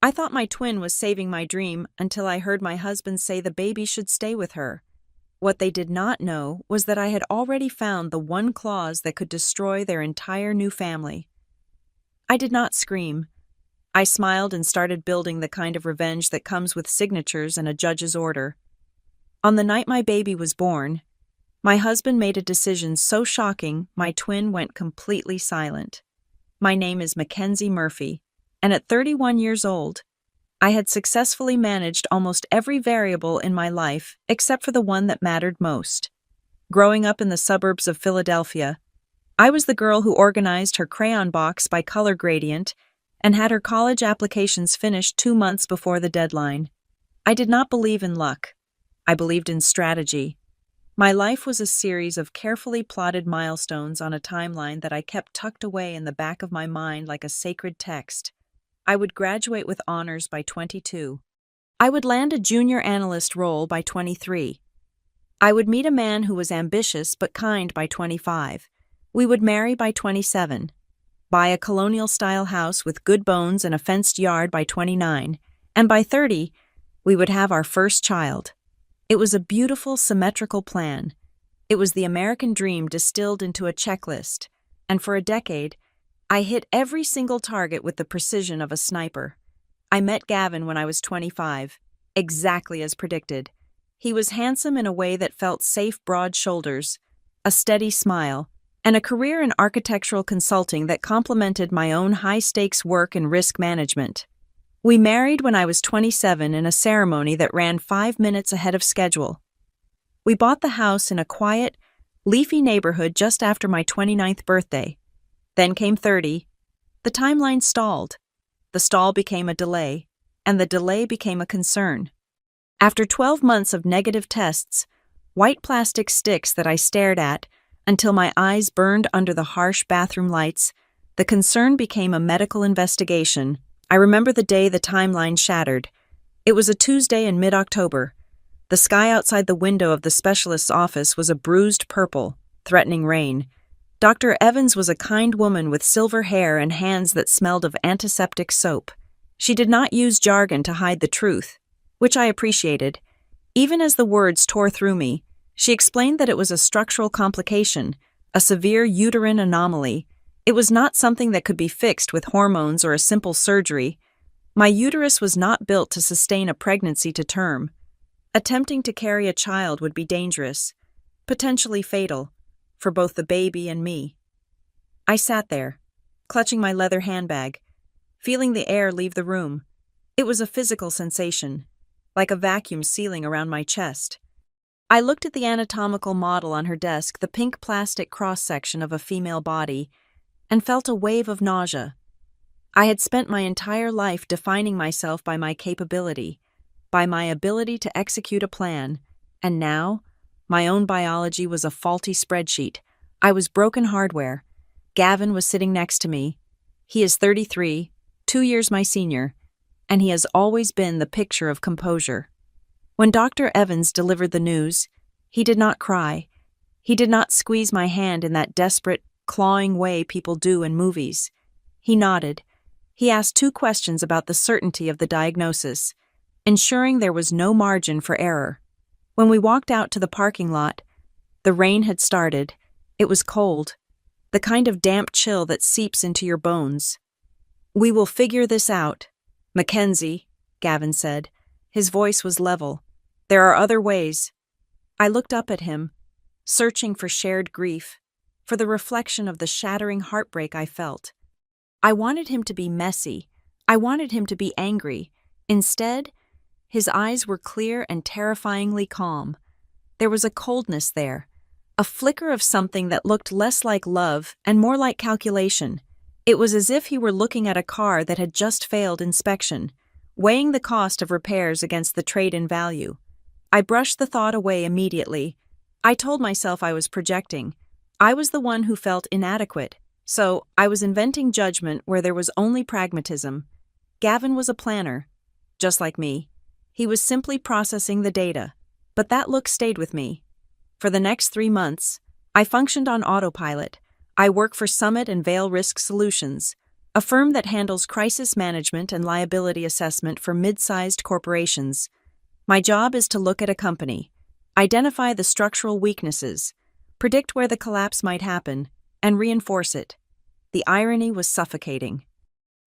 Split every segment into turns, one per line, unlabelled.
I thought my twin was saving my dream until I heard my husband say the baby should stay with her. What they did not know was that I had already found the one clause that could destroy their entire new family. I did not scream. I smiled and started building the kind of revenge that comes with signatures and a judge's order. On the night my baby was born, my husband made a decision so shocking my twin went completely silent. My name is Mackenzie Murphy, and at 31 years old, I had successfully managed almost every variable in my life except for the one that mattered most. Growing up in the suburbs of Philadelphia, I was the girl who organized her crayon box by color gradient and had her college applications finished 2 months before the deadline. I did not believe in luck. I believed in strategy. My life was a series of carefully plotted milestones on a timeline that I kept tucked away in the back of my mind like a sacred text. I would graduate with honors by 22. I would land a junior analyst role by 23. I would meet a man who was ambitious but kind by 25. We would marry by 27. Buy a colonial-style house with good bones and a fenced yard by 29. And by 30, we would have our first child. It was a beautiful, symmetrical plan. It was the American dream distilled into a checklist. And for a decade, I hit every single target with the precision of a sniper. I met Gavin when I was 25, exactly as predicted. He was handsome in a way that felt safe, broad shoulders, a steady smile, and a career in architectural consulting that complemented my own high-stakes work and risk management. We married when I was 27 in a ceremony that ran 5 minutes ahead of schedule. We bought the house in a quiet, leafy neighborhood just after my 29th birthday. Then came 30. The timeline stalled. The stall became a delay, and the delay became a concern. After 12 months of negative tests, white plastic sticks that I stared at until my eyes burned under the harsh bathroom lights, the concern became a medical investigation. I remember the day the timeline shattered. It was a Tuesday in mid-October. The sky outside the window of the specialist's office was a bruised purple, threatening rain. Dr. Evans was a kind woman with silver hair and hands that smelled of antiseptic soap. She did not use jargon to hide the truth, which I appreciated. Even as the words tore through me, she explained that it was a structural complication, a severe uterine anomaly. It was not something that could be fixed with hormones or a simple surgery. My uterus was not built to sustain a pregnancy to term. Attempting to carry a child would be dangerous, potentially fatal, for both the baby and me. I sat there, clutching my leather handbag, feeling the air leave the room. It was a physical sensation, like a vacuum sealing around my chest. I looked at the anatomical model on her desk, the pink plastic cross-section of a female body, and felt a wave of nausea. I had spent my entire life defining myself by my capability, by my ability to execute a plan, and now, my own biology was a faulty spreadsheet. I was broken hardware. Gavin was sitting next to me. He is 33, 2 years my senior, and he has always been the picture of composure. When Dr. Evans delivered the news, he did not cry. He did not squeeze my hand in that desperate, clawing way people do in movies. He nodded. He asked 2 questions about the certainty of the diagnosis, ensuring there was no margin for error. When we walked out to the parking lot, the rain had started. It was cold, the kind of damp chill that seeps into your bones. "We will figure this out, Mackenzie," Gavin said. His voice was level. "There are other ways." I looked up at him, searching for shared grief, for the reflection of the shattering heartbreak I felt. I wanted him to be messy. I wanted him to be angry. Instead, his eyes were clear and terrifyingly calm. There was a coldness there, a flicker of something that looked less like love and more like calculation. It was as if he were looking at a car that had just failed inspection, weighing the cost of repairs against the trade-in value. I brushed the thought away immediately. I told myself I was projecting. I was the one who felt inadequate, so I was inventing judgment where there was only pragmatism. Gavin was a planner, just like me. He was simply processing the data, but that look stayed with me. For the next 3 months, I functioned on autopilot. I worked for Summit and Vail Risk Solutions, a firm that handles crisis management and liability assessment for mid-sized corporations. My job is to look at a company, identify the structural weaknesses, predict where the collapse might happen, and reinforce it. The irony was suffocating.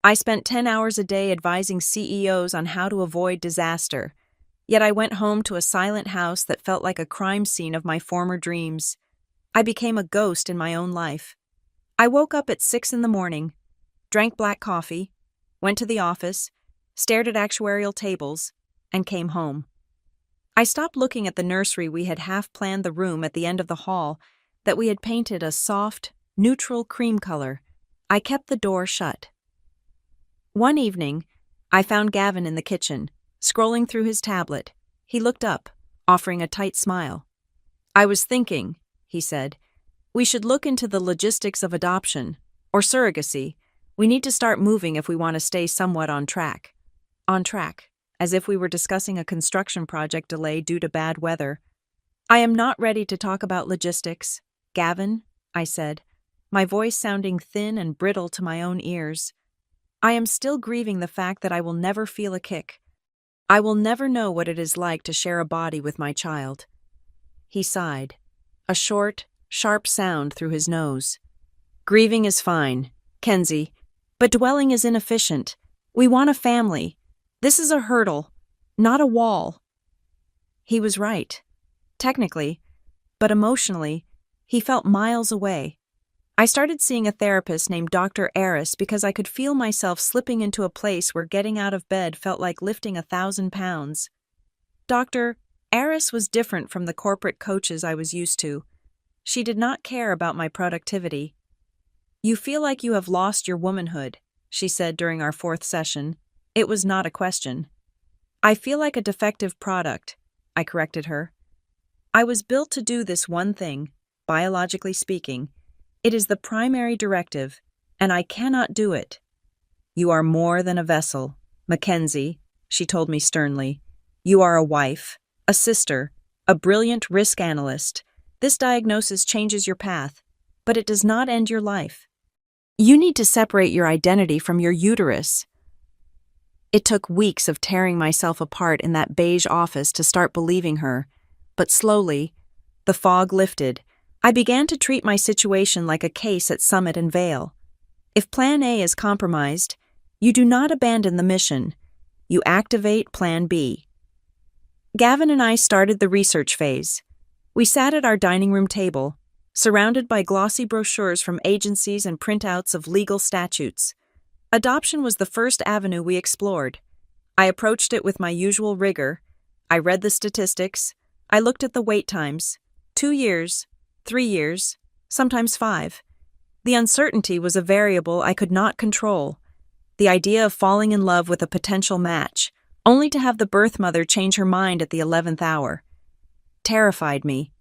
I spent 10 hours a day advising CEOs on how to avoid disaster, yet I went home to a silent house that felt like a crime scene of my former dreams. I became a ghost in my own life. I woke up at 6 in the morning, drank black coffee, went to the office, stared at actuarial tables, and came home. I stopped looking at the nursery we had half-planned the room at the end of the hall that we had painted a soft, neutral cream color. I kept the door shut. One evening, I found Gavin in the kitchen, scrolling through his tablet. He looked up, offering a tight smile. "I was thinking," he said, "we should look into the logistics of adoption, or surrogacy. We need to start moving if we want to stay somewhat on track." On track, as if we were discussing a construction project delay due to bad weather. "I am not ready to talk about logistics, Gavin," I said, my voice sounding thin and brittle to my own ears. "I am still grieving the fact that I will never feel a kick. I will never know what it is like to share a body with my child." He sighed, a short, sharp sound through his nose. "Grieving is fine, Kenzie, but dwelling is inefficient. We want a family. This is a hurdle, not a wall." He was right. Technically, but emotionally, he felt miles away. I started seeing a therapist named Dr. Aris because I could feel myself slipping into a place where getting out of bed felt like lifting 1,000 pounds. Dr. Aris was different from the corporate coaches I was used to. She did not care about my productivity. "You feel like you have lost your womanhood," she said during our 4th session. It was not a question. "I feel like a defective product," I corrected her. "I was built to do this one thing, biologically speaking. It is the primary directive, and I cannot do it." "You are more than a vessel, Mackenzie," she told me sternly. "You are a wife, a sister, a brilliant risk analyst. This diagnosis changes your path, but it does not end your life. You need to separate your identity from your uterus." It took weeks of tearing myself apart in that beige office to start believing her, but slowly, the fog lifted. I began to treat my situation like a case at Summit and Vale. If Plan A is compromised, you do not abandon the mission. You activate Plan B. Gavin and I started the research phase. We sat at our dining room table, surrounded by glossy brochures from agencies and printouts of legal statutes. Adoption was the first avenue we explored. I approached it with my usual rigor. I read the statistics. I looked at the wait times. 2 years, 3 years, sometimes 5. The uncertainty was a variable I could not control. The idea of falling in love with a potential match, only to have the birth mother change her mind at the 11th hour, terrified me.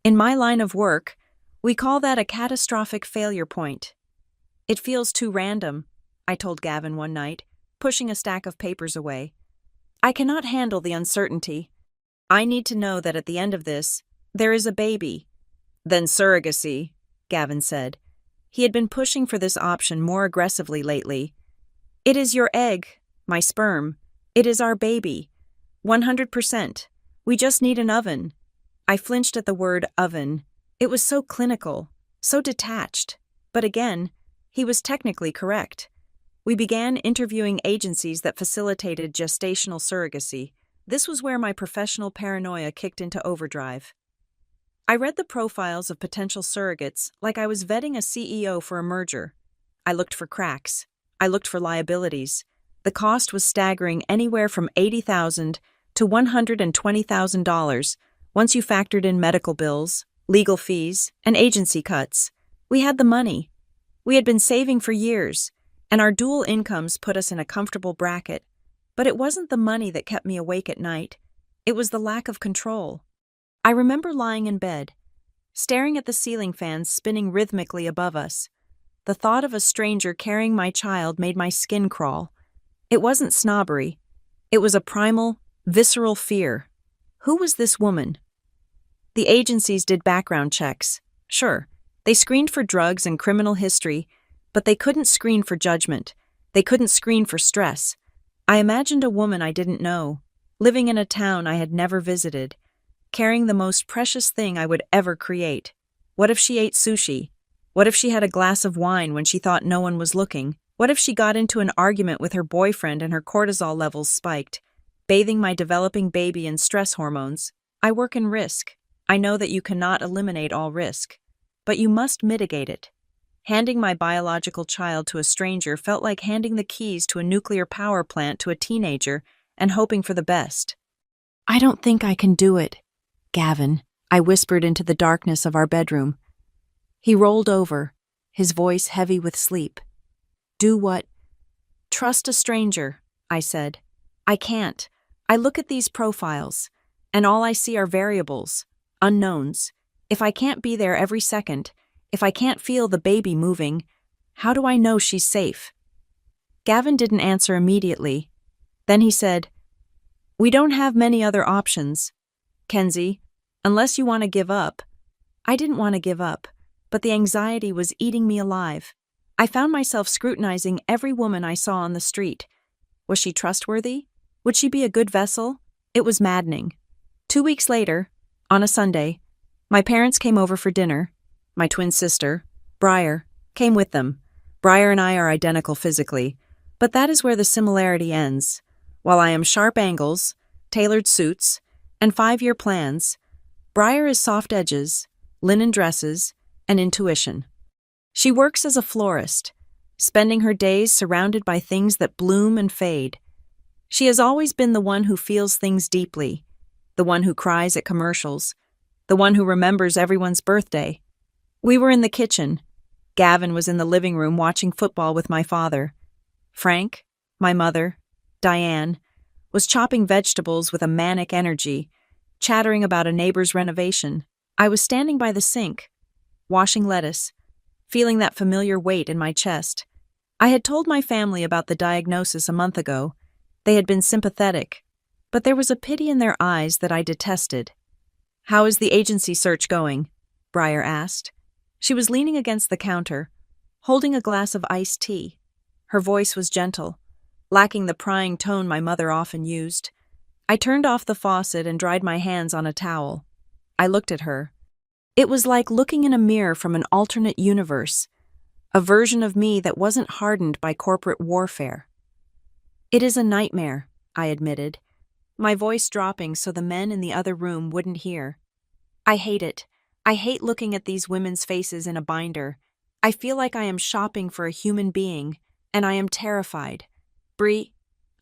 In my line of work, we call that a catastrophic failure point. "It feels too random," I told Gavin one night, pushing a stack of papers away. "I cannot handle the uncertainty. I need to know that at the end of this, there is a baby." "Then surrogacy," Gavin said. He had been pushing for this option more aggressively lately. "It is your egg, my sperm. It is our baby. 100%. We just need an oven." I flinched at the word oven. It was so clinical, so detached. But again, he was technically correct. We began interviewing agencies that facilitated gestational surrogacy. This was where my professional paranoia kicked into overdrive. I read the profiles of potential surrogates like I was vetting a CEO for a merger. I looked for cracks. I looked for liabilities. The cost was staggering, anywhere from $80,000 to $120,000 once you factored in medical bills, legal fees, and agency cuts. We had the money. We had been saving for years, and our dual incomes put us in a comfortable bracket. But it wasn't the money that kept me awake at night. It was the lack of control. I remember lying in bed, staring at the ceiling fans spinning rhythmically above us. The thought of a stranger carrying my child made my skin crawl. It wasn't snobbery. It was a primal, visceral fear. Who was this woman? The agencies did background checks. Sure, they screened for drugs and criminal history, But they couldn't screen for judgment. They couldn't screen for stress. I imagined a woman I didn't know, living in a town I had never visited, carrying the most precious thing I would ever create. What if she ate sushi? What if she had a glass of wine when she thought no one was looking? What if she got into an argument with her boyfriend and her cortisol levels spiked, bathing my developing baby in stress hormones? I work in risk. I know that you cannot eliminate all risk, but you must mitigate it. Handing my biological child to a stranger felt like handing the keys to a nuclear power plant to a teenager and hoping for the best. "I don't think I can do it, Gavin," I whispered into the darkness of our bedroom. He rolled over, his voice heavy with sleep. "Do what?" "Trust a stranger," I said. "I can't. I look at these profiles, and all I see are variables, unknowns. If I can't be there every second, if I can't feel the baby moving, how do I know she's safe?" Gavin didn't answer immediately. Then he said, "We don't have many other options, Kenzie, unless you want to give up." I didn't want to give up, but the anxiety was eating me alive. I found myself scrutinizing every woman I saw on the street. Was she trustworthy? Would she be a good vessel? It was maddening. 2 weeks later, on a Sunday, my parents came over for dinner. My twin sister, Briar, came with them. Briar and I are identical physically, but that is where the similarity ends. While I am sharp angles, tailored suits, and 5-year plans, Briar is soft edges, linen dresses, and intuition. She works as a florist, spending her days surrounded by things that bloom and fade. She has always been the one who feels things deeply, the one who cries at commercials, the one who remembers everyone's birthday. We were in the kitchen. Gavin was in the living room watching football with my father. Frank, my mother, Diane, was chopping vegetables with a manic energy, chattering about a neighbor's renovation. I was standing by the sink, washing lettuce, feeling that familiar weight in my chest. I had told my family about the diagnosis a month ago. They had been sympathetic, but there was a pity in their eyes that I detested. "How is the agency search going?" Briar asked. She was leaning against the counter, holding a glass of iced tea. Her voice was gentle, lacking the prying tone my mother often used. I turned off the faucet and dried my hands on a towel. I looked at her. It was like looking in a mirror from an alternate universe, a version of me that wasn't hardened by corporate warfare. "It is a nightmare," I admitted, my voice dropping so the men in the other room wouldn't hear. "I hate it. I hate looking at these women's faces in a binder. I feel like I am shopping for a human being, and I am terrified. Bree,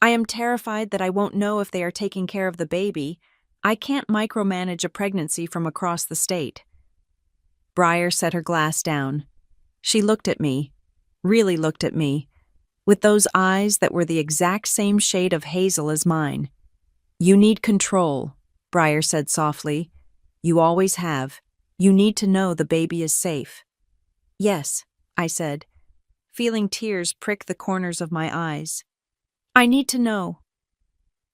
I am terrified that I won't know if they are taking care of the baby. I can't micromanage a pregnancy from across the state." Briar set her glass down. She looked at me, really looked at me, with those eyes that were the exact same shade of hazel as mine. "You need control," Briar said softly. "You always have. You need to know the baby is safe." "Yes," I said, feeling tears prick the corners of my eyes. "I need to know."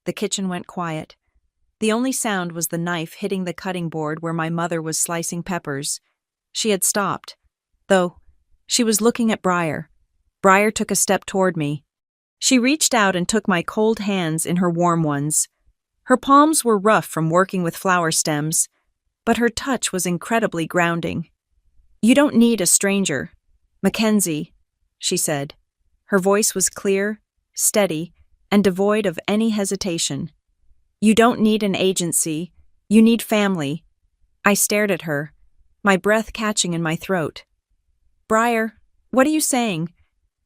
The kitchen went quiet. The only sound was the knife hitting the cutting board where my mother was slicing peppers. She had stopped, though she was looking at Briar. Briar took a step toward me. She reached out and took my cold hands in her warm ones. Her palms were rough from working with flower stems, but her touch was incredibly grounding. "You don't need a stranger, Mackenzie," she said. Her voice was clear, steady, and devoid of any hesitation. "You don't need an agency. You need family." I stared at her, my breath catching in my throat. "Briar, what are you saying?"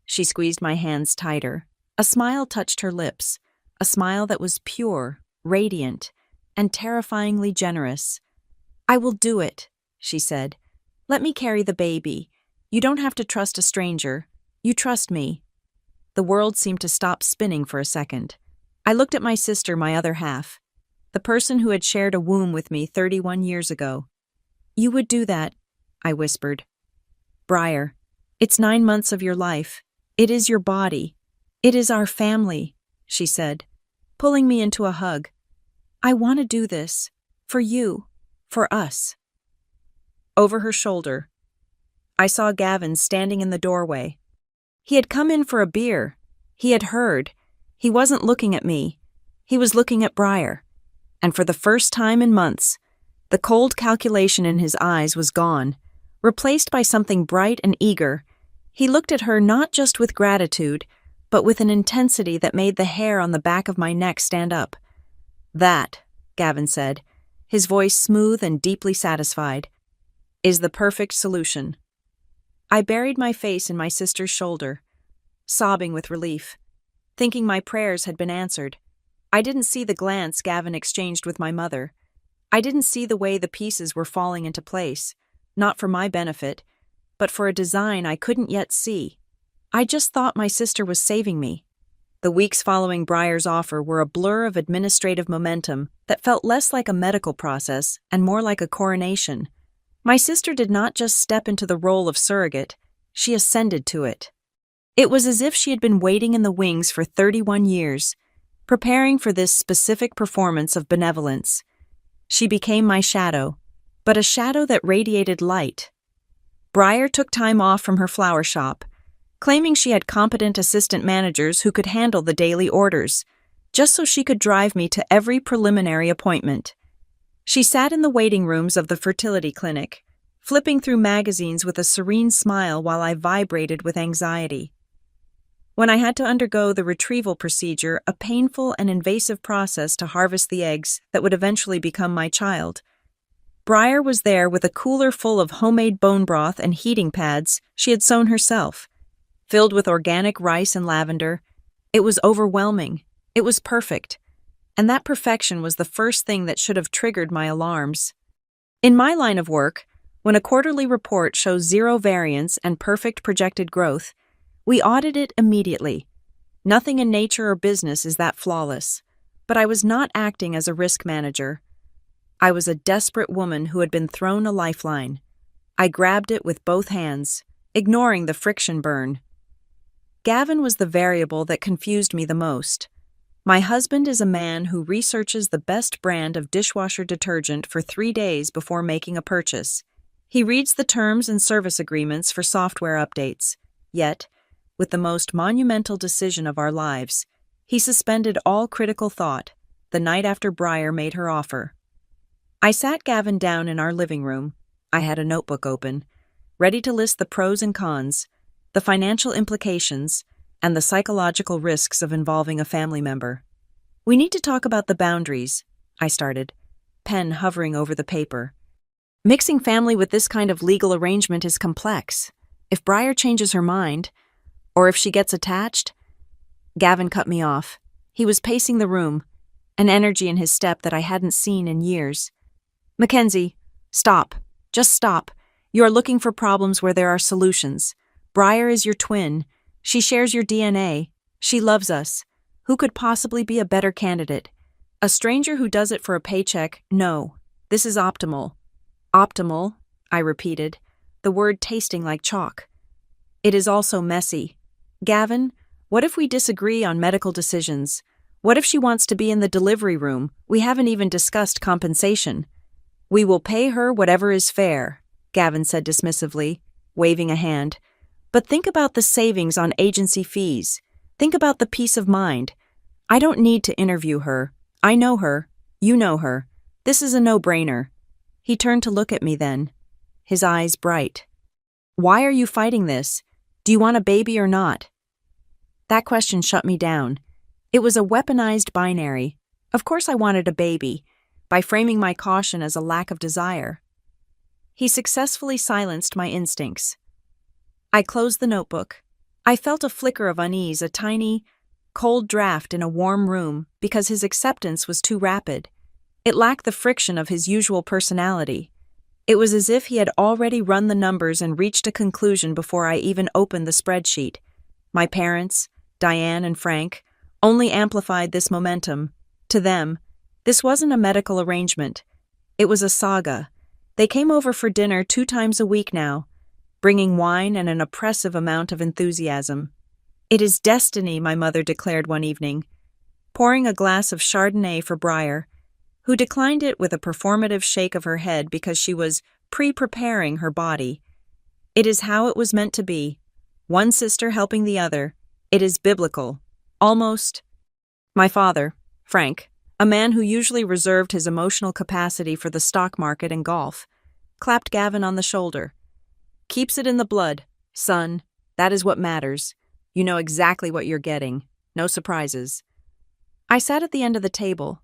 She squeezed my hands tighter. A smile touched her lips, a smile that was pure, radiant, and terrifyingly generous. "I will do it," she said. "Let me carry the baby. You don't have to trust a stranger. You trust me." The world seemed to stop spinning for a second. I looked at my sister, my other half, the person who had shared a womb with me 31 years ago. "You would do that," I whispered. "Briar, it's 9 months of your life. It is your body. It is our family," she said, pulling me into a hug. "I want to do this. For you. For us." Over her shoulder, I saw Gavin standing in the doorway, He had come in for a beer. He had heard. He wasn't looking at me. He was looking at Briar. And for the first time in months, the cold calculation in his eyes was gone, replaced by something bright and eager. He looked at her not just with gratitude, but with an intensity that made the hair on the back of my neck stand up. "That," Gavin said, his voice smooth and deeply satisfied, "is the perfect solution." I buried my face in my sister's shoulder, sobbing with relief, thinking my prayers had been answered. I didn't see the glance Gavin exchanged with my mother. I didn't see the way the pieces were falling into place, not for my benefit, but for a design I couldn't yet see. I just thought my sister was saving me. The weeks following Briar's offer were a blur of administrative momentum that felt less like a medical process and more like a coronation. My sister did not just step into the role of surrogate, she ascended to it. It was as if she had been waiting in the wings for 31 years, preparing for this specific performance of benevolence. She became my shadow, but a shadow that radiated light. Briar took time off from her flower shop, claiming she had competent assistant managers who could handle the daily orders, just so she could drive me to every preliminary appointment. She sat in the waiting rooms of the fertility clinic, flipping through magazines with a serene smile while I vibrated with anxiety. When I had to undergo the retrieval procedure, a painful and invasive process to harvest the eggs that would eventually become my child, Briar was there with a cooler full of homemade bone broth and heating pads she had sewn herself, filled with organic rice and lavender. It was overwhelming. It was perfect. And that perfection was the first thing that should have triggered my alarms. In my line of work, when a quarterly report shows 0 variance and perfect projected growth, we audit it immediately. Nothing in nature or business is that flawless. But I was not acting as a risk manager. I was a desperate woman who had been thrown a lifeline. I grabbed it with both hands, ignoring the friction burn. Gavin was the variable that confused me the most. My husband is a man who researches the best brand of dishwasher detergent for 3 days before making a purchase. He reads the terms and service agreements for software updates. Yet, with the most monumental decision of our lives, he suspended all critical thought the night after Briar made her offer. I sat Gavin down in our living room. I had a notebook open, ready to list the pros and cons, the financial implications, and the psychological risks of involving a family member. "We need to talk about the boundaries," I started, pen hovering over the paper. "Mixing family with this kind of legal arrangement is complex. If Briar changes her mind, or if she gets attached..." Gavin cut me off. He was pacing the room, an energy in his step that I hadn't seen in years. "Mackenzie, stop. Just stop. You are looking for problems where there are solutions. Briar is your twin. She shares your DNA. She loves us. Who could possibly be a better candidate? A stranger who does it for a paycheck? No. This is optimal." "Optimal," I repeated, the word tasting like chalk. "It is also messy. Gavin, what if we disagree on medical decisions? What if she wants to be in the delivery room? We haven't even discussed compensation." "We will pay her whatever is fair," Gavin said dismissively, waving a hand. "But think about the savings on agency fees. Think about the peace of mind. I don't need to interview her. I know her. You know her. This is a no-brainer." He turned to look at me then, his eyes bright. "Why are you fighting this? Do you want a baby or not?" That question shut me down. It was a weaponized binary. Of course I wanted a baby, by framing my caution as a lack of desire. He successfully silenced my instincts. I closed the notebook. I felt a flicker of unease, a tiny, cold draft in a warm room, because his acceptance was too rapid. It lacked the friction of his usual personality. It was as if he had already run the numbers and reached a conclusion before I even opened the spreadsheet. My parents, Diane and Frank, only amplified this momentum. To them, this wasn't a medical arrangement. It was a saga. They came over for dinner 2 times a week now, bringing wine and an oppressive amount of enthusiasm. "It is destiny," my mother declared one evening, pouring a glass of Chardonnay for Briar, who declined it with a performative shake of her head because she was pre-preparing her body. "It is how it was meant to be. One sister helping the other. It is biblical. Almost. My father, Frank, a man who usually reserved his emotional capacity for the stock market and golf, clapped Gavin on the shoulder. Keeps it in the blood, son. That is what matters. You know exactly what you're getting. No surprises. I sat at the end of the table,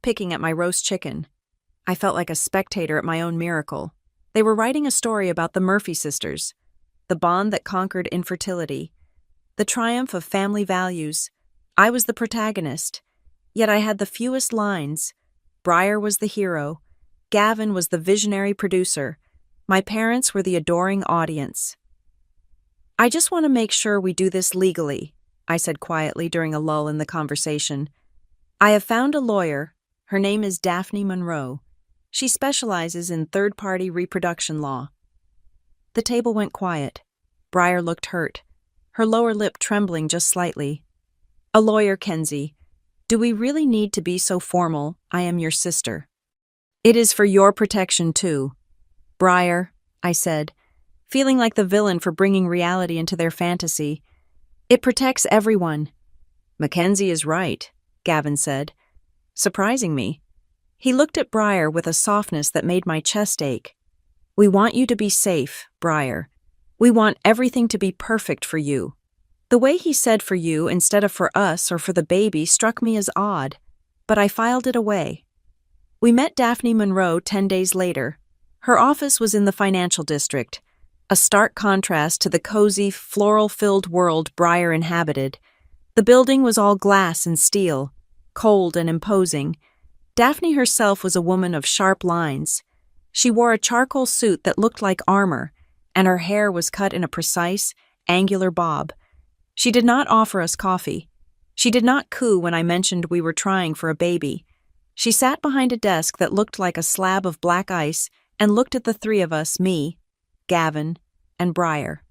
picking at my roast chicken. I felt like a spectator at my own miracle. They were writing a story about the Murphy sisters, the bond that conquered infertility, the triumph of family values. I was the protagonist, yet I had the fewest lines. Briar was the hero. Gavin was the visionary producer. My parents were the adoring audience. I just want to make sure we do this legally, I said quietly during a lull in the conversation. I have found a lawyer. Her name is Daphne Monroe. She specializes in third-party reproduction law. The table went quiet. Briar looked hurt, her lower lip trembling just slightly. A lawyer, Kenzie. Do we really need to be so formal? I am your sister. It is for your protection, too. Briar, I said, feeling like the villain for bringing reality into their fantasy. It protects everyone. Mackenzie is right, Gavin said, surprising me. He looked at Briar with a softness that made my chest ache. We want you to be safe, Briar. We want everything to be perfect for you. The way he said for you instead of for us or for the baby struck me as odd, but I filed it away. We met Daphne Monroe 10 days later. Her office was in the financial district, a stark contrast to the cozy, floral-filled world Briar inhabited. The building was all glass and steel, cold and imposing. Daphne herself was a woman of sharp lines. She wore a charcoal suit that looked like armor, and her hair was cut in a precise, angular bob. She did not offer us coffee. She did not coo when I mentioned we were trying for a baby. She sat behind a desk that looked like a slab of black ice and looked at the three of us, me, Gavin, and Briar.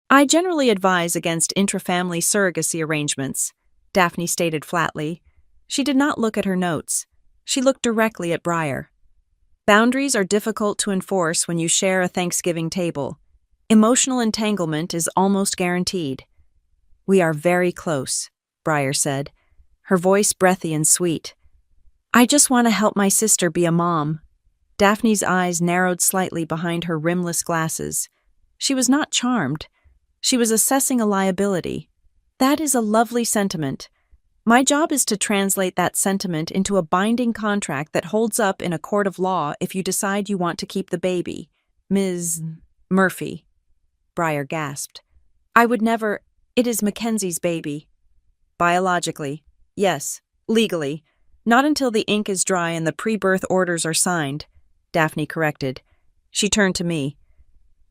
I generally advise against intra-family surrogacy arrangements, Daphne stated flatly. She did not look at her notes. She looked directly at Briar. Boundaries are difficult to enforce when you share a Thanksgiving table. Emotional entanglement is almost guaranteed. We are very close, Briar said, her voice breathy and sweet. I just want to help my sister be a mom. Daphne's eyes narrowed slightly behind her rimless glasses. She was not charmed. She was assessing a liability. That is a lovely sentiment. My job is to translate that sentiment into a binding contract that holds up in a court of law if you decide you want to keep the baby. Ms. Murphy. Briar gasped. I would never. It is Mackenzie's baby. Biologically, yes. Legally. Not until the ink is dry and the pre-birth orders are signed, Daphne corrected. She turned to me.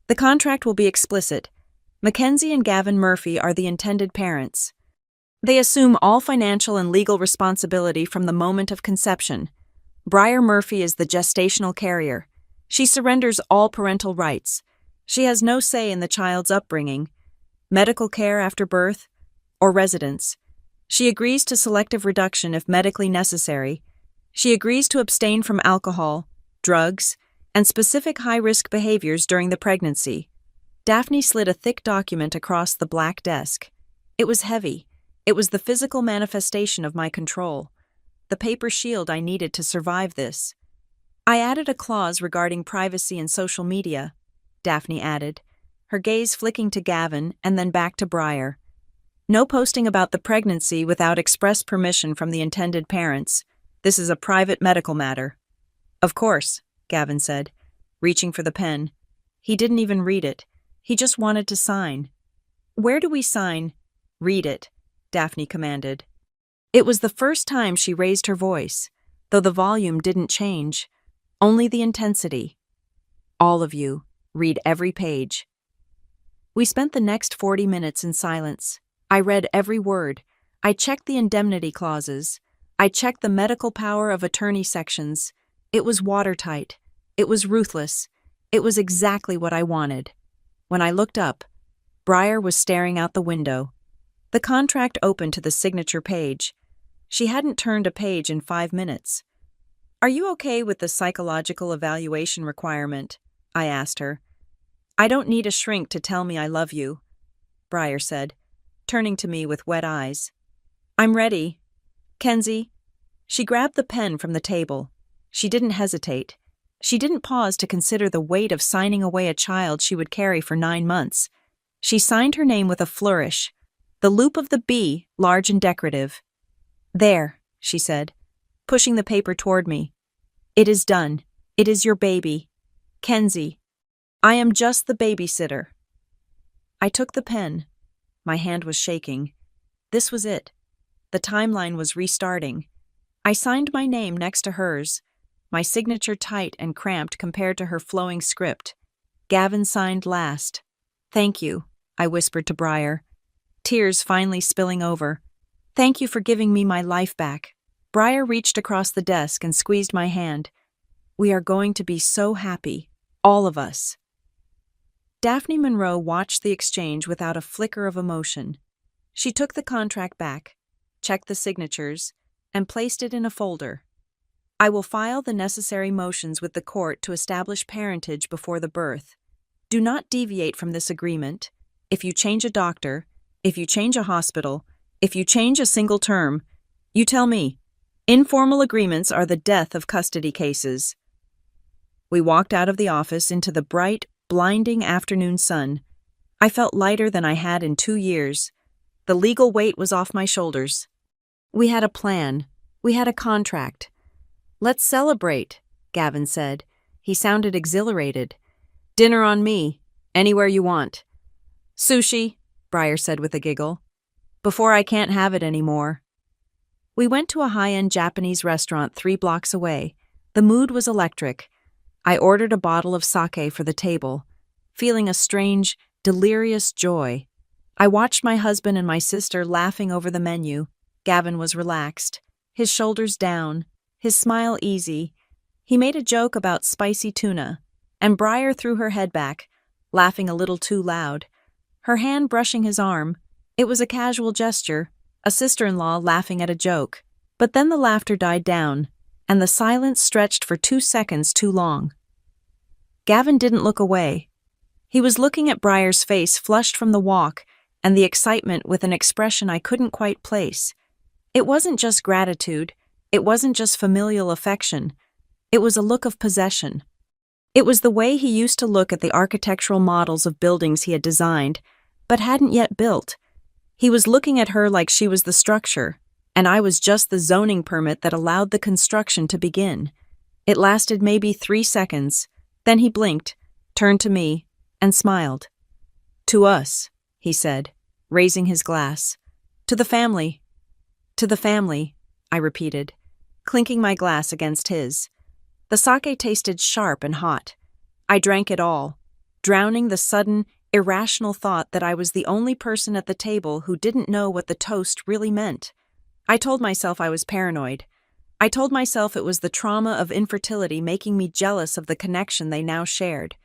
The contract will be explicit. Mackenzie and Gavin Murphy are the intended parents. They assume all financial and legal responsibility from the moment of conception. Briar Murphy is the gestational carrier. She surrenders all parental rights. She has no say in the child's upbringing, medical care after birth, or residence. She agrees to selective reduction if medically necessary. She agrees to abstain from alcohol, drugs, and specific high-risk behaviors during the pregnancy. Daphne slid a thick document across the black desk. It was heavy. It was the physical manifestation of my control, the paper shield I needed to survive this. I added a clause regarding privacy and social media, Daphne added, her gaze flicking to Gavin and then back to Briar. No posting about the pregnancy without express permission from the intended parents. This is a private medical matter. Of course, Gavin said, reaching for the pen. He didn't even read it. He just wanted to sign. Where do we sign? Read it, Daphne commanded. It was the first time she raised her voice, though the volume didn't change, only the intensity. All of you, read every page. We spent the next 40 minutes in silence. I read every word. I checked the indemnity clauses. I checked the medical power of attorney sections. It was watertight. It was ruthless. It was exactly what I wanted. When I looked up, Briar was staring out the window. The contract opened to the signature page. She hadn't turned a page in 5 minutes. Are you okay with the psychological evaluation requirement? I asked her. I don't need a shrink to tell me I love you. Briar said, turning to me with wet eyes. I'm ready. Kenzie. She grabbed the pen from the table. She didn't hesitate. She didn't pause to consider the weight of signing away a child she would carry for 9 months. She signed her name with a flourish, the loop of the B large and decorative. There, she said, pushing the paper toward me. It is done. It is your baby. Kenzie. I am just the babysitter. I took the pen. My hand was shaking. This was it. The timeline was restarting. I signed my name next to hers, my signature tight and cramped compared to her flowing script. Gavin signed last. Thank you, I whispered to Briar, tears finally spilling over. Thank you for giving me my life back. Briar reached across the desk and squeezed my hand. We are going to be so happy, all of us. Daphne Monroe watched the exchange without a flicker of emotion. She took the contract back, checked the signatures, and placed it in a folder. I will file the necessary motions with the court to establish parentage before the birth. Do not deviate from this agreement. If you change a doctor, if you change a hospital, if you change a single term, you tell me. Informal agreements are the death of custody cases. We walked out of the office into the bright, blinding afternoon sun. I felt lighter than I had in 2 years. The legal weight was off my shoulders. We had a plan. We had a contract. Let's celebrate, Gavin said. He sounded exhilarated. Dinner on me. Anywhere you want. Sushi, Briar said with a giggle. Before I can't have it anymore. We went to a high-end Japanese restaurant 3 blocks away. The mood was electric. I ordered a bottle of sake for the table, feeling a strange, delirious joy. I watched my husband and my sister laughing over the menu. Gavin was relaxed, his shoulders down, his smile easy. He made a joke about spicy tuna, and Briar threw her head back, laughing a little too loud, her hand brushing his arm. It was a casual gesture, a sister-in-law laughing at a joke. But then the laughter died down, and the silence stretched for 2 seconds too long. Gavin didn't look away. He was looking at Briar's face flushed from the walk and the excitement with an expression I couldn't quite place. It wasn't just gratitude. It wasn't just familial affection. It was a look of possession. It was the way he used to look at the architectural models of buildings he had designed, but hadn't yet built. He was looking at her like she was the structure, and I was just the zoning permit that allowed the construction to begin. It lasted maybe 3 seconds. Then he blinked, turned to me, and smiled. To us, he said, raising his glass. To the family. To the family, I repeated, clinking my glass against his. The sake tasted sharp and hot. I drank it all, drowning the sudden, irrational thought that I was the only person at the table who didn't know what the toast really meant. I told myself I was paranoid. I told myself it was the trauma of infertility making me jealous of the connection they now shared.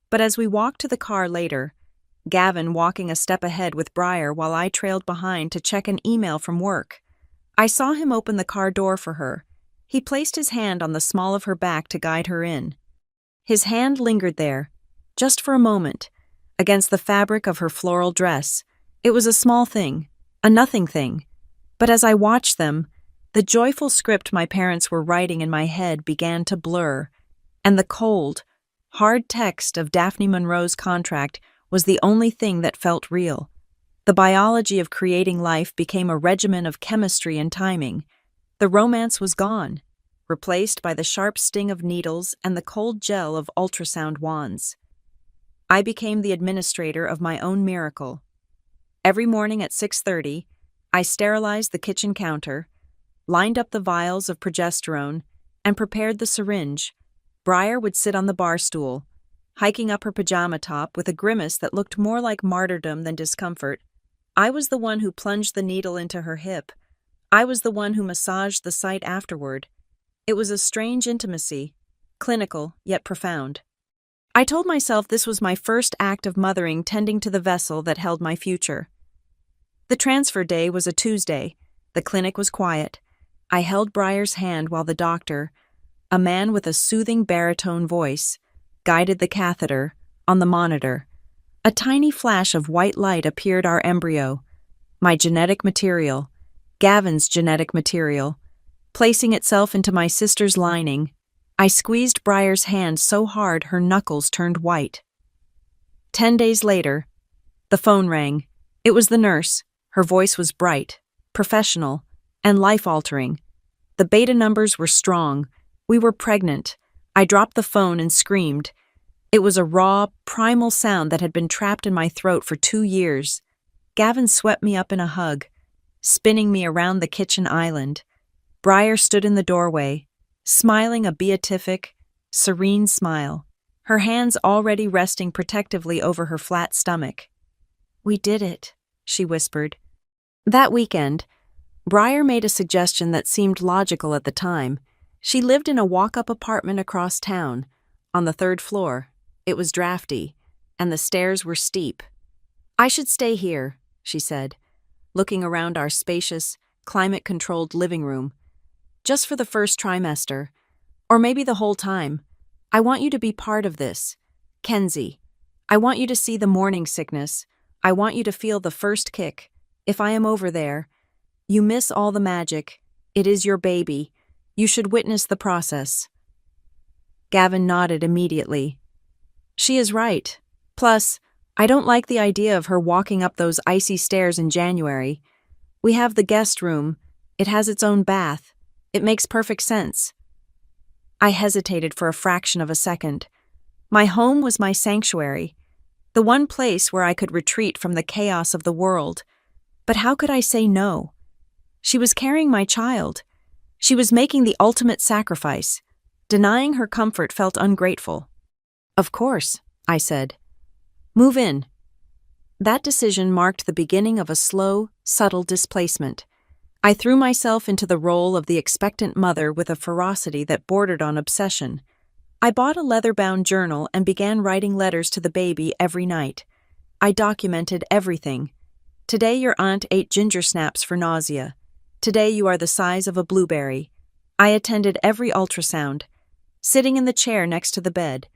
But as we walked to the car later, Gavin walking a step ahead with Briar while I trailed behind to check an email from work, I saw him open the car door for her. He placed his hand on the small of her back to guide her in. His hand lingered there, just for a moment, against the fabric of her floral dress. It was a small thing, a nothing thing. But as I watched them, the joyful script my parents were writing in my head began to blur, and the cold, hard text of Daphne Monroe's contract was the only thing that felt real. The biology of creating life became a regimen of chemistry and timing. The romance was gone, replaced by the sharp sting of needles and the cold gel of ultrasound wands. I became the administrator of my own miracle. Every morning at 6:30, I sterilized the kitchen counter, lined up the vials of progesterone, and prepared the syringe. Briar would sit on the bar stool, hiking up her pajama top with a grimace that looked more like martyrdom than discomfort. I was the one who plunged the needle into her hip. I was the one who massaged the site afterward. It was a strange intimacy, clinical yet profound. I told myself this was my first act of mothering tending to the vessel that held my future. The transfer day was a Tuesday. The clinic was quiet. I held Briar's hand while the doctor, a man with a soothing baritone voice, guided the catheter on the monitor. A tiny flash of white light appeared our embryo, my genetic material, Gavin's genetic material, placing itself into my sister's lining. I squeezed Briar's hand so hard her knuckles turned white. 10 days later, the phone rang. It was the nurse. Her voice was bright, professional, and life-altering. The beta numbers were strong. We were pregnant. I dropped the phone and screamed. It was a raw, primal sound that had been trapped in my throat for 2 years. Gavin swept me up in a hug, spinning me around the kitchen island. Briar stood in the doorway, smiling a beatific, serene smile, her hands already resting protectively over her flat stomach. "We did it," she whispered. That weekend, Briar made a suggestion that seemed logical at the time. She lived in a walk-up apartment across town, on the 3rd floor. It was drafty, and the stairs were steep. "I should stay here," she said, looking around our spacious, climate-controlled living room. "Just for the first trimester, or maybe the whole time. I want you to be part of this. Kenzie, I want you to see the morning sickness. I want you to feel the first kick. If I am over there, you miss all the magic. It is your baby. You should witness the process." Gavin nodded immediately. "She is right. Plus, I don't like the idea of her walking up those icy stairs in January. We have the guest room. It has its own bath. It makes perfect sense." I hesitated for a fraction of a second. My home was my sanctuary, the one place where I could retreat from the chaos of the world. But how could I say no? She was carrying my child. She was making the ultimate sacrifice. Denying her comfort felt ungrateful. "Of course," I said. "Move in." That decision marked the beginning of a slow, subtle displacement. I threw myself into the role of the expectant mother with a ferocity that bordered on obsession. I bought a leather-bound journal and began writing letters to the baby every night. I documented everything. "Today your aunt ate ginger snaps for nausea. Today you are the size of a blueberry." I attended every ultrasound, sitting in the chair next to the bed,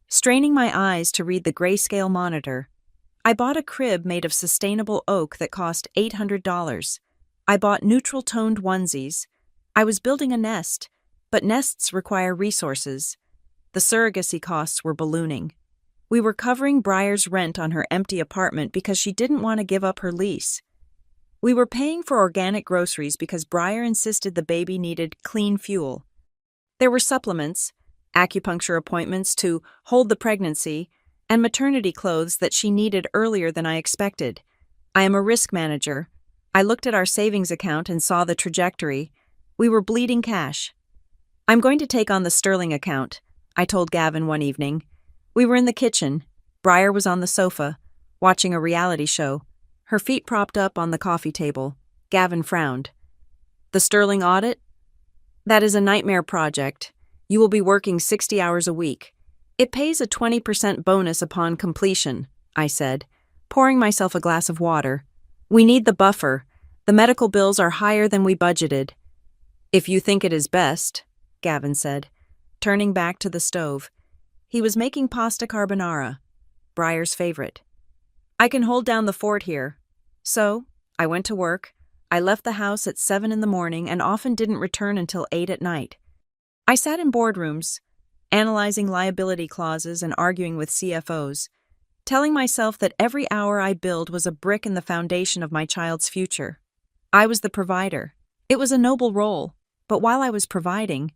straining my eyes to read the grayscale monitor. I bought a crib made of sustainable oak that cost $800. I bought neutral-toned onesies. I was building a nest, but nests require resources. The surrogacy costs were ballooning. We were covering Briar's rent on her empty apartment because she didn't want to give up her lease. We were paying for organic groceries because Briar insisted the baby needed clean fuel. There were supplements, acupuncture appointments to hold the pregnancy, and maternity clothes that she needed earlier than I expected. I am a risk manager. I looked at our savings account and saw the trajectory. We were bleeding cash. "I'm going to take on the Sterling account," I told Gavin one evening. We were in the kitchen. Briar was on the sofa, watching a reality show, her feet propped up on the coffee table. Gavin frowned. "The Sterling audit? That is a nightmare project. You will be working 60 hours a week. It pays a 20% bonus upon completion," I said, pouring myself a glass of water. "We need the buffer. The medical bills are higher than we budgeted." "If you think it is best," Gavin said, turning back to the stove. He was making pasta carbonara, Briar's favorite. "I can hold down the fort here." So, I went to work. I left the house at 7 in the morning and often didn't return until 8 at night. I sat in boardrooms, analyzing liability clauses and arguing with CFOs, telling myself that every hour I billed was a brick in the foundation of my child's future. I was the provider. It was a noble role, but while I was providing,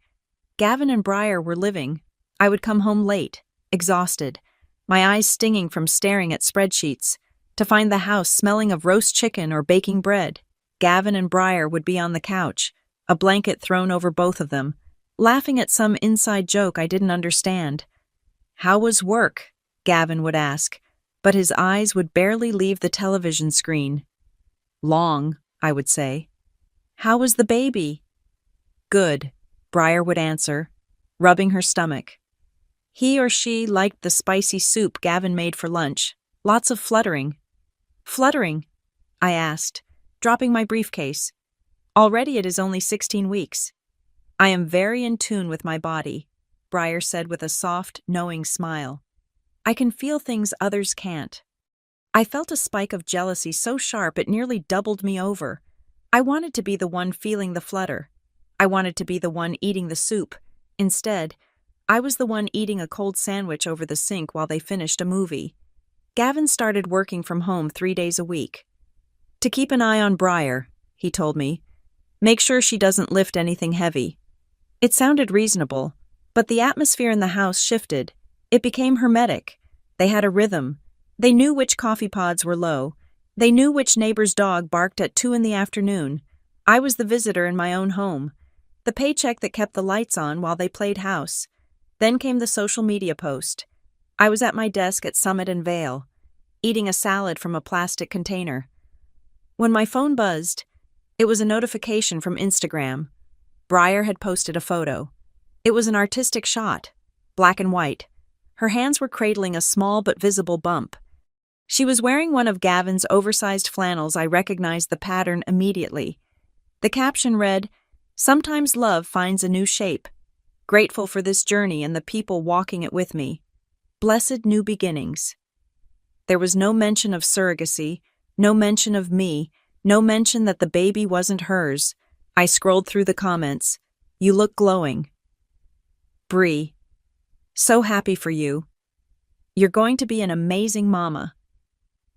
Gavin and Briar were living. I would come home late, exhausted, my eyes stinging from staring at spreadsheets, to find the house smelling of roast chicken or baking bread. Gavin and Briar would be on the couch, a blanket thrown over both of them, laughing at some inside joke I didn't understand. "How was work?" Gavin would ask, but his eyes would barely leave the television screen. "Long," I would say. "How was the baby?" "Good," Briar would answer, rubbing her stomach. He or she liked the spicy soup Gavin made for lunch. Lots of fluttering. "Fluttering?" I asked, dropping my briefcase. "Already it is only 16 weeks. I am very in tune with my body," Briar said with a soft, knowing smile. "I can feel things others can't." I felt a spike of jealousy so sharp it nearly doubled me over. I wanted to be the one feeling the flutter. I wanted to be the one eating the soup. Instead, I was the one eating a cold sandwich over the sink while they finished a movie. Gavin started working from home 3 days a week. To keep an eye on Briar, he told me. Make sure she doesn't lift anything heavy. It sounded reasonable, but the atmosphere in the house shifted. It became hermetic. They had a rhythm. They knew which coffee pods were low. They knew which neighbor's dog barked at 2 in the afternoon. I was the visitor in my own home. The paycheck that kept the lights on while they played house. Then came the social media post. I was at my desk at Summit and Vale, eating a salad from a plastic container. When my phone buzzed, it was a notification from Instagram. Briar had posted a photo. It was an artistic shot, black and white. Her hands were cradling a small but visible bump. She was wearing one of Gavin's oversized flannels. I recognized the pattern immediately. The caption read, "Sometimes love finds a new shape. Grateful for this journey and the people walking it with me. Blessed new beginnings." There was no mention of surrogacy, no mention of me, no mention that the baby wasn't hers. I scrolled through the comments. "You look glowing. Bree, so happy for you. You're going to be an amazing mama."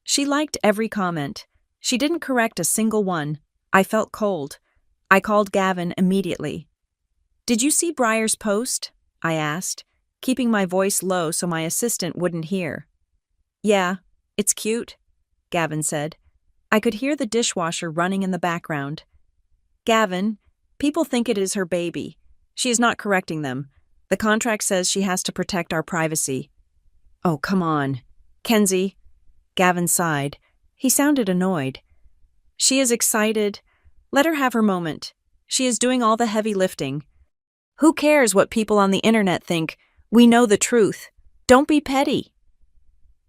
She liked every comment. She didn't correct a single one. I felt cold. I called Gavin immediately. "Did you see Briar's post?" I asked, keeping my voice low so my assistant wouldn't hear. "Yeah, it's cute," Gavin said. I could hear the dishwasher running in the background. "Gavin, people think it is her baby. She is not correcting them. The contract says she has to protect our privacy." "Oh, come on. Kenzie," Gavin sighed. He sounded annoyed. "She is excited. Let her have her moment. She is doing all the heavy lifting. Who cares what people on the internet think? We know the truth. Don't be petty."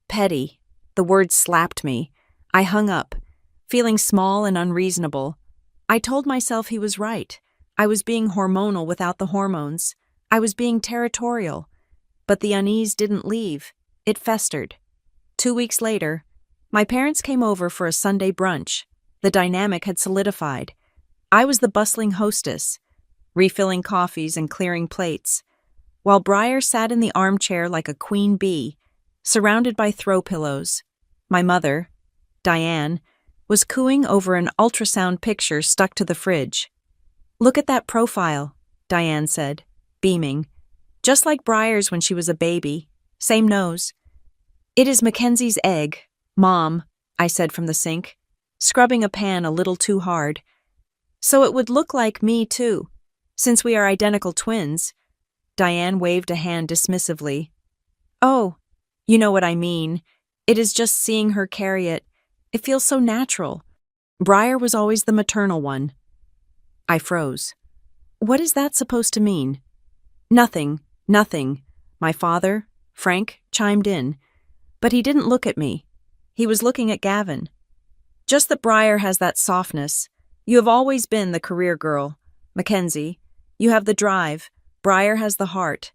Petty. The word slapped me. I hung up, feeling small and unreasonable. I told myself he was right. I was being hormonal without the hormones. I was being territorial. But the unease didn't leave. It festered. 2 weeks later, my parents came over for a Sunday brunch. The dynamic had solidified. I was the bustling hostess, refilling coffees and clearing plates, while Briar sat in the armchair like a queen bee, surrounded by throw pillows. My mother, Diane, was cooing over an ultrasound picture stuck to the fridge. "Look at that profile," Diane said, beaming. "Just like Briar's when she was a baby. Same nose." "It is Mackenzie's egg, Mom," I said from the sink, scrubbing a pan a little too hard. "So it would look like me, too, since we are identical twins." Diane waved a hand dismissively. "Oh, you know what I mean. It is just seeing her carry it. It feels so natural. Briar was always the maternal one." I froze. "What is that supposed to mean?" "Nothing, nothing," my father, Frank, chimed in. But he didn't look at me. He was looking at Gavin. "Just that Briar has that softness. You have always been the career girl. Mackenzie, you have the drive. Briar has the heart."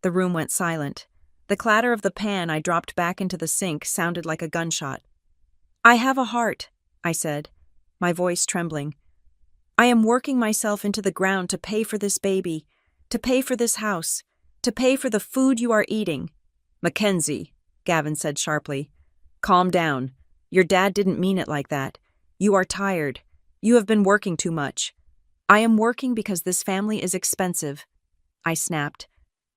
The room went silent. The clatter of the pan I dropped back into the sink sounded like a gunshot. "I have a heart," I said, my voice trembling. "I am working myself into the ground to pay for this baby, to pay for this house, to pay for the food you are eating." "Mackenzie," Gavin said sharply, "calm down. Your dad didn't mean it like that. You are tired. You have been working too much." "I am working because this family is expensive," I snapped.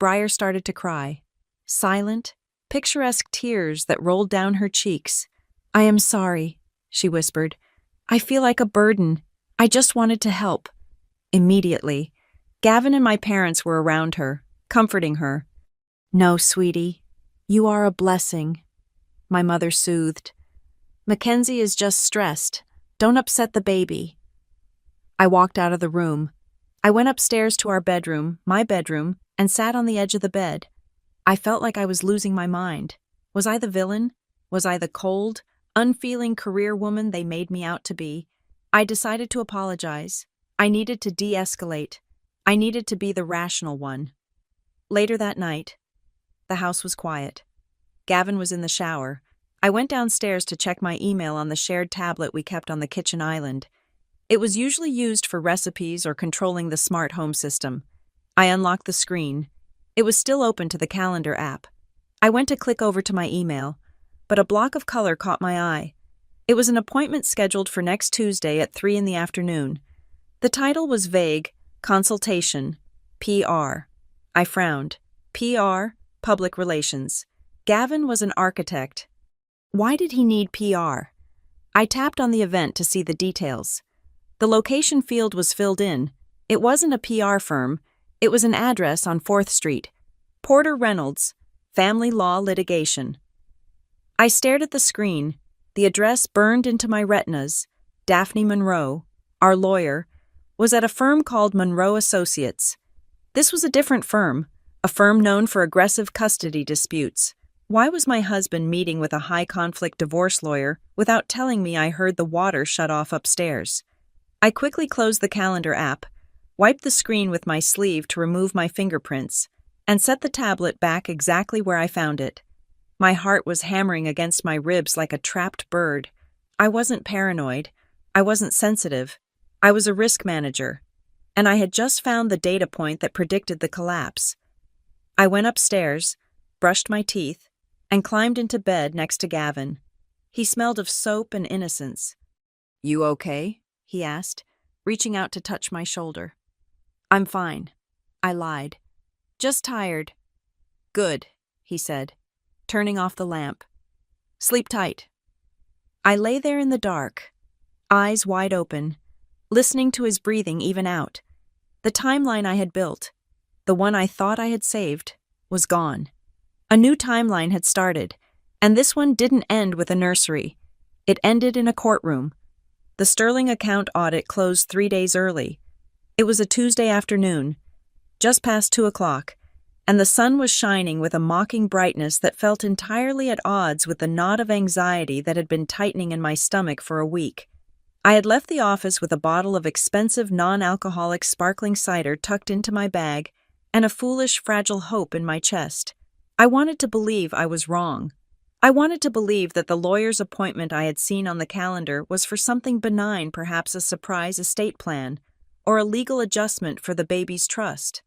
Briar started to cry. Silent, picturesque tears that rolled down her cheeks. "I am sorry," she whispered. "I feel like a burden. I just wanted to help." Immediately, Gavin and my parents were around her, comforting her. "No, sweetie, you are a blessing," my mother soothed. "Mackenzie is just stressed. Don't upset the baby." I walked out of the room. I went upstairs to our bedroom, my bedroom, and sat on the edge of the bed. I felt like I was losing my mind. Was I the villain? Was I the cold, unfeeling career woman they made me out to be? I decided to apologize. I needed to de-escalate. I needed to be the rational one. Later that night, the house was quiet. Gavin was in the shower. I went downstairs to check my email on the shared tablet we kept on the kitchen island. It was usually used for recipes or controlling the smart home system. I unlocked the screen. It was still open to the calendar app. I went to click over to my email, but a block of color caught my eye. It was an appointment scheduled for next Tuesday at 3 in the afternoon. The title was vague, Consultation, PR. I frowned. PR, Public Relations. Gavin was an architect. Why did he need PR? I tapped on the event to see the details. The location field was filled in. It wasn't a PR firm. It was an address on 4th Street. Porter Reynolds, Family Law Litigation. I stared at the screen. The address burned into my retinas. Daphne Monroe, our lawyer, was at a firm called Monroe Associates. This was a different firm, a firm known for aggressive custody disputes. Why was my husband meeting with a high-conflict divorce lawyer without telling me I heard the water shut off upstairs? I quickly closed the calendar app, wiped the screen with my sleeve to remove my fingerprints, and set the tablet back exactly where I found it. My heart was hammering against my ribs like a trapped bird. I wasn't paranoid. I wasn't sensitive. I was a risk manager, and I had just found the data point that predicted the collapse. I went upstairs, brushed my teeth, and climbed into bed next to Gavin. He smelled of soap and innocence. "You okay?" he asked, reaching out to touch my shoulder. "I'm fine," I lied. "Just tired." "Good," he said, turning off the lamp. "Sleep tight." I lay there in the dark, eyes wide open, listening to his breathing even out. The timeline I had built, the one I thought I had saved, was gone. A new timeline had started, and this one didn't end with a nursery. It ended in a courtroom. The Sterling account audit closed 3 days early. It was a Tuesday afternoon, just past 2 o'clock, and the sun was shining with a mocking brightness that felt entirely at odds with the knot of anxiety that had been tightening in my stomach for a week. I had left the office with a bottle of expensive non-alcoholic sparkling cider tucked into my bag and a foolish, fragile hope in my chest. I wanted to believe I was wrong. I wanted to believe that the lawyer's appointment I had seen on the calendar was for something benign, perhaps a surprise estate plan, or a legal adjustment for the baby's trust.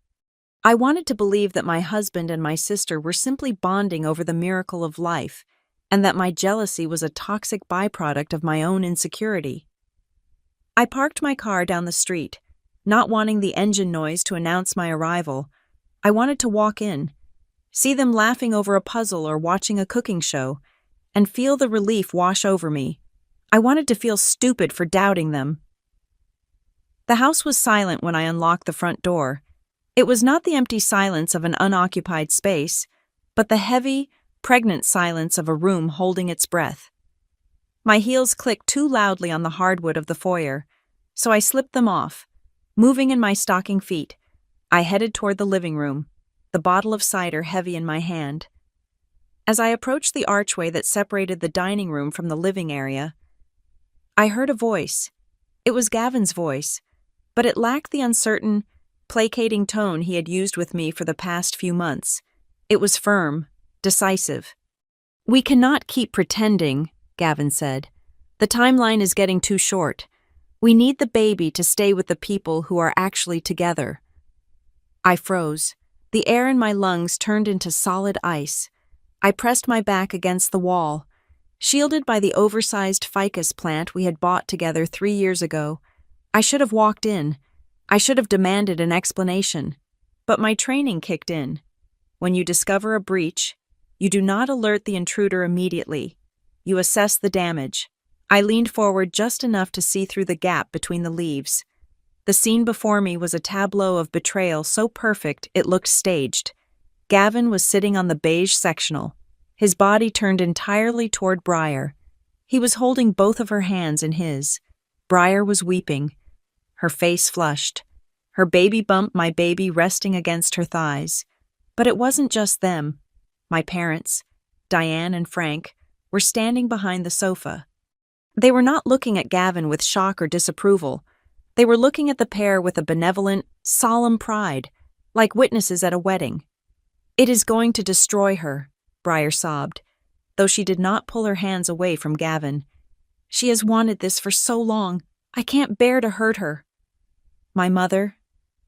I wanted to believe that my husband and my sister were simply bonding over the miracle of life, and that my jealousy was a toxic byproduct of my own insecurity. I parked my car down the street, not wanting the engine noise to announce my arrival. I wanted to walk in, see them laughing over a puzzle or watching a cooking show, and feel the relief wash over me. I wanted to feel stupid for doubting them. The house was silent when I unlocked the front door. It was not the empty silence of an unoccupied space, but the heavy, pregnant silence of a room holding its breath. My heels clicked too loudly on the hardwood of the foyer, so I slipped them off. Moving in my stocking feet, I headed toward the living room, the bottle of cider heavy in my hand. As I approached the archway that separated the dining room from the living area, I heard a voice. It was Gavin's voice, but it lacked the uncertain, placating tone he had used with me for the past few months. It was firm, decisive. "We cannot keep pretending," Gavin said. "The timeline is getting too short. We need the baby to stay with the people who are actually together." I froze. The air in my lungs turned into solid ice. I pressed my back against the wall. Shielded by the oversized ficus plant we had bought together 3 years ago, I should have walked in. I should have demanded an explanation. But my training kicked in. When you discover a breach, you do not alert the intruder immediately. You assess the damage. I leaned forward just enough to see through the gap between the leaves. The scene before me was a tableau of betrayal so perfect it looked staged. Gavin was sitting on the beige sectional, his body turned entirely toward Briar. He was holding both of her hands in his. Briar was weeping, her face flushed, her baby bump, my baby, resting against her thighs. But it wasn't just them. My parents, Diane and Frank, were standing behind the sofa. They were not looking at Gavin with shock or disapproval. They were looking at the pair with a benevolent, solemn pride, like witnesses at a wedding. "It is going to destroy her," Briar sobbed. though she did not pull her hands away from Gavin. "She has wanted this for so long. I can't bear to hurt her." My mother,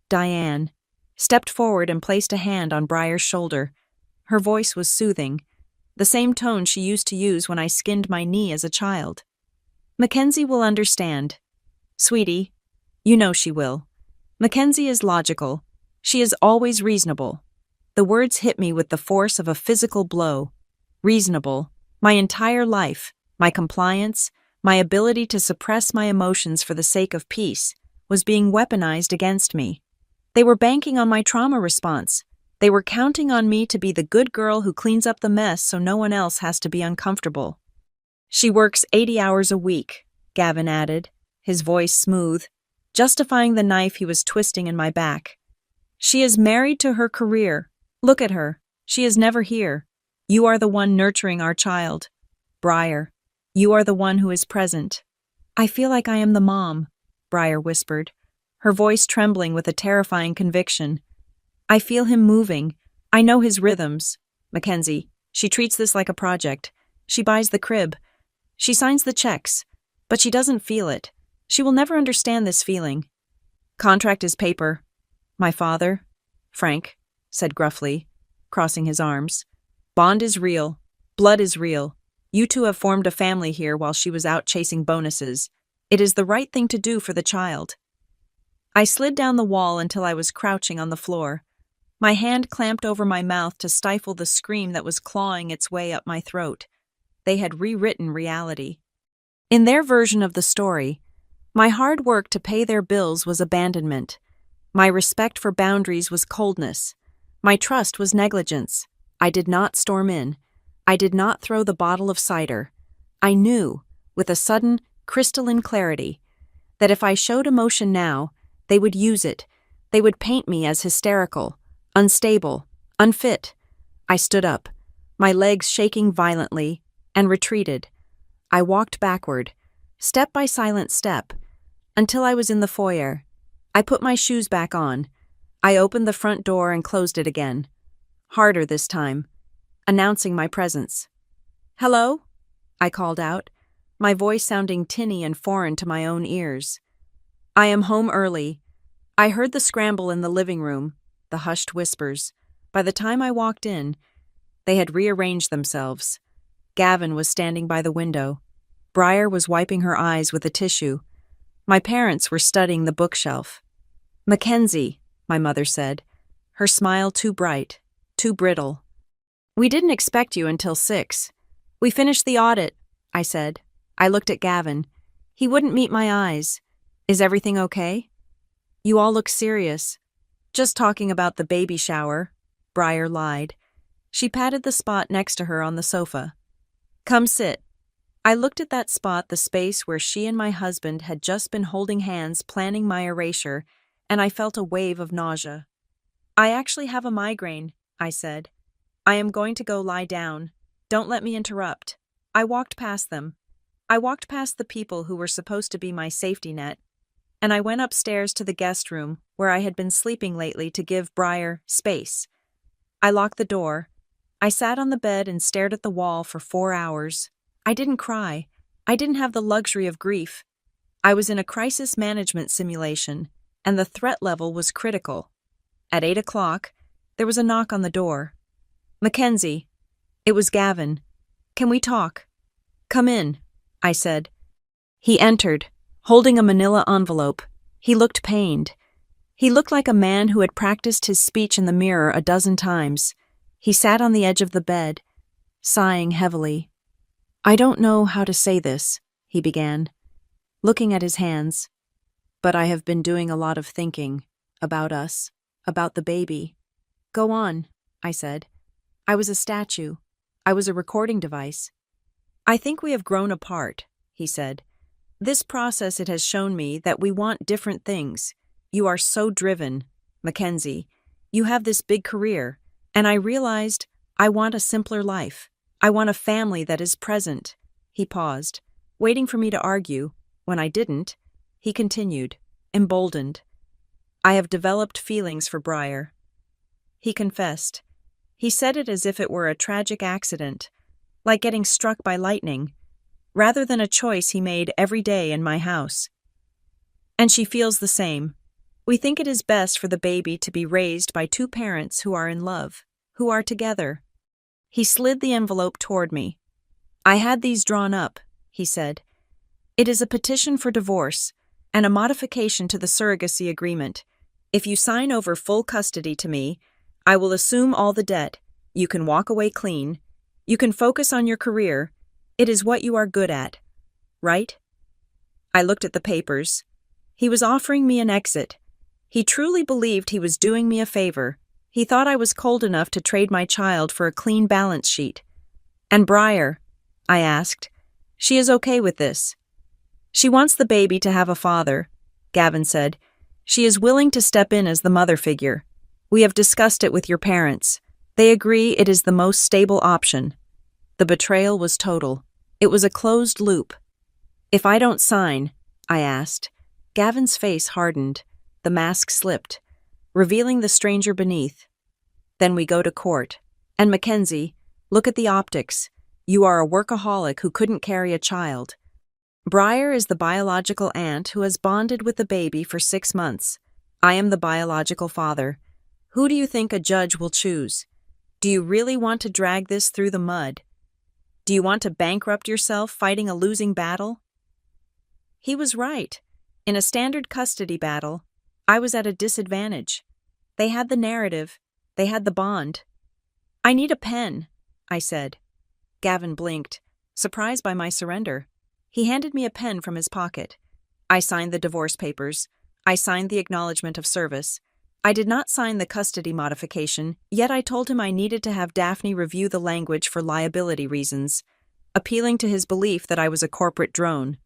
Diane, stepped forward and placed a hand on Briar's shoulder. Her voice was soothing, the same tone she used to use when I skinned my knee as a child. "Mackenzie will understand. Sweetie, you know she will. Mackenzie is logical. She is always reasonable." The words hit me with the force of a physical blow. Reasonable. My entire life, my compliance, my ability to suppress my emotions for the sake of peace, was being weaponized against me. They were banking on my trauma response. They were counting on me to be the good girl who cleans up the mess so no one else has to be uncomfortable. "She works 80 hours a week," Gavin added, his voice smooth, justifying the knife he was twisting in my back. "She is married to her career. Look at her. She is never here. You are the one nurturing our child. Briar, you are the one who is present." "I feel like I am the mom," Briar whispered, her voice trembling with a terrifying conviction. "I feel him moving. I know his rhythms. Mackenzie, she treats this like a project. She buys the crib. She signs the checks. But she doesn't feel it. She will never understand this feeling. Contract is paper. My father, Frank, said gruffly, crossing his arms. Bond is real. Blood is real. You two have formed a family here while she was out chasing bonuses. It is the right thing to do for the child." I slid down the wall until I was crouching on the floor. My hand clamped over my mouth to stifle the scream that was clawing its way up my throat. They had rewritten reality. In their version of the story, my hard work to pay their bills was abandonment. My respect for boundaries was coldness. My trust was negligence. I did not storm in. I did not throw the bottle of cider. I knew, with a sudden, crystalline clarity, that if I showed emotion now, they would use it. They would paint me as hysterical, unstable, unfit. I stood up, my legs shaking violently, and retreated. I walked backward, step by silent step, until I was in the foyer. I put my shoes back on. I opened the front door and closed it again. Harder this time, announcing my presence. "Hello?" I called out, my voice sounding tinny and foreign to my own ears. "I am home early." I heard the scramble in the living room, the hushed whispers. By the time I walked in, they had rearranged themselves. Gavin was standing by the window. Briar was wiping her eyes with a tissue. My parents were studying the bookshelf. "Mackenzie," my mother said, her smile too bright, too brittle. "We didn't expect you until 6. We finished the audit," I said. I looked at Gavin. He wouldn't meet my eyes. "Is everything okay?" "You all look serious." "Just talking about the baby shower," Briar lied. She patted the spot next to her on the sofa. "Come sit." I looked at that spot, the space where she and my husband had just been holding hands planning my erasure, and I felt a wave of nausea. "I actually have a migraine," I said. "I am going to go lie down. Don't let me interrupt." I walked past them. I walked past the people who were supposed to be my safety net, and I went upstairs to the guest room where I had been sleeping lately to give Briar space. I locked the door. I sat on the bed and stared at the wall for 4 hours. I didn't cry. I didn't have the luxury of grief. I was in a crisis management simulation, and the threat level was critical. At 8 o'clock, there was a knock on the door. "Mackenzie." It was Gavin. "Can we talk?" "Come in," I said. He entered, holding a manila envelope. He looked pained. He looked like a man who had practiced his speech in the mirror a dozen times. He sat on the edge of the bed, sighing heavily. "I don't know how to say this," he began, looking at his hands, "but I have been doing a lot of thinking about us, about the baby." "Go on," I said. I was a statue. I was a recording device. "I think we have grown apart," he said. "This process, it has shown me that we want different things. You are so driven, Mackenzie. You have this big career, and I realized I want a simpler life. I want a family that is present." He paused, waiting for me to argue. When I didn't, he continued, emboldened. "I have developed feelings for Briar." He confessed. He said it as if it were a tragic accident. like getting struck by lightning, rather than a choice he made every day in my house. And she feels the same. We think it is best for the baby to be raised by two parents who are in love, who are together. He slid the envelope toward me. I had these drawn up, he said. It is a petition for divorce and a modification to the surrogacy agreement. If you sign over full custody to me, I will assume all the debt. You can walk away clean. You can focus on your career. It is what you are good at, right? I looked at the papers. He was offering me an exit. He truly believed he was doing me a favor. He thought I was cold enough to trade my child for a clean balance sheet. And Briar, I asked, she is okay with this. She wants the baby to have a father, Gavin said. She is willing to step in as the mother figure. We have discussed it with your parents. They agree it is the most stable option. The betrayal was total. It was a closed loop. If I don't sign, I asked. Gavin's face hardened. The mask slipped, revealing the stranger beneath. Then we go to court. And Mackenzie, look at the optics. You are a workaholic who couldn't carry a child. Briar is the biological aunt who has bonded with the baby for 6 months. I am the biological father. Who do you think a judge will choose? Do you really want to drag this through the mud? Do you want to bankrupt yourself fighting a losing battle? He was right. In a standard custody battle, I was at a disadvantage. They had the narrative. They had the bond. I need a pen, I said. Gavin blinked, surprised by my surrender. He handed me a pen from his pocket. I signed the divorce papers. I signed the acknowledgement of service. I did not sign the custody modification, yet I told him I needed to have Daphne review the language for liability reasons, appealing to his belief that I was a corporate drone.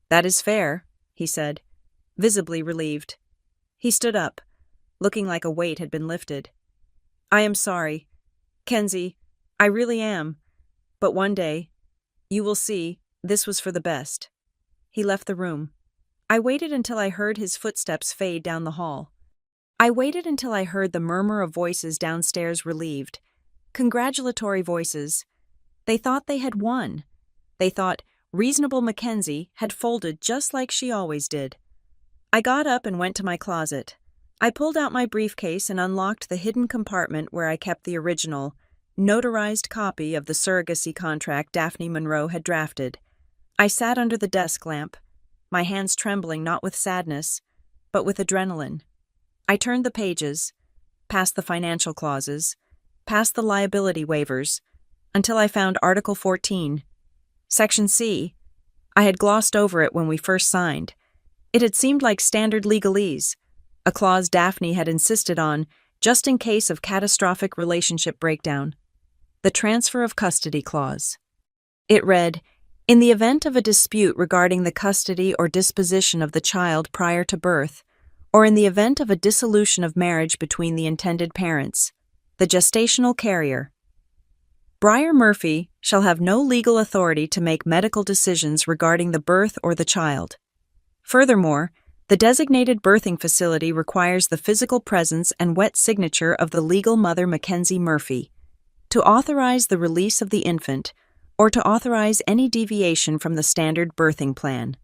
That is fair, he said, visibly relieved. He stood up, looking like a weight had been lifted. I am sorry. Kenzie, I really am. But one day, you will see, this was for the best. He left the room. I waited until I heard his footsteps fade down the hall. I waited until I heard the murmur of voices downstairs relieved. Congratulatory voices. They thought they had won. They thought reasonable Mackenzie had folded just like she always did. I got up and went to my closet. I pulled out my briefcase and unlocked the hidden compartment where I kept the original, notarized copy of the surrogacy contract Daphne Monroe had drafted. I sat under the desk lamp, my hands trembling not with sadness, but with adrenaline. I turned the pages, past the financial clauses, past the liability waivers, until I found Article 14. Section C. I had glossed over it when we first signed. It had seemed like standard legalese, a clause Daphne had insisted on just in case of catastrophic relationship breakdown. The transfer of custody clause. It read, in the event of a dispute regarding the custody or disposition of the child prior to birth, or in the event of a dissolution of marriage between the intended parents, the gestational carrier, Briar Murphy shall have no legal authority to make medical decisions regarding the birth or the child. Furthermore, the designated birthing facility requires the physical presence and wet signature of the legal mother Mackenzie Murphy to authorize the release of the infant or to authorize any deviation from the standard birthing plan.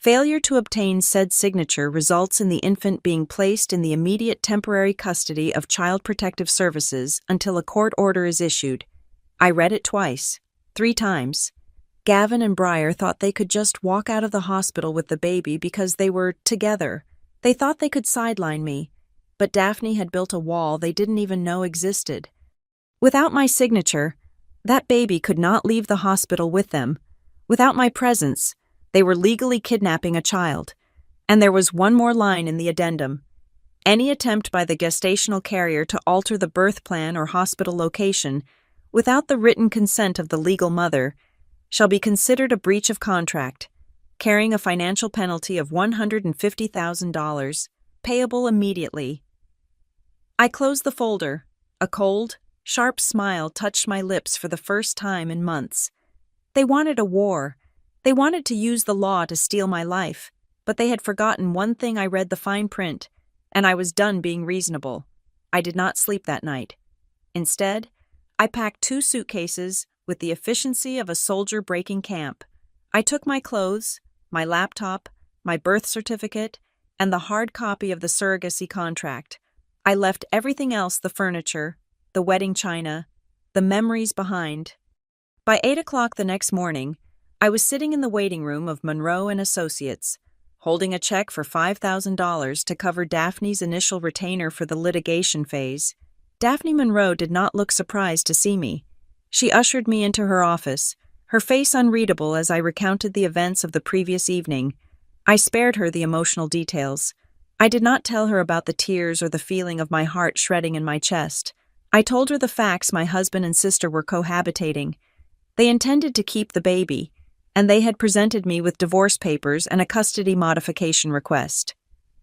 Failure to obtain said signature results in the infant being placed in the immediate temporary custody of Child Protective Services until a court order is issued. I read it twice, 3 times. Gavin and Briar thought they could just walk out of the hospital with the baby because they were together. They thought they could sideline me, but Daphne had built a wall they didn't even know existed. Without my signature, that baby could not leave the hospital with them. Without my presence, they were legally kidnapping a child. And there was one more line in the addendum. Any attempt by the gestational carrier to alter the birth plan or hospital location without the written consent of the legal mother shall be considered a breach of contract, carrying a financial penalty of $150,000, payable immediately. I closed the folder. A cold, sharp smile touched my lips for the first time in months. They wanted a war. They wanted to use the law to steal my life, but they had forgotten one thing. I read the fine print, and I was done being reasonable. I did not sleep that night. Instead, I packed 2 suitcases, with the efficiency of a soldier breaking camp. I took my clothes, my laptop, my birth certificate, and the hard copy of the surrogacy contract. I left everything else, the furniture, the wedding china, the memories behind. By 8 o'clock the next morning, I was sitting in the waiting room of Monroe and Associates, holding a check for $5,000 to cover Daphne's initial retainer for the litigation phase. Daphne Monroe did not look surprised to see me. She ushered me into her office, her face unreadable as I recounted the events of the previous evening. I spared her the emotional details. I did not tell her about the tears or the feeling of my heart shredding in my chest. I told her the facts: my husband and sister were cohabitating. They intended to keep the baby, and they had presented me with divorce papers and a custody modification request.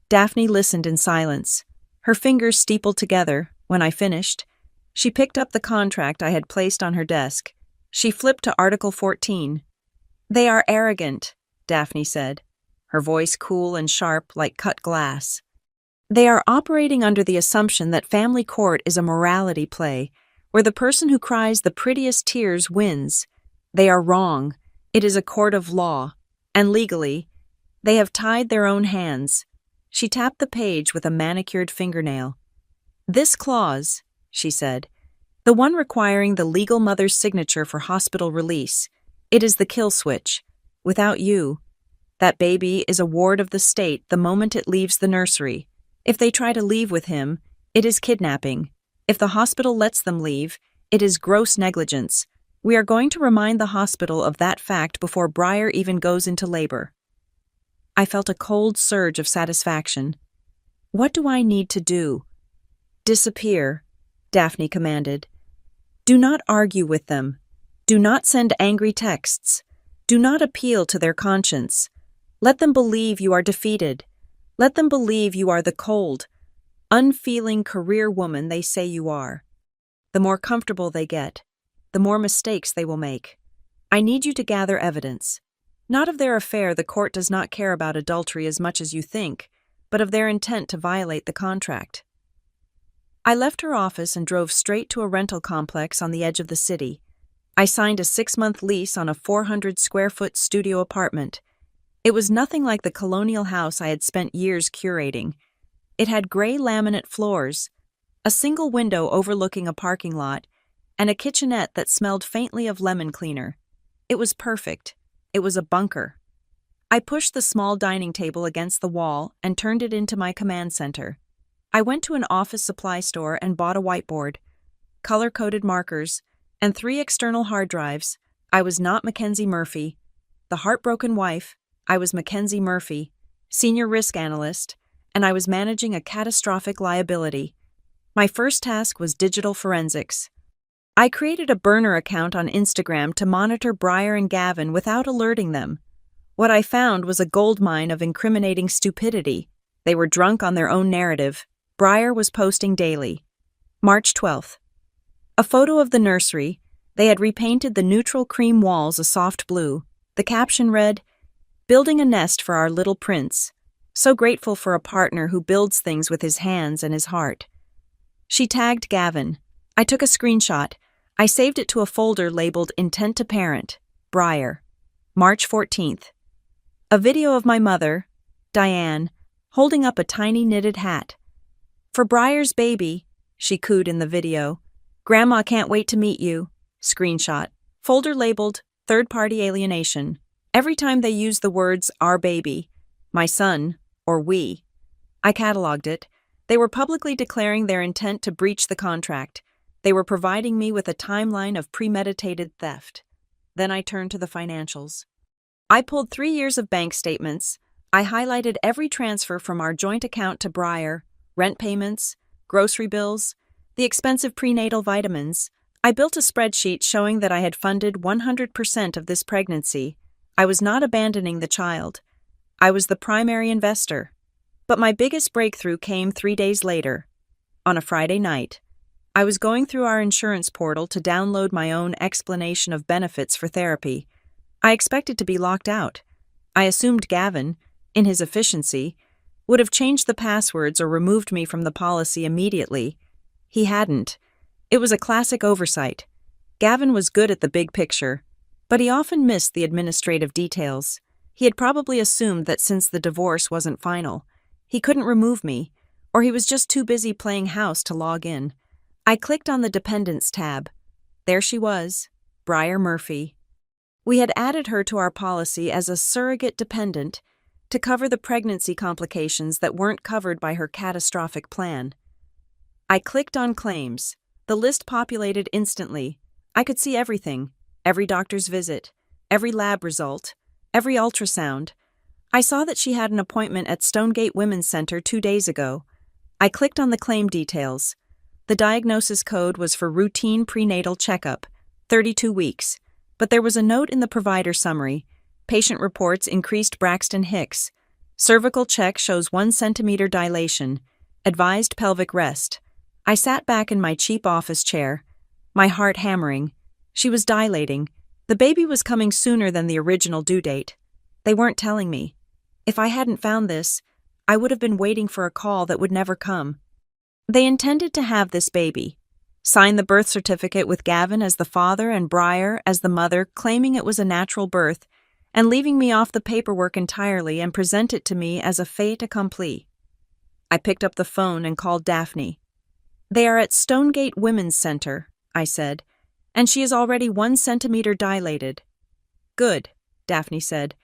Daphne listened in silence, her fingers steepled together. When I finished, she picked up the contract I had placed on her desk. She flipped to Article 14. "They are arrogant," Daphne said, her voice cool and sharp like cut glass. "They are operating under the assumption that family court is a morality play, where the person who cries the prettiest tears wins. They are wrong. It is a court of law, and legally, they have tied their own hands." She tapped the page with a manicured fingernail. "This clause," she said, "the one requiring the legal mother's signature for hospital release, it is the kill switch. Without you, that baby is a ward of the state the moment it leaves the nursery. If they try to leave with him, it is kidnapping. If the hospital lets them leave, it is gross negligence. We are going to remind the hospital of that fact before Briar even goes into labor." I felt a cold surge of satisfaction. What do I need to do? "Disappear," Daphne commanded. "Do not argue with them. Do not send angry texts. Do not appeal to their conscience. Let them believe you are defeated. Let them believe you are the cold, unfeeling career woman they say you are. The more comfortable they get, the more mistakes they will make. I need you to gather evidence. Not of their affair. The court does not care about adultery as much as you think, but of their intent to violate the contract." I left her office and drove straight to a rental complex on the edge of the city. I signed a 6-month lease on a 400-square-foot studio apartment. It was nothing like the colonial house I had spent years curating. It had gray laminate floors, a single window overlooking a parking lot, and a kitchenette that smelled faintly of lemon cleaner. It was perfect. It was a bunker. I pushed the small dining table against the wall and turned it into my command center. I went to an office supply store and bought a whiteboard, color-coded markers, and 3 external hard drives. I was not Mackenzie Murphy, the heartbroken wife. I was Mackenzie Murphy, senior risk analyst, and I was managing a catastrophic liability. My first task was digital forensics. I created a burner account on Instagram to monitor Briar and Gavin without alerting them. What I found was a goldmine of incriminating stupidity. They were drunk on their own narrative. Briar was posting daily. March 12th. A photo of the nursery. They had repainted the neutral cream walls a soft blue. The caption read, "Building a nest for our little prince. So grateful for a partner who builds things with his hands and his heart." She tagged Gavin. I took a screenshot. I saved it to a folder labeled Intent to Parent, Briar. March 14th. A video of my mother, Diane, holding up a tiny knitted hat. "For Briar's baby," she cooed in the video. "Grandma can't wait to meet you." Screenshot. Folder labeled Third-Party Alienation. Every time they used the words our baby, my son, or we, I cataloged it. They were publicly declaring their intent to breach the contract. They were providing me with a timeline of premeditated theft. Then I turned to the financials. I pulled 3 years of bank statements. I highlighted every transfer from our joint account to Briar, rent payments, grocery bills, the expensive prenatal vitamins. I built a spreadsheet showing that I had funded 100% of this pregnancy. I was not abandoning the child. I was the primary investor. But my biggest breakthrough came 3 days later. On a Friday night, I was going through our insurance portal to download my own explanation of benefits for therapy. I expected to be locked out. I assumed Gavin, in his efficiency, would have changed the passwords or removed me from the policy immediately. He hadn't. It was a classic oversight. Gavin was good at the big picture, but he often missed the administrative details. He had probably assumed that since the divorce wasn't final, he couldn't remove me, or he was just too busy playing house to log in. I clicked on the Dependents tab. There she was, Briar Murphy. We had added her to our policy as a surrogate dependent to cover the pregnancy complications that weren't covered by her catastrophic plan. I clicked on claims. The list populated instantly. I could see everything, every doctor's visit, every lab result, every ultrasound. I saw that she had an appointment at Stonegate Women's Center 2 days ago. I clicked on the claim details. The diagnosis code was for routine prenatal checkup, 32 weeks, but there was a note in the provider summary. Patient reports increased Braxton Hicks. Cervical check shows 1 centimeter dilation. Advised pelvic rest. I sat back in my cheap office chair, my heart hammering. She was dilating. The baby was coming sooner than the original due date. They weren't telling me. If I hadn't found this, I would have been waiting for a call that would never come. They intended to have this baby. Sign the birth certificate with Gavin as the father and Briar as the mother, claiming it was a natural birth, and leaving me off the paperwork entirely and present it to me as a fait accompli. I picked up the phone and called Daphne. "They are at Stonegate Women's Center," I said, "and she is already 1 centimeter dilated." "Good," Daphne said.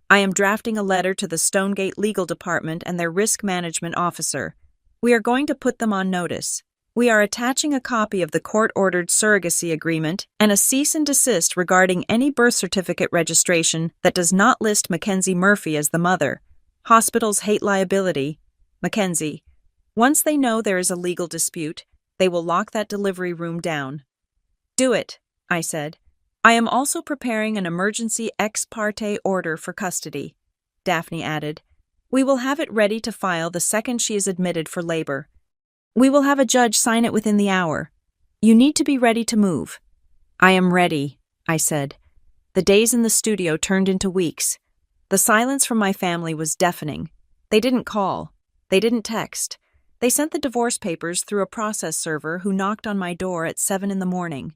"I am drafting a letter to the Stonegate Legal Department and their risk management officer. We are going to put them on notice. We are attaching a copy of the court-ordered surrogacy agreement and a cease and desist regarding any birth certificate registration that does not list Mackenzie Murphy as the mother. Hospitals hate liability. Mackenzie. Once they know there is a legal dispute, they will lock that delivery room down." "Do it," I said. "I am also preparing an emergency ex parte order for custody," Daphne added. "We will have it ready to file the second she is admitted for labor. We will have a judge sign it within the hour. You need to be ready to move." "I am ready," I said. The days in the studio turned into weeks. The silence from my family was deafening. They didn't call. They didn't text. They sent the divorce papers through a process server who knocked on my door at 7 in the morning.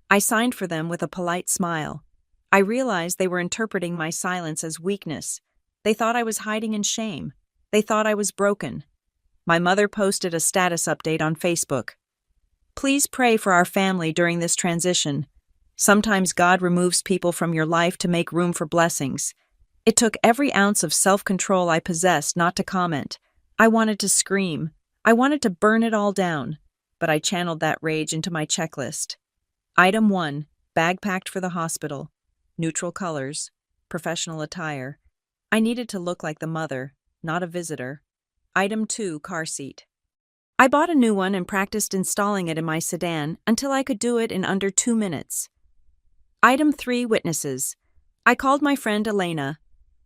I signed for them with a polite smile. I realized they were interpreting my silence as weakness. They thought I was hiding in shame. They thought I was broken. My mother posted a status update on Facebook. "Please pray for our family during this transition. Sometimes God removes people from your life to make room for blessings." It took every ounce of self-control I possessed not to comment. I wanted to scream. I wanted to burn it all down, but I channeled that rage into my checklist. Item 1, bag packed for the hospital. Neutral colors. Professional attire. I needed to look like the mother, not a visitor. Item 2, car seat. I bought a new one and practiced installing it in my sedan until I could do it in under 2 minutes. Item 3, witnesses. I called my friend Elena.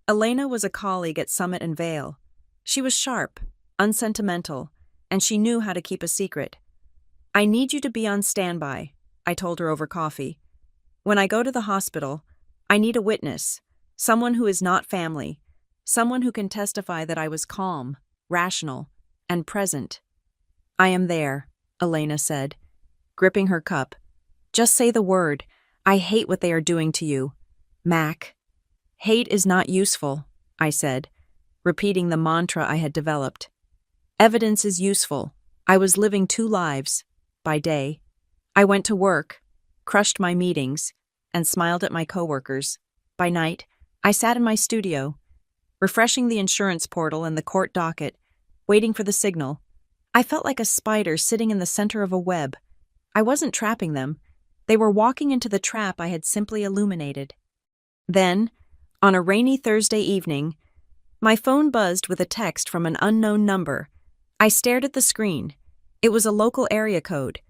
Elena was a colleague at Summit and Vale. She was sharp, unsentimental, and she knew how to keep a secret. "I need you to be on standby," I told her over coffee. "When I go to the hospital, I need a witness, someone who is not family, someone who can testify that I was calm, rational, and present." "I am there," Elena said, gripping her cup. "Just say the word. I hate what they are doing to you. Mac." "Hate is not useful," I said, repeating the mantra I had developed. "Evidence is useful. I was living 2 lives. By day, I went to work, crushed my meetings, and smiled at my coworkers. By night, I sat in my studio, refreshing the insurance portal and the court docket, waiting for the signal. I felt like a spider sitting in the center of a web. I wasn't trapping them. They were walking into the trap I had simply illuminated. Then, on a rainy Thursday evening, my phone buzzed with a text from an unknown number. I stared at the screen. It was a local area code.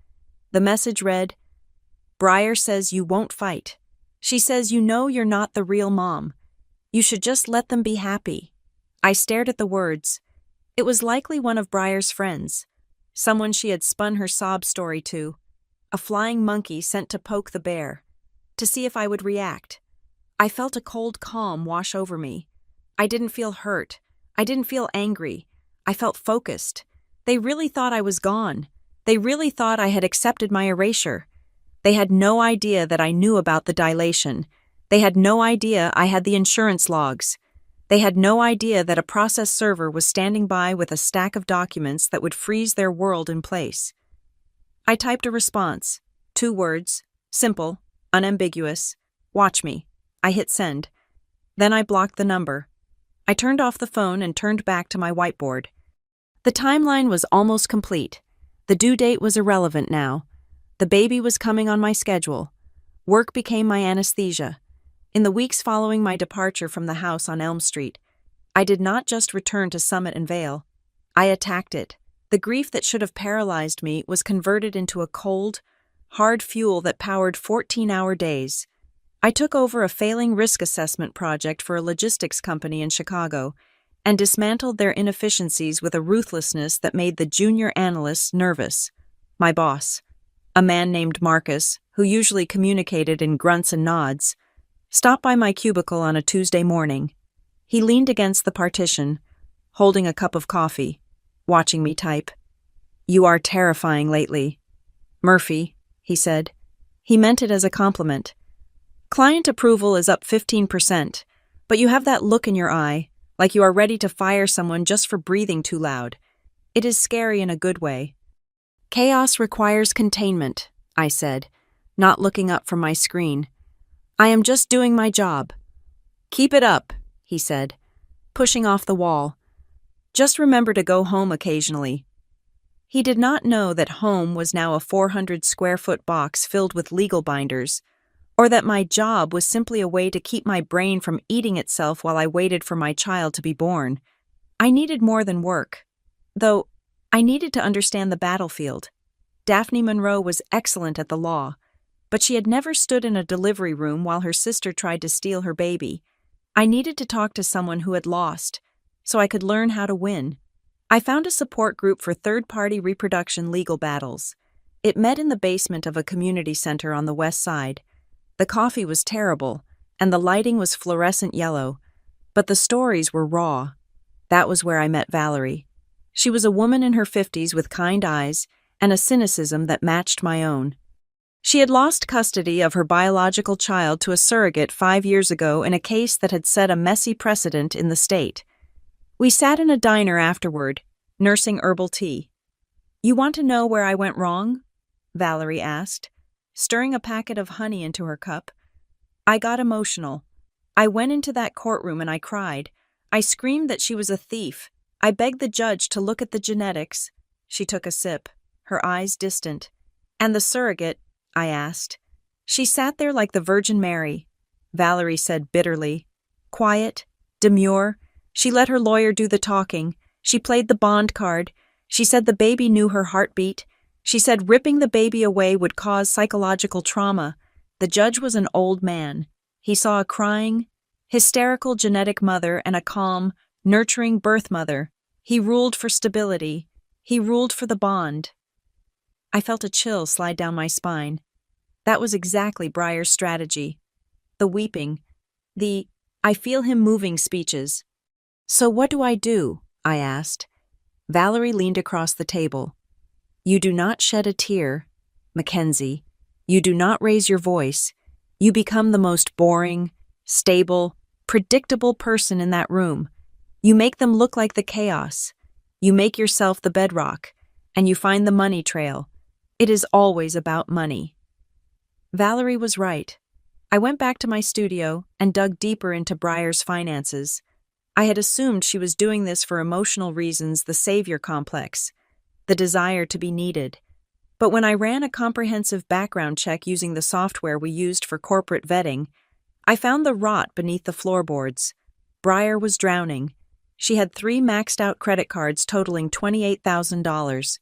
The message read, "Briar says you won't fight. She says you know you're not the real mom. You should just let them be happy." I stared at the words. It was likely one of Briar's friends, someone she had spun her sob story to, a flying monkey sent to poke the bear, to see if I would react. I felt a cold calm wash over me. I didn't feel hurt. I didn't feel angry. I felt focused. They really thought I was gone. They really thought I had accepted my erasure. They had no idea that I knew about the dilation. They had no idea I had the insurance logs. They had no idea that a process server was standing by with a stack of documents that would freeze their world in place. I typed a response. 2 words. Simple, unambiguous. Watch me. I hit send. Then I blocked the number. I turned off the phone and turned back to my whiteboard. The timeline was almost complete. The due date was irrelevant now. The baby was coming on my schedule. Work became my anesthesia. In the weeks following my departure from the house on Elm Street, I did not just return to Summit and Vale. I attacked it. The grief that should have paralyzed me was converted into a cold, hard fuel that powered 14-hour days. I took over a failing risk assessment project for a logistics company in Chicago and dismantled their inefficiencies with a ruthlessness that made the junior analysts nervous. My boss, a man named Marcus, who usually communicated in grunts and nods, stopped by my cubicle on a Tuesday morning. He leaned against the partition, holding a cup of coffee, watching me type. "You are terrifying lately. Murphy," he said. He meant it as a compliment. "Client approval is up 15%, but you have that look in your eye, like you are ready to fire someone just for breathing too loud. It is scary in a good way." "Chaos requires containment," I said, not looking up from my screen. "I am just doing my job." "Keep it up," he said, pushing off the wall. "Just remember to go home occasionally." He did not know that home was now a 400-square-foot box filled with legal binders, or that my job was simply a way to keep my brain from eating itself while I waited for my child to be born. I needed more than work. Though, I needed to understand the battlefield. Daphne Monroe was excellent at the law, but she had never stood in a delivery room while her sister tried to steal her baby. I needed to talk to someone who had lost, so I could learn how to win. I found a support group for third-party reproduction legal battles. It met in the basement of a community center on the west side. The coffee was terrible, and the lighting was fluorescent yellow, but the stories were raw. That was where I met Valerie. She was a woman in her 50s with kind eyes and a cynicism that matched my own. She had lost custody of her biological child to a surrogate 5 years ago in a case that had set a messy precedent in the state. We sat in a diner afterward, nursing herbal tea. "You want to know where I went wrong?" Valerie asked, stirring a packet of honey into her cup. I got emotional. I went into that courtroom and I cried. I screamed that she was a thief. I begged the judge to look at the genetics. She took a sip, her eyes distant. "And the surrogate?" I asked. "She sat there like the Virgin Mary," Valerie said bitterly. Quiet, demure. She let her lawyer do the talking. She played the bond card. She said the baby knew her heartbeat. She said ripping the baby away would cause psychological trauma. The judge was an old man. He saw a crying, hysterical genetic mother and a calm, nurturing birth mother. He ruled for stability. He ruled for the bond. I felt a chill slide down my spine. That was exactly Breyer's strategy. The weeping. The "I feel him moving" speeches. "So what do I do?" I asked. Valerie leaned across the table. "You do not shed a tear, Mackenzie. You do not raise your voice. You become the most boring, stable, predictable person in that room. You make them look like the chaos. You make yourself the bedrock, and you find the money trail. It is always about money." Valerie was right. I went back to my studio and dug deeper into Breyer's finances. I had assumed she was doing this for emotional reasons, the savior complex, the desire to be needed. But when I ran a comprehensive background check using the software we used for corporate vetting, I found the rot beneath the floorboards. Breyer was drowning. She had 3 maxed-out credit cards totaling $28,000.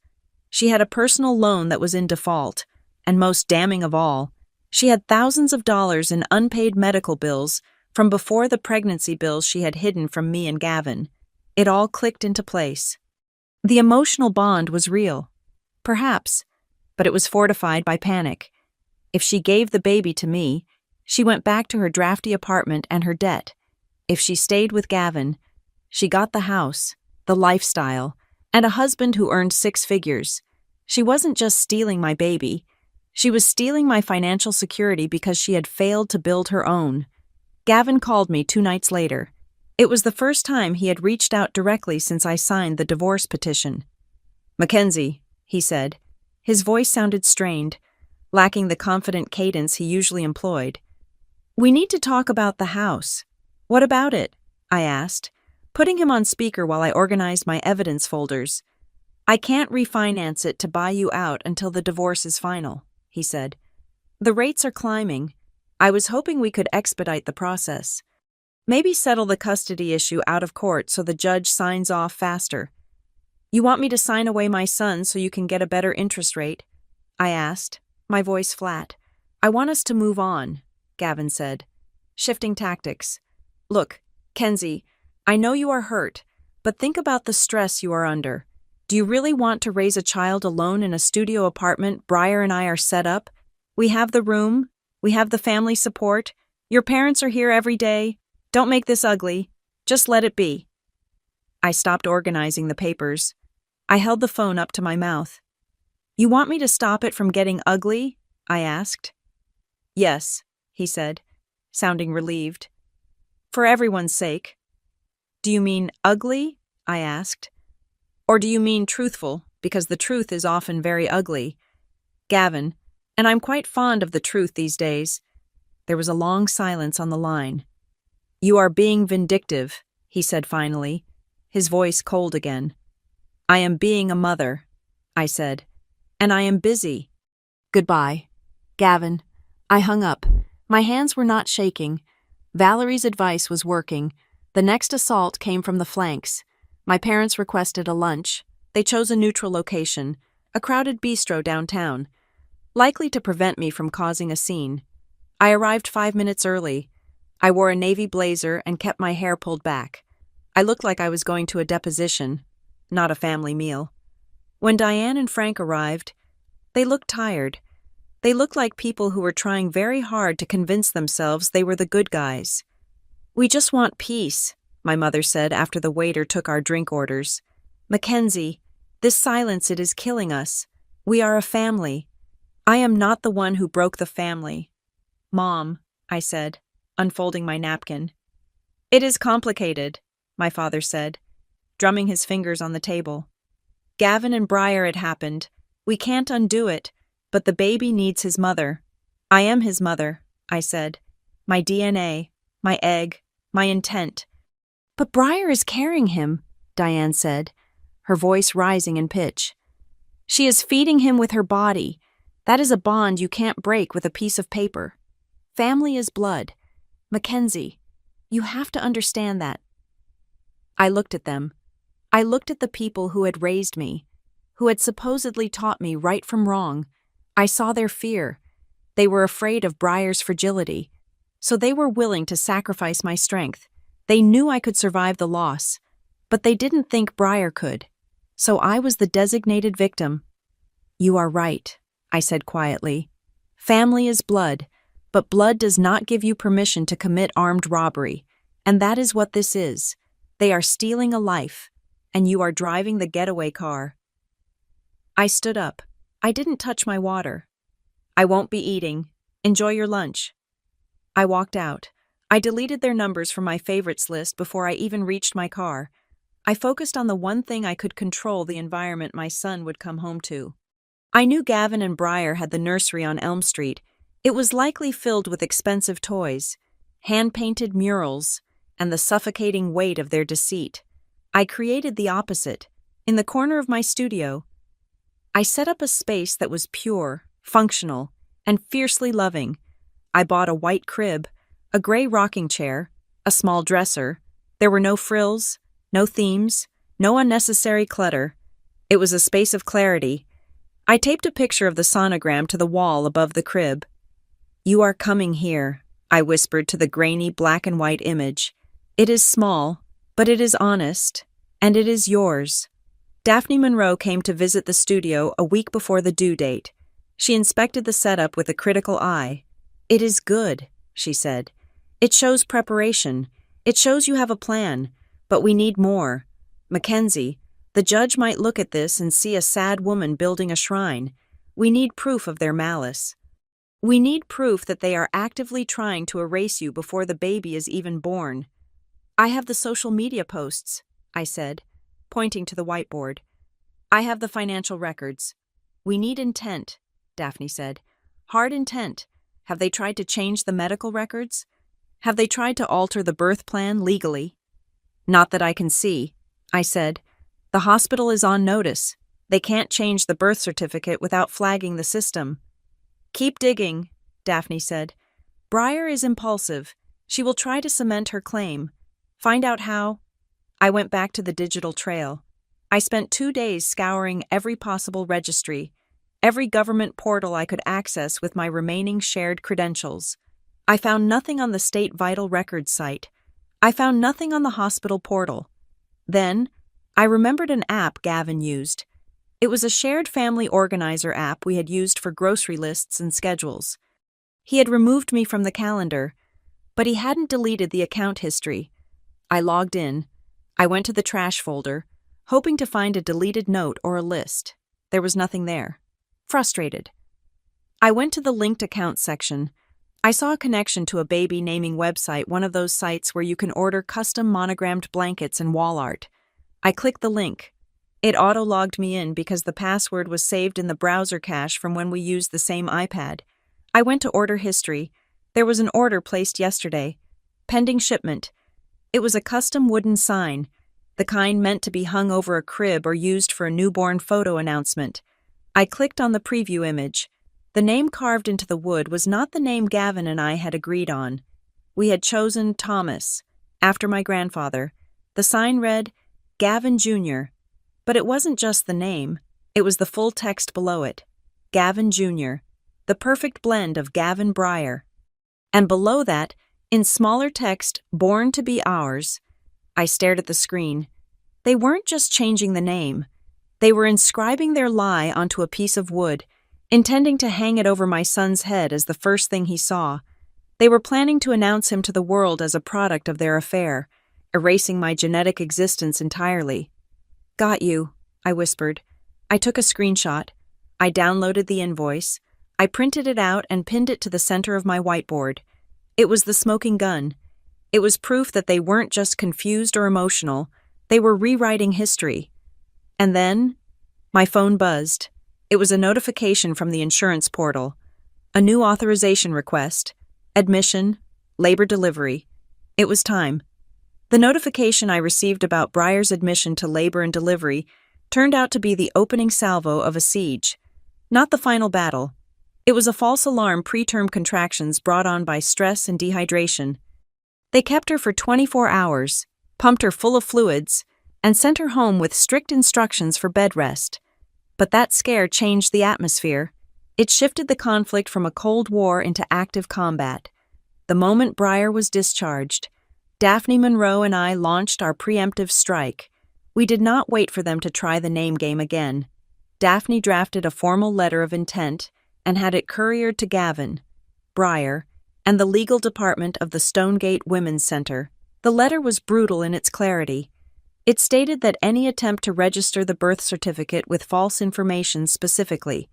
She had a personal loan that was in default, and most damning of all, she had thousands of dollars in unpaid medical bills from before the pregnancy bills she had hidden from me and Gavin. It all clicked into place. The emotional bond was real. Perhaps, but it was fortified by panic. If she gave the baby to me, she went back to her drafty apartment and her debt. If she stayed with Gavin, she got the house, the lifestyle, and a husband who earned 6 figures. She wasn't just stealing my baby. She was stealing my financial security because she had failed to build her own. Gavin called me 2 nights later. It was the first time he had reached out directly since I signed the divorce petition. "Mackenzie," he said. His voice sounded strained, lacking the confident cadence he usually employed. "We need to talk about the house." "What about it?" I asked, putting him on speaker while I organized my evidence folders. "I can't refinance it to buy you out until the divorce is final," he said. "The rates are climbing. I was hoping we could expedite the process. Maybe settle the custody issue out of court so the judge signs off faster." "You want me to sign away my son so you can get a better interest rate?" I asked, my voice flat. "I want us to move on," Gavin said, shifting tactics. "Look, Kenzie, I know you are hurt, but think about the stress you are under. Do you really want to raise a child alone in a studio apartment Briar and I are set up? We have the room, we have the family support, your parents are here every day. Don't make this ugly. Just let it be." I stopped organizing the papers. I held the phone up to my mouth. "You want me to stop it from getting ugly?" I asked. "Yes," he said, sounding relieved. "For everyone's sake." "Do you mean ugly?" I asked. "Or do you mean truthful, because the truth is often very ugly?" "Gavin, and I'm quite fond of the truth these days." There was a long silence on the line. "You are being vindictive," he said finally, his voice cold again. "I am being a mother," I said, "and I am busy." "Goodbye, Gavin." I hung up. My hands were not shaking. Valerie's advice was working. The next assault came from the flanks. My parents requested a lunch. They chose a neutral location, a crowded bistro downtown, likely to prevent me from causing a scene. I arrived 5 minutes early. I wore a navy blazer and kept my hair pulled back. I looked like I was going to a deposition, not a family meal. When Diane and Frank arrived, they looked tired. They looked like people who were trying very hard to convince themselves they were the good guys. "We just want peace," my mother said after the waiter took our drink orders. "Mackenzie, this silence, it is killing us. We are a family. I am not the one who broke the family." "Mom," I said, unfolding my napkin. "It is complicated," my father said, drumming his fingers on the table. "Gavin and Briar, it happened. We can't undo it, but the baby needs his mother." "I am his mother," I said. "My DNA, my egg, my intent." "But Briar is carrying him," Diane said, her voice rising in pitch. "She is feeding him with her body. That is a bond you can't break with a piece of paper. Family is blood. Mackenzie, you have to understand that." I looked at them. I looked at the people who had raised me, who had supposedly taught me right from wrong. I saw their fear. They were afraid of Briar's fragility, so they were willing to sacrifice my strength. They knew I could survive the loss, but they didn't think Briar could, so I was the designated victim. "You are right," I said quietly. "Family is blood, but blood does not give you permission to commit armed robbery, and that is what this is. They are stealing a life, and you are driving the getaway car." I stood up. I didn't touch my water. "I won't be eating. Enjoy your lunch." I walked out. I deleted their numbers from my favorites list before I even reached my car. I focused on the one thing I could control: the environment my son would come home to. I knew Gavin and Briar had the nursery on Elm Street. It was likely filled with expensive toys, hand-painted murals, and the suffocating weight of their deceit. I created the opposite. In the corner of my studio, I set up a space that was pure, functional, and fiercely loving. I bought a white crib, a gray rocking chair, a small dresser. There were no frills, no themes, no unnecessary clutter. It was a space of clarity. I taped a picture of the sonogram to the wall above the crib. "You are coming here," I whispered to the grainy black and white image. "It is small, but it is honest, and it is yours." Daphne Monroe came to visit the studio a week before the due date. She inspected the setup with a critical eye. "It is good," she said. "It shows preparation. It shows you have a plan, but we need more. Mackenzie, the judge might look at this and see a sad woman building a shrine. We need proof of their malice. We need proof that they are actively trying to erase you before the baby is even born. I have the social media posts, I said, pointing to the whiteboard. I have the financial records. We need intent, Daphne said. Hard intent. Have they tried to change the medical records? Have they tried to alter the birth plan legally? Not that I can see, I said. The hospital is on notice. They can't change the birth certificate without flagging the system. Keep digging, Daphne said. Breyer is impulsive. She will try to cement her claim. Find out how. I went back to the digital trail. I spent 2 days scouring every possible registry, every government portal I could access with my remaining shared credentials. I found nothing on the state vital records site. I found nothing on the hospital portal. Then, I remembered an app Gavin used. It was a shared family organizer app we had used for grocery lists and schedules. He had removed me from the calendar, but he hadn't deleted the account history. I logged in. I went to the trash folder, hoping to find a deleted note or a list. There was nothing there. Frustrated. I went to the linked accounts section. I saw a connection to a baby naming website, one of those sites where you can order custom monogrammed blankets and wall art. I clicked the link. It auto-logged me in because the password was saved in the browser cache from when we used the same iPad. I went to order history. There was an order placed yesterday. Pending shipment. It was a custom wooden sign, the kind meant to be hung over a crib or used for a newborn photo announcement. I clicked on the preview image. The name carved into the wood was not the name Gavin and I had agreed on. We had chosen Thomas, after my grandfather. The sign read, Gavin Jr., but it wasn't just the name, it was the full text below it. Gavin Jr., the perfect blend of Gavin Breyer. And below that, in smaller text, born to be ours. I stared at the screen. They weren't just changing the name. They were inscribing their lie onto a piece of wood, intending to hang it over my son's head as the first thing he saw. They were planning to announce him to the world as a product of their affair, erasing my genetic existence entirely. Got you, I whispered. I took a screenshot. I downloaded the invoice. I printed it out and pinned it to the center of my whiteboard. It was the smoking gun. It was proof that they weren't just confused or emotional. They were rewriting history. And then, my phone buzzed. It was a notification from the insurance portal. A new authorization request. Admission. Labor delivery. It was time. The notification I received about Breyer's admission to labor and delivery turned out to be the opening salvo of a siege. Not the final battle. It was a false alarm preterm contractions brought on by stress and dehydration. They kept her for 24 hours, pumped her full of fluids, and sent her home with strict instructions for bed rest. But that scare changed the atmosphere. It shifted the conflict from a cold war into active combat. The moment Breyer was discharged, Daphne Monroe and I launched our preemptive strike. We did not wait for them to try the name game again. Daphne drafted a formal letter of intent and had it couriered to Gavin, Breyer, and the legal department of the Stonegate Women's Center. The letter was brutal in its clarity. It stated that any attempt to register the birth certificate with false information specifically,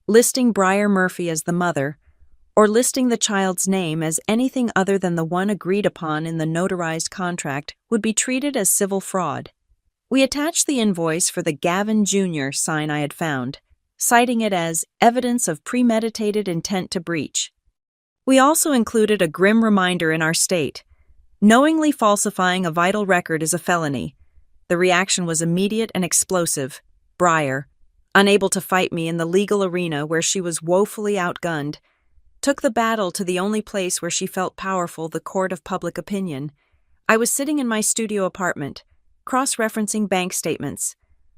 listing Breyer Murphy as the mother, or listing the child's name as anything other than the one agreed upon in the notarized contract would be treated as civil fraud. We attached the invoice for the Gavin Jr. sign I had found, citing it as evidence of premeditated intent to breach. We also included a grim reminder in our state. Knowingly falsifying a vital record is a felony. The reaction was immediate and explosive. Breyer, unable to fight me in the legal arena where she was woefully outgunned, took the battle to the only place where she felt powerful, the court of public opinion. I was sitting in my studio apartment, cross-referencing bank statements,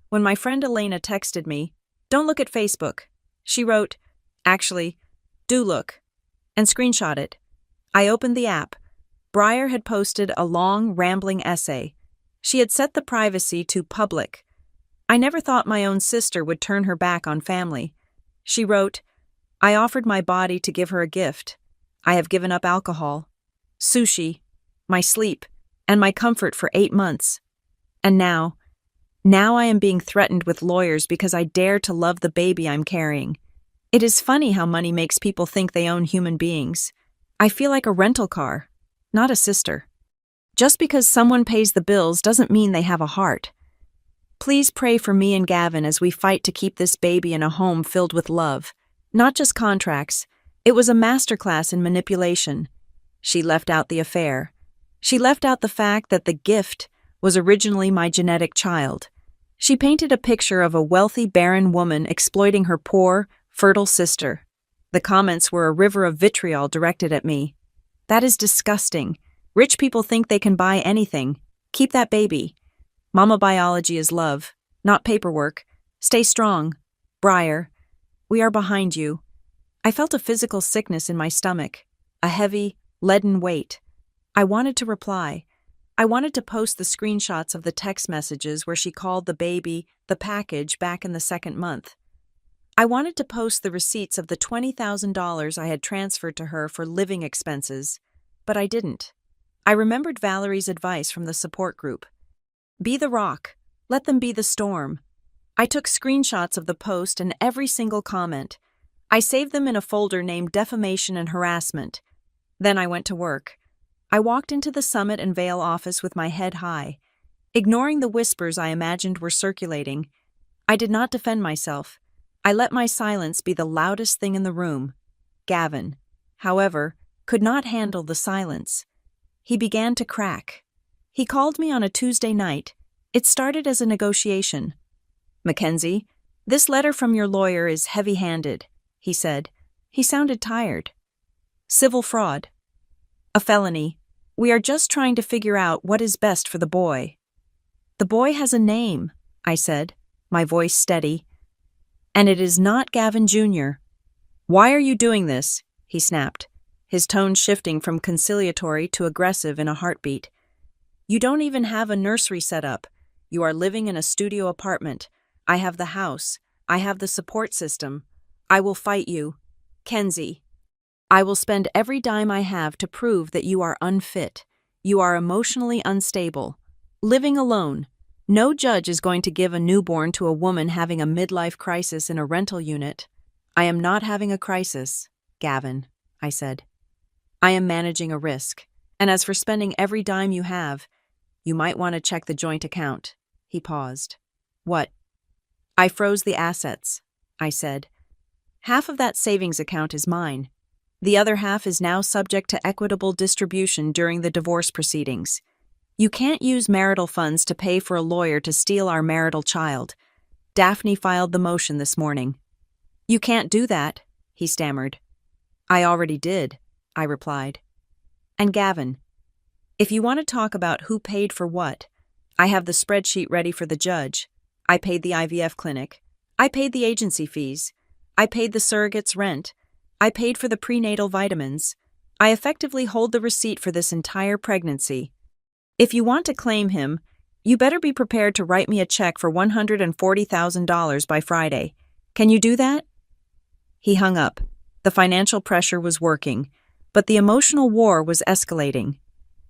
when my friend Elena texted me, "Don't look at Facebook." She wrote, "Actually, do look," and screenshot it. I opened the app. Breyer had posted a long, rambling essay. She had set the privacy to public. I never thought my own sister would turn her back on family. She wrote, "I offered my body to give her a gift. I have given up alcohol, sushi, my sleep, and my comfort for 8 months. And now I am being threatened with lawyers because I dare to love the baby I'm carrying. It is funny how money makes people think they own human beings. I feel like a rental car, not a sister. Just because someone pays the bills doesn't mean they have a heart. Please pray for me and Gavin as we fight to keep this baby in a home filled with love, not just contracts. It was a masterclass in manipulation. She left out the affair. She left out the fact that the gift was originally my genetic child. She painted a picture of a wealthy, barren woman exploiting her poor, fertile sister. The comments were a river of vitriol directed at me. That is disgusting. Rich people think they can buy anything. Keep that baby. Mama biology is love, not paperwork. Stay strong. Briar, we are behind you. I felt a physical sickness in my stomach, a heavy, leaden weight. I wanted to reply. I wanted to post the screenshots of the text messages where she called the baby the package back in the second month. I wanted to post the receipts of the $20,000 I had transferred to her for living expenses, but I didn't. I remembered Valerie's advice from the support group. Be the rock. Let them be the storm. I took screenshots of the post and every single comment. I saved them in a folder named Defamation and Harassment. Then I went to work. I walked into the Summit and Vale office with my head high, ignoring the whispers I imagined were circulating. I did not defend myself. I let my silence be the loudest thing in the room. Gavin, however, could not handle the silence. He began to crack. He called me on a Tuesday night. It started as a negotiation. Mackenzie, this letter from your lawyer is heavy-handed, he said. He sounded tired. Civil fraud. A felony. We are just trying to figure out what is best for the boy. The boy has a name, I said, my voice steady. And it is not Gavin Jr. Why are you doing this? He snapped, his tone shifting from conciliatory to aggressive in a heartbeat. You don't even have a nursery set up. You are living in a studio apartment. I have the house. I have the support system. I will fight you. Kenzie. I will spend every dime I have to prove that you are unfit. You are emotionally unstable. Living alone. No judge is going to give a newborn to a woman having a midlife crisis in a rental unit. I am not having a crisis, Gavin, I said. I am managing a risk. And as for spending every dime you have, you might want to check the joint account. He paused. What? I froze the assets, I said. Half of that savings account is mine. The other half is now subject to equitable distribution during the divorce proceedings. You can't use marital funds to pay for a lawyer to steal our marital child. Daphne filed the motion this morning. You can't do that, he stammered. I already did, I replied. And Gavin, if you want to talk about who paid for what, I have the spreadsheet ready for the judge. I paid the IVF clinic. I paid the agency fees. I paid the surrogate's rent. I paid for the prenatal vitamins. I effectively hold the receipt for this entire pregnancy. If you want to claim him, you better be prepared to write me a check for $140,000 by Friday. Can you do that? He hung up. The financial pressure was working, but the emotional war was escalating.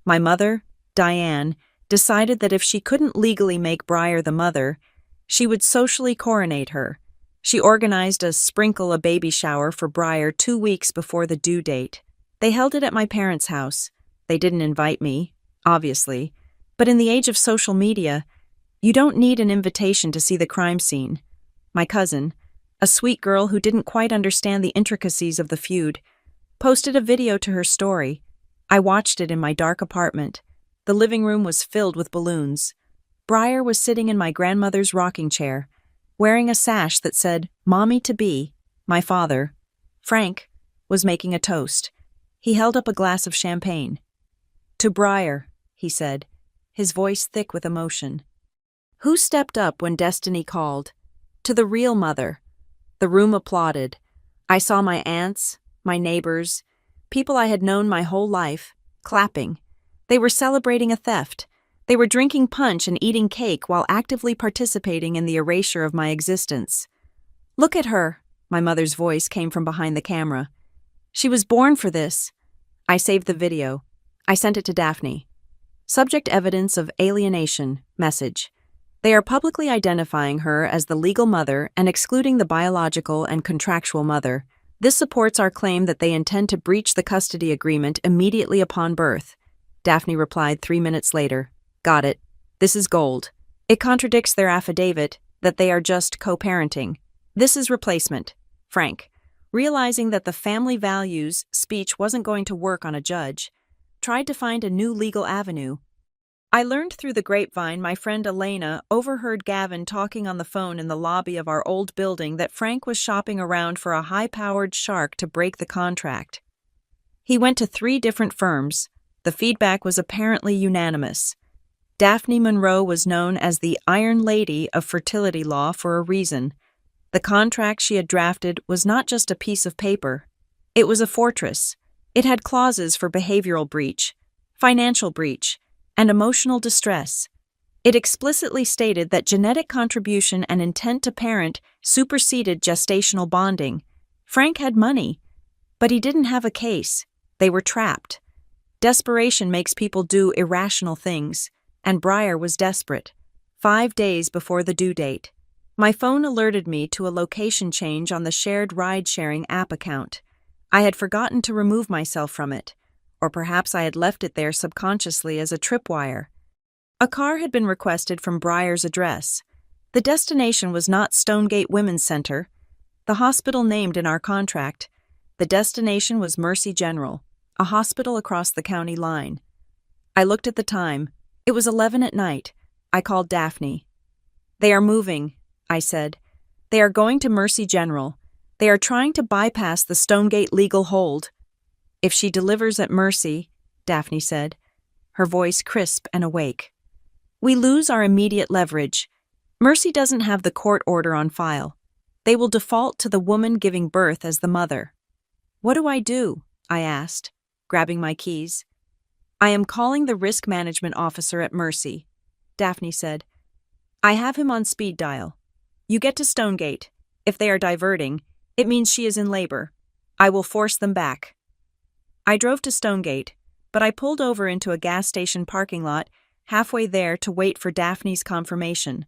My mother, Diane, decided that if she couldn't legally make Briar the mother, she would socially coronate her. She organized a sprinkle a baby shower for Briar 2 weeks before the due date. They held it at my parents' house. They didn't invite me, obviously, but in the age of social media, you don't need an invitation to see the crime scene. My cousin, a sweet girl who didn't quite understand the intricacies of the feud, posted a video to her story. I watched it in my dark apartment. The living room was filled with balloons. Briar was sitting in my grandmother's rocking chair, wearing a sash that said, Mommy-to-be. My father, Frank, was making a toast. He held up a glass of champagne. To Briar, he said, his voice thick with emotion. Who stepped up when destiny called? To the real mother. The room applauded. I saw my aunts, my neighbors, people I had known my whole life, clapping. They were celebrating a theft. They were drinking punch and eating cake while actively participating in the erasure of my existence. Look at her, my mother's voice came from behind the camera. She was born for this. I saved the video. I sent it to Daphne. Subject evidence of alienation, message. They are publicly identifying her as the legal mother and excluding the biological and contractual mother. This supports our claim that they intend to breach the custody agreement immediately upon birth. Daphne replied 3 minutes later. Got it. This is gold. It contradicts their affidavit that they are just co-parenting. This is replacement. Frank, realizing that the family values speech wasn't going to work on a judge, tried to find a new legal avenue. I learned through the grapevine my friend Elena overheard Gavin talking on the phone in the lobby of our old building that Frank was shopping around for a high-powered shark to break the contract. He went to 3 different firms. The feedback was apparently unanimous. Daphne Monroe was known as the Iron Lady of fertility law for a reason. The contract she had drafted was not just a piece of paper. It was a fortress. It had clauses for behavioral breach, financial breach, and emotional distress. It explicitly stated that genetic contribution and intent to parent superseded gestational bonding. Frank had money, but he didn't have a case. They were trapped. Desperation makes people do irrational things, and Breyer was desperate. 5 days before the due date, my phone alerted me to a location change on the shared ride-sharing app account. I had forgotten to remove myself from it, or perhaps I had left it there subconsciously as a tripwire. A car had been requested from Breyer's address. The destination was not Stonegate Women's Center, the hospital named in our contract. The destination was Mercy General, a hospital across the county line. I looked at the time. It was 11 at night. I called Daphne. They are moving, I said. They are going to Mercy General. They are trying to bypass the Stonegate legal hold. If she delivers at Mercy, Daphne said, her voice crisp and awake, we lose our immediate leverage. Mercy doesn't have the court order on file. They will default to the woman giving birth as the mother. What do I do? I asked, grabbing my keys. I am calling the risk management officer at Mercy, Daphne said. I have him on speed dial. You get to Stonegate. If they are diverting, it means she is in labor. I will force them back. I drove to Stonegate, but I pulled over into a gas station parking lot halfway there to wait for Daphne's confirmation.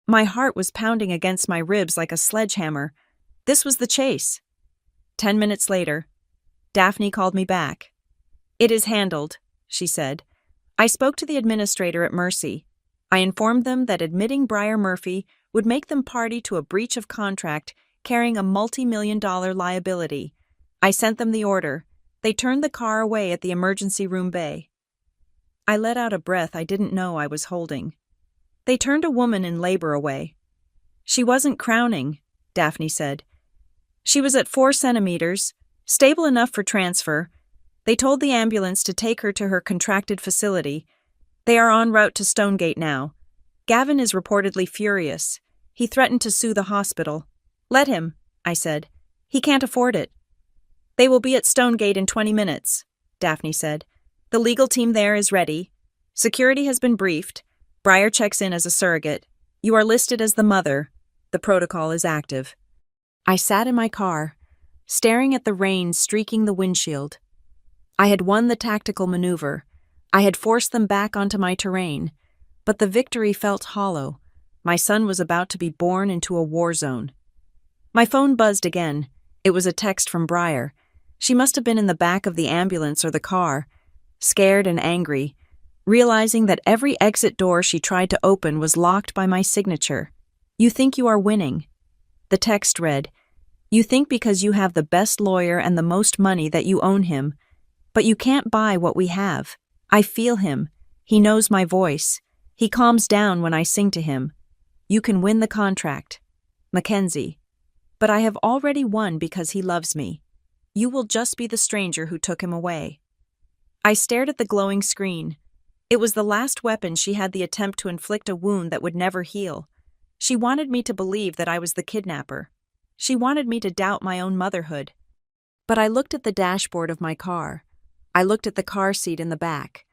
My heart was pounding against my ribs like a sledgehammer. This was the chase. 10 minutes later, Daphne called me back. It is handled, she said. I spoke to the administrator at Mercy. I informed them that admitting Breyer Murphy would make them party to a breach of contract carrying a multi-million-dollar liability. I sent them the order. They turned the car away at the emergency room bay. I let out a breath I didn't know I was holding. They turned a woman in labor away. She wasn't crowning, Daphne said. She was at 4 centimeters, stable enough for transfer. They told the ambulance to take her to her contracted facility. They are en route to Stonegate now. Gavin is reportedly furious. He threatened to sue the hospital. Let him, I said. He can't afford it. They will be at Stonegate in 20 minutes, Daphne said. The legal team there is ready. Security has been briefed. Breyer checks in as a surrogate. You are listed as the mother. The protocol is active. I sat in my car, staring at the rain streaking the windshield. I had won the tactical maneuver. I had forced them back onto my terrain, but the victory felt hollow. My son was about to be born into a war zone. My phone buzzed again. It was a text from Breyer. She must have been in the back of the ambulance or the car, scared and angry, realizing that every exit door she tried to open was locked by my signature. You think you are winning. The text read, you think because you have the best lawyer and the most money that you own him, but you can't buy what we have. I feel him. He knows my voice. He calms down when I sing to him. You can win the contract. Mackenzie. But I have already won because he loves me. You will just be the stranger who took him away. I stared at the glowing screen. It was the last weapon she had the attempt to inflict a wound that would never heal. She wanted me to believe that I was the kidnapper. She wanted me to doubt my own motherhood. But I looked at the dashboard of my car. I looked at the car seat in the back.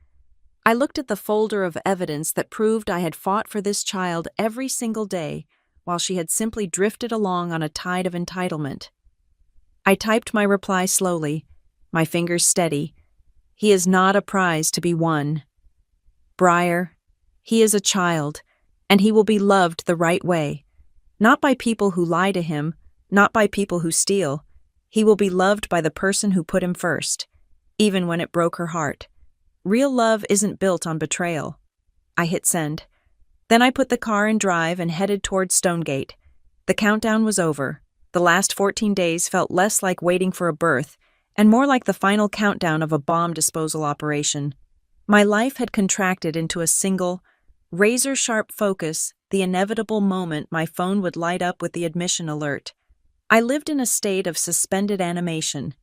I looked at the folder of evidence that proved I had fought for this child every single day while she had simply drifted along on a tide of entitlement. I typed my reply slowly, my fingers steady. He is not a prize to be won. Breyer, he is a child. And he will be loved the right way. Not by people who lie to him, not by people who steal. He will be loved by the person who put him first, even when it broke her heart. Real love isn't built on betrayal. I hit send. Then I put the car in drive and headed toward Stonegate. The countdown was over. The last 14 days felt less like waiting for a birth and more like the final countdown of a bomb disposal operation. My life had contracted into a single, razor-sharp focus, the inevitable moment my phone would light up with the admission alert. I lived in a state of suspended animation.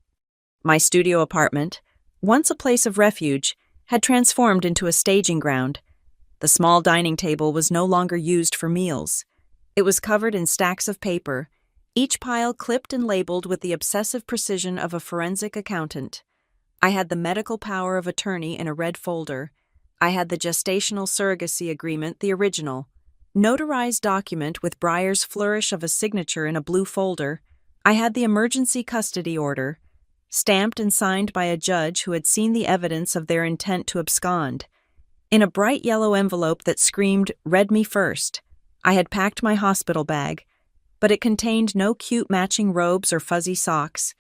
My studio apartment, once a place of refuge, had transformed into a staging ground. The small dining table was no longer used for meals. It was covered in stacks of paper, each pile clipped and labeled with the obsessive precision of a forensic accountant. I had the medical power of attorney in a red folder. I had the gestational surrogacy agreement, the original, notarized document with Breyer's flourish of a signature in a blue folder. I had the emergency custody order, stamped and signed by a judge who had seen the evidence of their intent to abscond. In a bright yellow envelope that screamed, "Read me first," I had packed my hospital bag, but it contained no cute matching robes or fuzzy socks.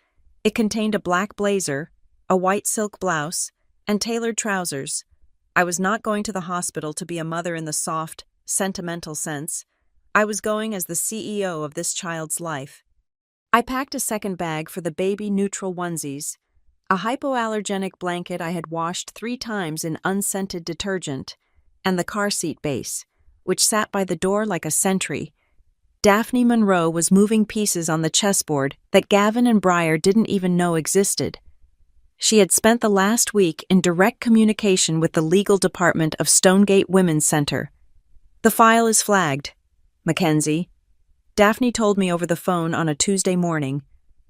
It contained a black blazer, a white silk blouse, and tailored trousers. I was not going to the hospital to be a mother in the soft, sentimental sense. I was going as the CEO of this child's life. I packed a second bag for the baby-neutral onesies, a hypoallergenic blanket I had washed 3 times in unscented detergent, and the car seat base, which sat by the door like a sentry. Daphne Monroe was moving pieces on the chessboard that Gavin and Breyer didn't even know existed. She had spent the last week in direct communication with the legal department of Stonegate Women's Center. "The file is flagged, Mackenzie," Daphne told me over the phone on a Tuesday morning.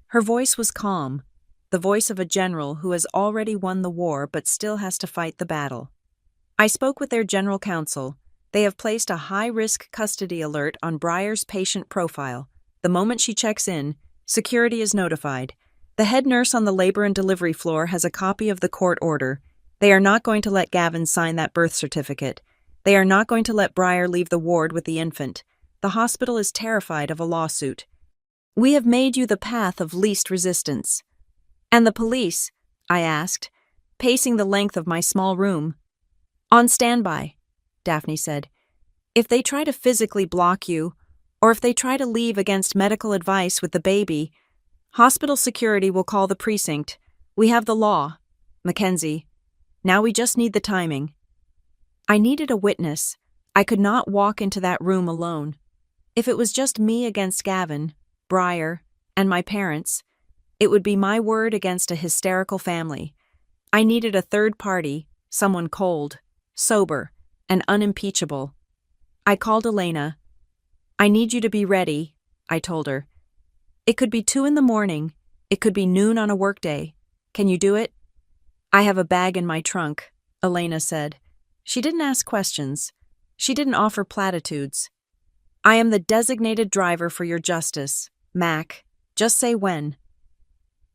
Her voice was calm, the voice of a general who has already won the war but still has to fight the battle. "I spoke with their general counsel. They have placed a high-risk custody alert on Breyer's patient profile. The moment she checks in, security is notified. The head nurse on the labor and delivery floor has a copy of the court order. They are not going to let Gavin sign that birth certificate. They are not going to let Breyer leave the ward with the infant. The hospital is terrified of a lawsuit. We have made you the path of least resistance." "And the police?" I asked, pacing the length of my small room. "On standby," Daphne said. "If they try to physically block you, or if they try to leave against medical advice with the baby, hospital security will call the precinct. We have the law, Mackenzie. Now we just need the timing." I needed a witness. I could not walk into that room alone. If it was just me against Gavin, Breyer, and my parents, it would be my word against a hysterical family. I needed a third party, someone cold, sober, and unimpeachable. I called Elena. "I need you to be ready," I told her. "It could be 2 a.m. It could be noon on a workday. Can you do it?" "I have a bag in my trunk," Elena said. She didn't ask questions. She didn't offer platitudes. "I am the designated driver for your justice, Mac. Just say when."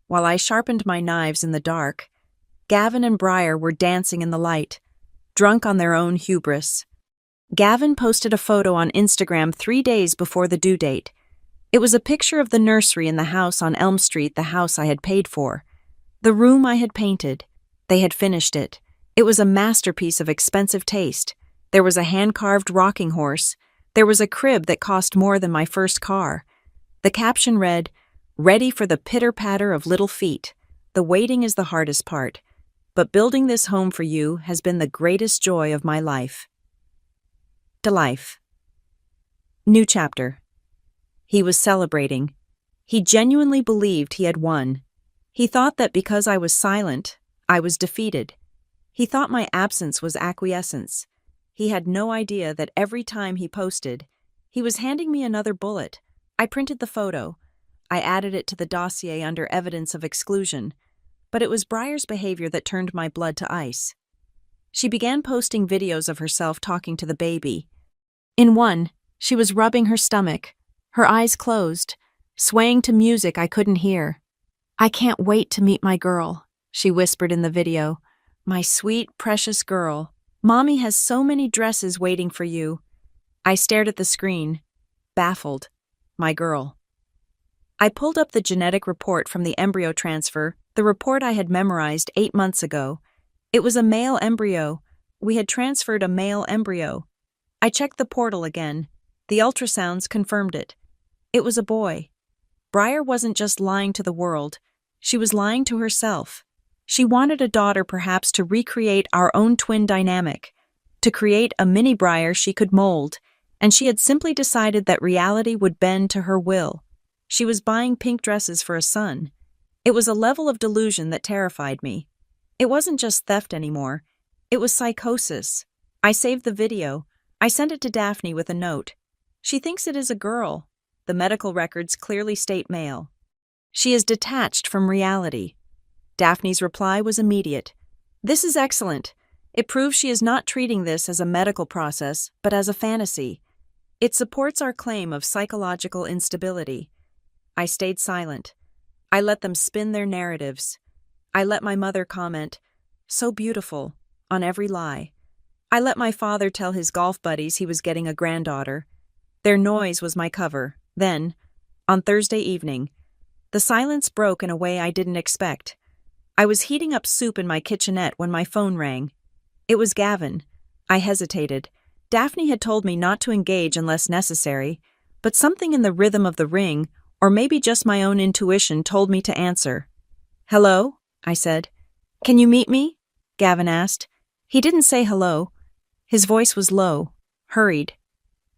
While I sharpened my knives in the dark, Gavin and Breyer were dancing in the light, drunk on their own hubris. Gavin posted a photo on Instagram 3 days before the due date. It was a picture of the nursery in the house on Elm Street, the house I had paid for. The room I had painted. They had finished it. It was a masterpiece of expensive taste. There was a hand-carved rocking horse. There was a crib that cost more than my first car. The caption read, "Ready for the pitter-patter of little feet. The waiting is the hardest part. But building this home for you has been the greatest joy of my life." To life. New chapter. He was celebrating. He genuinely believed he had won. He thought that because I was silent, I was defeated. He thought my absence was acquiescence. He had no idea that every time he posted, he was handing me another bullet. I printed the photo. I added it to the dossier under evidence of exclusion. But it was Breyer's behavior that turned my blood to ice. She began posting videos of herself talking to the baby. In one, she was rubbing her stomach, her eyes closed, swaying to music I couldn't hear. "I can't wait to meet my girl," she whispered in the video. "My sweet, precious girl. Mommy has so many dresses waiting for you." I stared at the screen, baffled. My girl. I pulled up the genetic report from the embryo transfer, the report I had memorized 8 months ago. It was a male embryo. We had transferred a male embryo. I checked the portal again. The ultrasounds confirmed it. It was a boy. Briar wasn't just lying to the world. She was lying to herself. She wanted a daughter perhaps to recreate our own twin dynamic, to create a mini Briar she could mold, and she had simply decided that reality would bend to her will. She was buying pink dresses for a son. It was a level of delusion that terrified me. It wasn't just theft anymore. It was psychosis. I saved the video. I sent it to Daphne with a note. She thinks it is a girl. The medical records clearly state male. She is detached from reality. Daphne's reply was immediate. This is excellent. It proves she is not treating this as a medical process, but as a fantasy. It supports our claim of psychological instability. I stayed silent. I let them spin their narratives. I let my mother comment, "So beautiful," on every lie. I let my father tell his golf buddies he was getting a granddaughter. Their noise was my cover. Then, on Thursday evening, the silence broke in a way I didn't expect. I was heating up soup in my kitchenette when my phone rang. It was Gavin. I hesitated. Daphne had told me not to engage unless necessary, but something in the rhythm of the ring, or maybe just my own intuition, told me to answer. "Hello?" I said. "Can you meet me?" Gavin asked. He didn't say hello. His voice was low, hurried.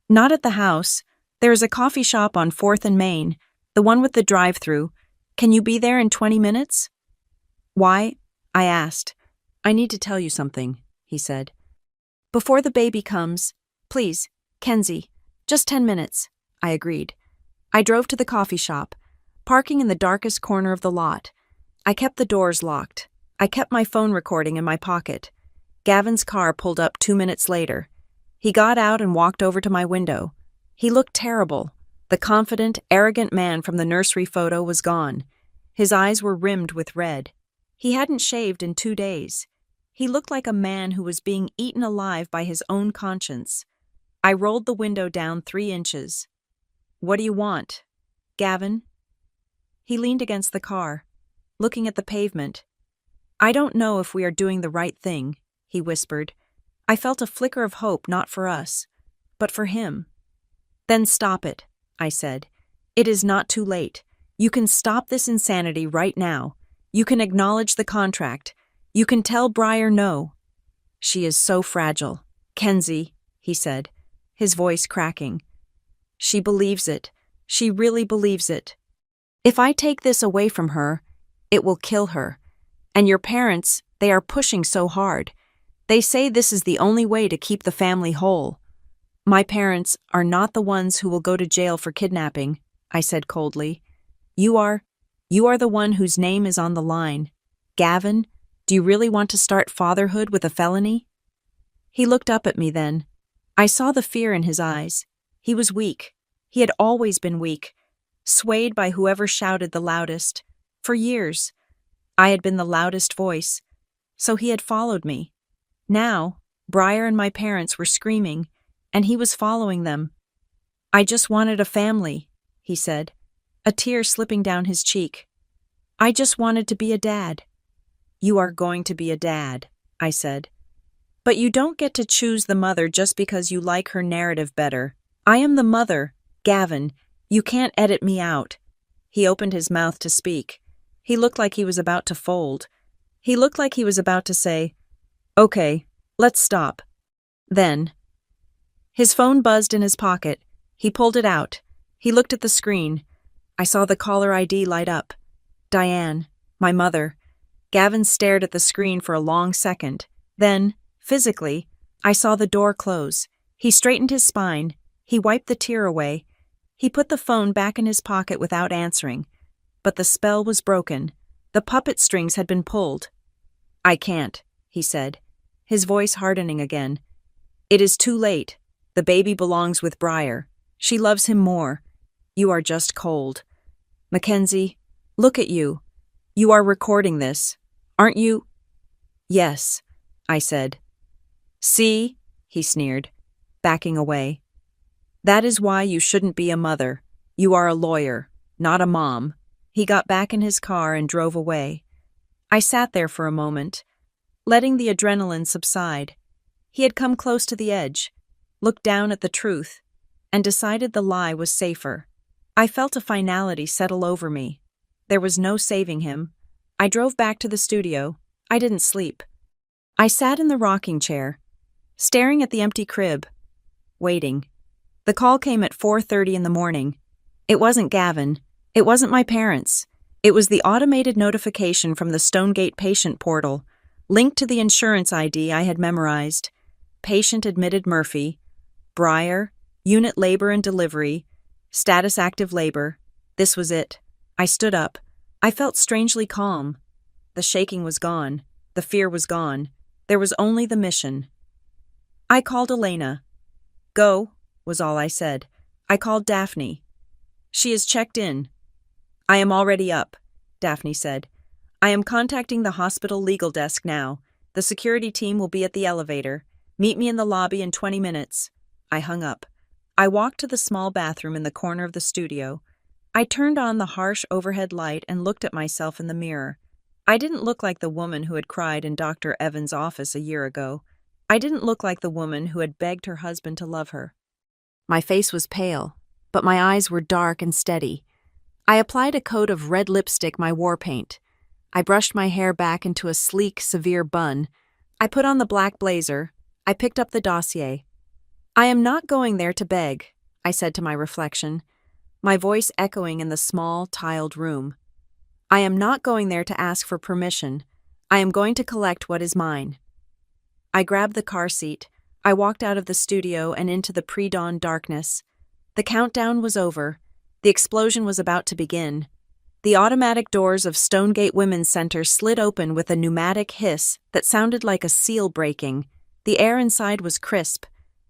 "Not at the house. There is a coffee shop on 4th and Main, the one with the drive-thru. Can you be there in 20 minutes? "Why?" I asked. "I need to tell you something," he said. "Before the baby comes, please, Kenzie, just 10 minutes, I agreed. I drove to the coffee shop, parking in the darkest corner of the lot. I kept the doors locked. I kept my phone recording in my pocket. Gavin's car pulled up 2 minutes later. He got out and walked over to my window. He looked terrible. The confident, arrogant man from the nursery photo was gone. His eyes were rimmed with red. He hadn't shaved in 2 days. He looked like a man who was being eaten alive by his own conscience. I rolled the window down 3 inches. "What do you want?" "Gavin?" He leaned against the car, looking at the pavement. "I don't know if we are doing the right thing," he whispered. I felt a flicker of hope, not for us, but for him. "Then stop it," I said. "It is not too late. You can stop this insanity right now. You can acknowledge the contract. You can tell Briar no." "She is so fragile. Kenzie," he said, his voice cracking. "She believes it. She really believes it. If I take this away from her, it will kill her. And your parents, they are pushing so hard. They say this is the only way to keep the family whole." "My parents are not the ones who will go to jail for kidnapping," I said coldly. You are the one whose name is on the line. Gavin, do you really want to start fatherhood with a felony?" He looked up at me then. I saw the fear in his eyes. He was weak. He had always been weak, swayed by whoever shouted the loudest. For years, I had been the loudest voice, so he had followed me. Now, Briar and my parents were screaming, and he was following them. "I just wanted a family," he said, a tear slipping down his cheek. "I just wanted to be a dad." "You are going to be a dad," I said. "But you don't get to choose the mother just because you like her narrative better. I am the mother, Gavin. You can't edit me out." He opened his mouth to speak. He looked like he was about to fold. He looked like he was about to say, "Okay, let's stop." Then, his phone buzzed in his pocket. He pulled it out. He looked at the screen. I saw the caller ID light up. Diane, my mother. Gavin stared at the screen for a long second. Then, physically, I saw the door close. He straightened his spine. He wiped the tear away. He put the phone back in his pocket without answering. But the spell was broken. The puppet strings had been pulled. "I can't," he said, his voice hardening again. "It is too late. The baby belongs with Briar. She loves him more. You are just cold. Mackenzie, look at you. You are recording this, aren't you?" "Yes," I said. "See?" he sneered, backing away. That is why you shouldn't be a mother. You are a lawyer, not a mom. He got back in his car and drove away. I sat there for a moment, letting the adrenaline subside. He had come close to the edge, looked down at the truth, and decided the lie was safer. I felt a finality settle over me. There was no saving him. I drove back to the studio. I didn't sleep. I sat in the rocking chair, staring at the empty crib, waiting. The call came at 4:30 in the morning. It wasn't Gavin. It wasn't my parents. It was the automated notification from the Stonegate patient portal, linked to the insurance ID I had memorized. Patient admitted Murphy. Breyer, unit labor and delivery, status active labor. This was it. I stood up. I felt strangely calm. The shaking was gone. The fear was gone. There was only the mission. I called Elena. Go, was all I said. I called Daphne. She is checked in. I am already up, Daphne said. I am contacting the hospital legal desk now. The security team will be at the elevator. Meet me in the lobby in 20 minutes. I hung up. I walked to the small bathroom in the corner of the studio. I turned on the harsh overhead light and looked at myself in the mirror. I didn't look like the woman who had cried in Dr. Evans' office a year ago. I didn't look like the woman who had begged her husband to love her. My face was pale, but my eyes were dark and steady. I applied a coat of red lipstick, my war paint. I brushed my hair back into a sleek, severe bun. I put on the black blazer. I picked up the dossier. I am not going there to beg, I said to my reflection, my voice echoing in the small, tiled room. I am not going there to ask for permission. I am going to collect what is mine. I grabbed the car seat. I walked out of the studio and into the pre-dawn darkness. The countdown was over. The explosion was about to begin. The automatic doors of Stonegate Women's Center slid open with a pneumatic hiss that sounded like a seal breaking. The air inside was crisp,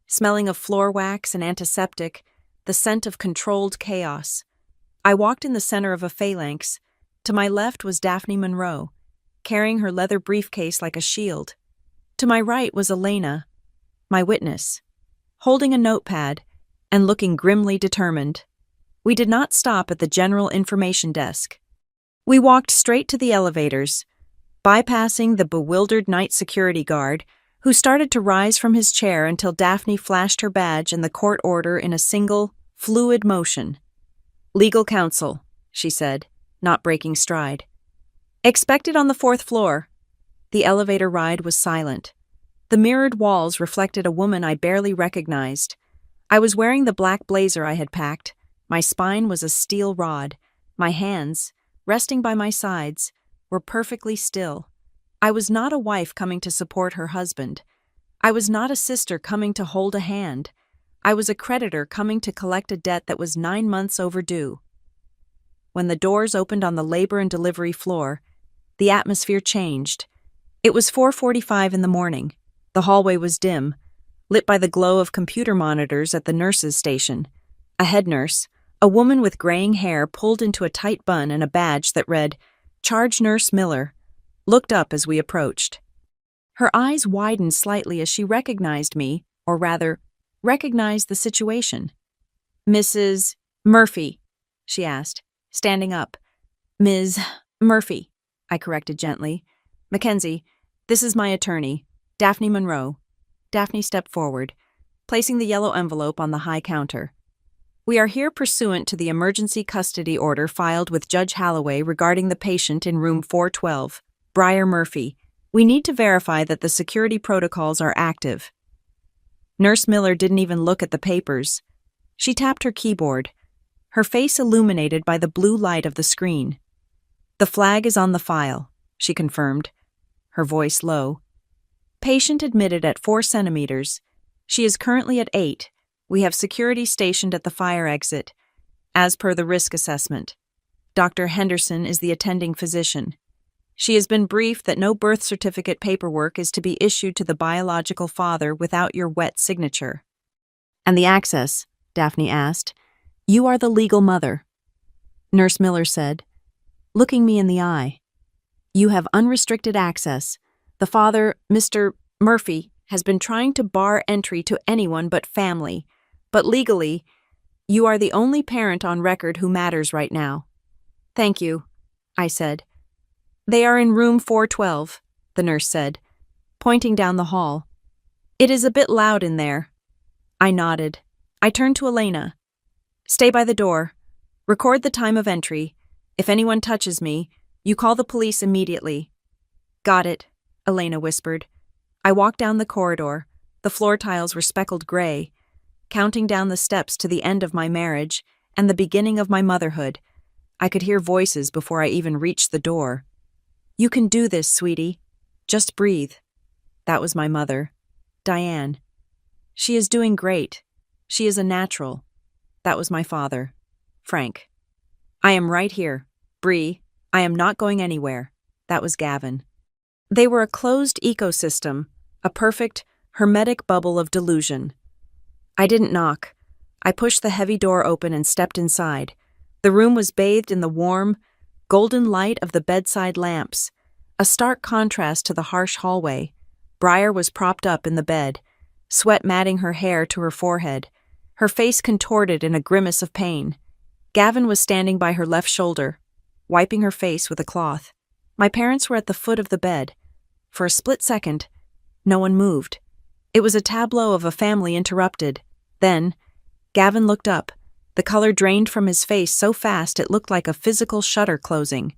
smelling of floor wax and antiseptic, the scent of controlled chaos. I walked in the center of a phalanx. To my left was Daphne Monroe, carrying her leather briefcase like a shield. To my right was Elena, my witness, holding a notepad and looking grimly determined. We did not stop at the general information desk. We walked straight to the elevators, bypassing the bewildered night security guard, who started to rise from his chair until Daphne flashed her badge and the court order in a single, fluid motion. Legal counsel, she said, not breaking stride. Expected on the 4th floor. The elevator ride was silent. The mirrored walls reflected a woman I barely recognized. I was wearing the black blazer I had packed. My spine was a steel rod. My hands, resting by my sides, were perfectly still. I was not a wife coming to support her husband. I was not a sister coming to hold a hand. I was a creditor coming to collect a debt that was 9 months overdue. When the doors opened on the labor and delivery floor, the atmosphere changed. It was 4:45 in the morning. The hallway was dim, lit by the glow of computer monitors at the nurses' station. A head nurse, a woman with graying hair pulled into a tight bun and a badge that read, "Charge Nurse Miller," looked up as we approached. Her eyes widened slightly as she recognized me, or rather, recognized the situation. "Mrs. Murphy," she asked, standing up. "Ms. Murphy," I corrected gently. "Mackenzie, this is my attorney, Daphne Monroe." Daphne stepped forward, placing the yellow envelope on the high counter. "We are here pursuant to the emergency custody order filed with Judge Holloway regarding the patient in room 412, Breyer Murphy. We need to verify that the security protocols are active." Nurse Miller didn't even look at the papers. She tapped her keyboard, her face illuminated by the blue light of the screen. "The flag is on the file," she confirmed, her voice low. "Patient admitted at 4 centimeters. She is currently at 8. We have security stationed at the fire exit, as per the risk assessment. Dr. Henderson is the attending physician. She has been briefed that no birth certificate paperwork is to be issued to the biological father without your wet signature." "And the access?" Daphne asked. "You are the legal mother." Nurse Miller said, looking me in the eye. "You have unrestricted access. The father, Mr. Murphy, has been trying to bar entry to anyone but family. But legally, you are the only parent on record who matters right now. Thank you, I said. They are in room 412, the nurse said, pointing down the hall. It is a bit loud in there. I nodded. I turned to Elena. Stay by the door. Record the time of entry. If anyone touches me, you call the police immediately. Got it, Elena whispered. I walked down the corridor. The floor tiles were speckled gray, counting down the steps to the end of my marriage and the beginning of my motherhood. I could hear voices before I even reached the door. You can do this, sweetie. Just breathe. That was my mother, Diane. She is doing great. She is a natural. That was my father, Frank. I am right here, Bree. I am not going anywhere. That was Gavin. They were a closed ecosystem, a perfect, hermetic bubble of delusion. I didn't knock. I pushed the heavy door open and stepped inside. The room was bathed in the warm, golden light of the bedside lamps, a stark contrast to the harsh hallway. Briar was propped up in the bed, sweat matting her hair to her forehead, her face contorted in a grimace of pain. Gavin was standing by her left shoulder, wiping her face with a cloth. My parents were at the foot of the bed. For a split second, no one moved. It was a tableau of a family interrupted. Then, Gavin looked up. The color drained from his face so fast it looked like a physical shutter closing.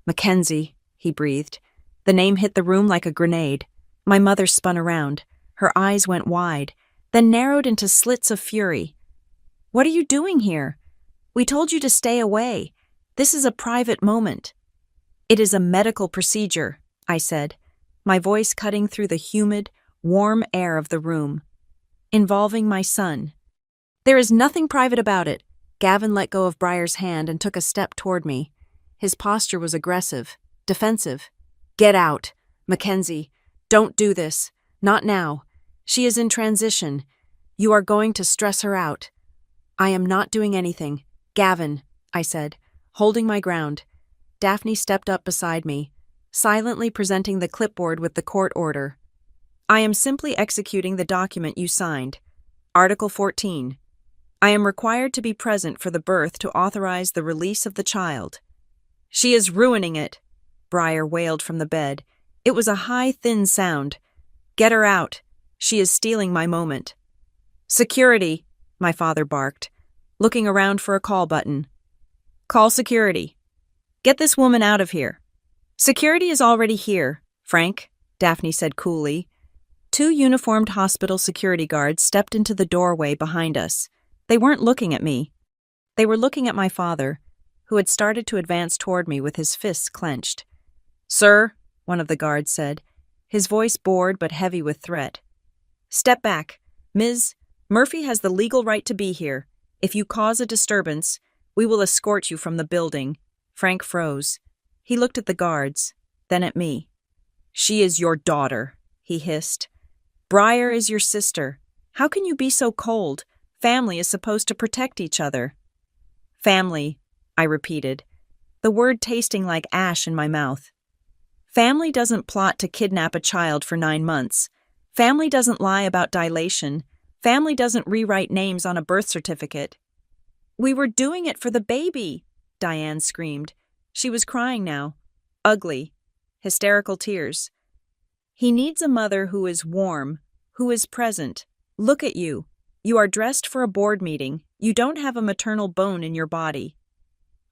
Mackenzie, he breathed. The name hit the room like a grenade. My mother spun around. Her eyes went wide, then narrowed into slits of fury. What are you doing here? We told you to stay away. This is a private moment. It is a medical procedure, I said, my voice cutting through the humid, warm air of the room. Involving my son. There is nothing private about it. Gavin let go of Briar's hand and took a step toward me. His posture was aggressive, defensive. Get out, Mackenzie. Don't do this. Not now. She is in transition. You are going to stress her out. I am not doing anything. Gavin, I said, holding my ground. Daphne stepped up beside me, silently presenting the clipboard with the court order. I am simply executing the document you signed. Article 14. I am required to be present for the birth to authorize the release of the child. She is ruining it, Briar wailed from the bed. It was a high, thin sound. Get her out. She is stealing my moment. Security, my father barked, looking around for a call button. Call security. Get this woman out of here. Security is already here, Frank, Daphne said coolly. 2 uniformed hospital security guards stepped into the doorway behind us. They weren't looking at me. They were looking at my father, who had started to advance toward me with his fists clenched. Sir, one of the guards said, his voice bored but heavy with threat. Step back. Ms. Murphy has the legal right to be here. If you cause a disturbance, we will escort you from the building. Frank froze. He looked at the guards, then at me. She is your daughter, he hissed. Briar is your sister. How can you be so cold? Family is supposed to protect each other. Family, I repeated, the word tasting like ash in my mouth. Family doesn't plot to kidnap a child for 9 months. Family doesn't lie about dilation. Family doesn't rewrite names on a birth certificate. We were doing it for the baby, Diane screamed. She was crying now. Ugly. Hysterical tears. He needs a mother who is warm, who is present. Look at you. You are dressed for a board meeting. You don't have a maternal bone in your body.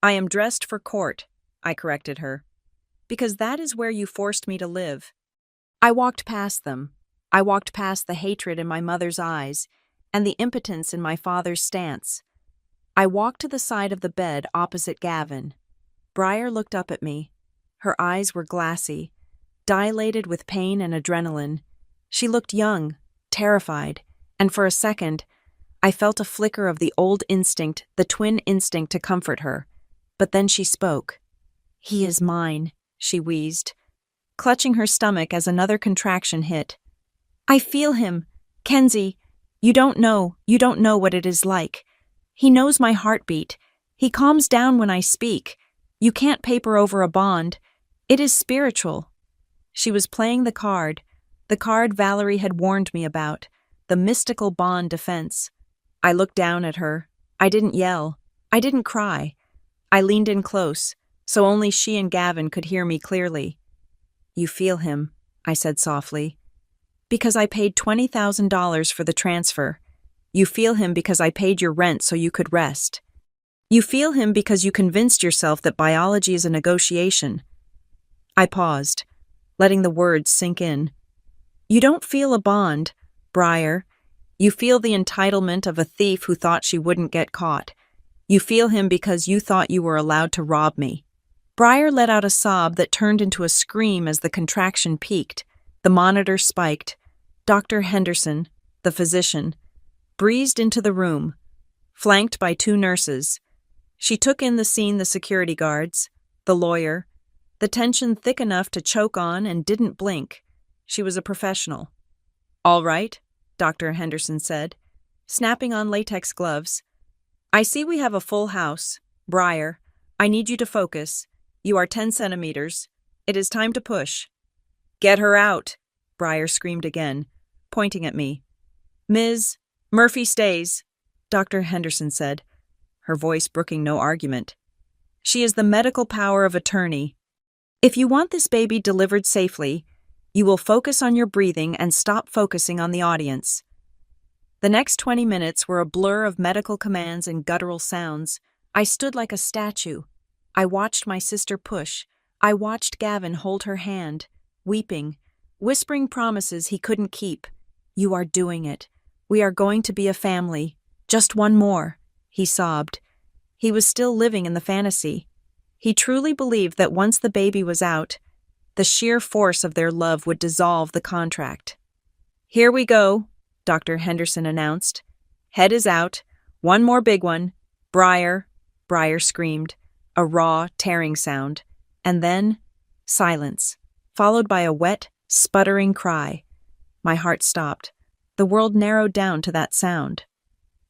I am dressed for court, I corrected her. Because that is where you forced me to live. I walked past them. I walked past the hatred in my mother's eyes and the impotence in my father's stance. I walked to the side of the bed opposite Gavin. Briar looked up at me. Her eyes were glassy, dilated with pain and adrenaline. She looked young, terrified, and for a second, I felt a flicker of the old instinct, the twin instinct to comfort her. But then she spoke. He is mine, she wheezed, clutching her stomach as another contraction hit. I feel him. Kenzie, you don't know what it is like. He knows my heartbeat. He calms down when I speak. You can't paper over a bond. It is spiritual. She was playing the card Valerie had warned me about, the mystical bond defense. I looked down at her. I didn't yell. I didn't cry. I leaned in close, so only she and Gavin could hear me clearly. "You feel him," I said softly. "Because I paid $20,000 for the transfer. You feel him because I paid your rent so you could rest. You feel him because you convinced yourself that biology is a negotiation." I paused, letting the words sink in. "You don't feel a bond, Briar. You feel the entitlement of a thief who thought she wouldn't get caught. You feel him because you thought you were allowed to rob me." Briar let out a sob that turned into a scream as the contraction peaked. The monitor spiked. Dr. Henderson, the physician, breezed into the room, flanked by 2 nurses. She took in the scene, the security guards, the lawyer, the tension thick enough to choke on, and didn't blink. She was a professional. "All right," Dr. Henderson said, snapping on latex gloves. "I see we have a full house. Briar, I need you to focus. You are 10 centimeters. It is time to push." "Get her out," Briar screamed again, pointing at me. "Ms. Murphy stays," Dr. Henderson said, her voice brooking no argument. "She is the medical power of attorney. If you want this baby delivered safely, you will focus on your breathing and stop focusing on the audience." The next 20 minutes were a blur of medical commands and guttural sounds. I stood like a statue. I watched my sister push. I watched Gavin hold her hand, weeping, whispering promises he couldn't keep. "You are doing it. We are going to be a family. Just one more," he sobbed. He was still living in the fantasy. He truly believed that once the baby was out, the sheer force of their love would dissolve the contract. "Here we go," Dr. Henderson announced. "Head is out. One more big one. Briar," Briar screamed, a raw, tearing sound. And then, silence, followed by a wet, sputtering cry. My heart stopped. The world narrowed down to that sound.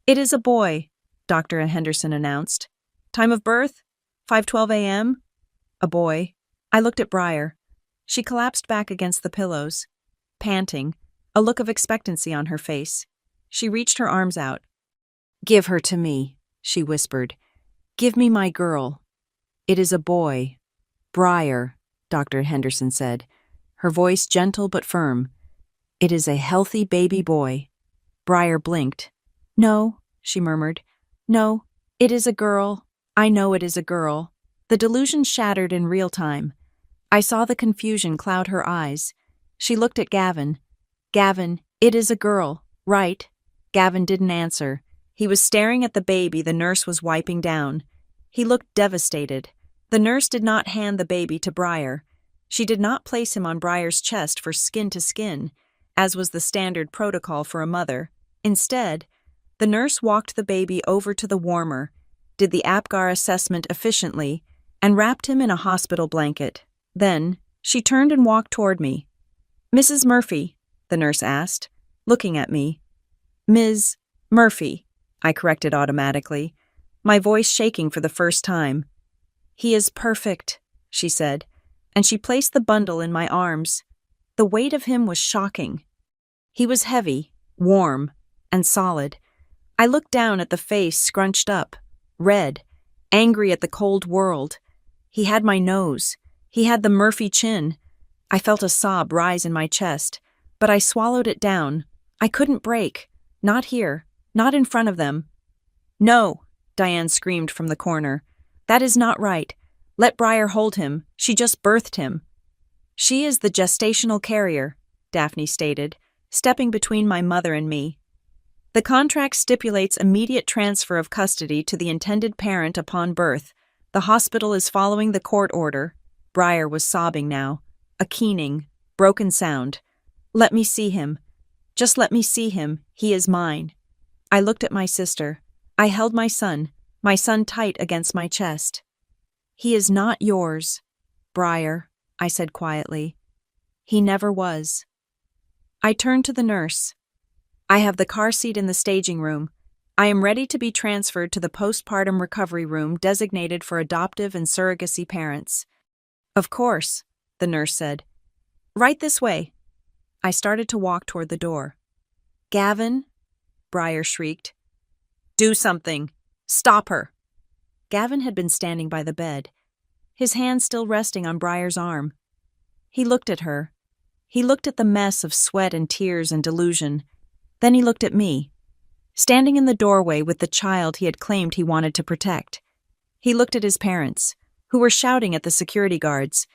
"It is a boy," Dr. Henderson announced. "Time of birth? 5:12 a.m.? A boy." I looked at Briar. She collapsed back against the pillows, panting, a look of expectancy on her face. She reached her arms out. "Give her to me," she whispered. "Give me my girl." "It is a boy. Briar," Dr. Henderson said, her voice gentle but firm. "It is a healthy baby boy." Briar blinked. "No," she murmured. "No, it is a girl. I know it is a girl." The delusion shattered in real time. I saw the confusion cloud her eyes. She looked at Gavin. "Gavin, it is a girl, right?" Gavin didn't answer. He was staring at the baby the nurse was wiping down. He looked devastated. The nurse did not hand the baby to Briar. She did not place him on Briar's chest for skin to skin, as was the standard protocol for a mother. Instead, the nurse walked the baby over to the warmer, did the APGAR assessment efficiently, and wrapped him in a hospital blanket. Then, she turned and walked toward me. "Mrs. Murphy," the nurse asked, looking at me. "Ms. Murphy," I corrected automatically, my voice shaking for the first time. "He is perfect," she said, and she placed the bundle in my arms. The weight of him was shocking. He was heavy, warm, and solid. I looked down at the face scrunched up, red, angry at the cold world. He had my nose. He had the Murphy chin. I felt a sob rise in my chest, but I swallowed it down. I couldn't break. Not here. Not in front of them. "No," Diane screamed from the corner. "That is not right. Let Briar hold him. She just birthed him." "She is the gestational carrier," Daphne stated, stepping between my mother and me. "The contract stipulates immediate transfer of custody to the intended parent upon birth. The hospital is following the court order." Briar was sobbing now, a keening, broken sound. "Let me see him. Just let me see him. He is mine." I looked at my sister. I held my son tight against my chest. "He is not yours, Briar," I said quietly. "He never was." I turned to the nurse. "I have the car seat in the staging room. I am ready to be transferred to the postpartum recovery room designated for adoptive and surrogacy parents." "Of course," the nurse said. "Right this way." I started to walk toward the door. "Gavin," Briar shrieked. Do something. Stop her. Gavin had been standing by the bed, his hand still resting on Briar's arm. He looked at her. He looked at the mess of sweat and tears and delusion. Then he looked at me, standing in the doorway with the child he had claimed he wanted to protect. He looked at his parents, who were shouting at the security guards.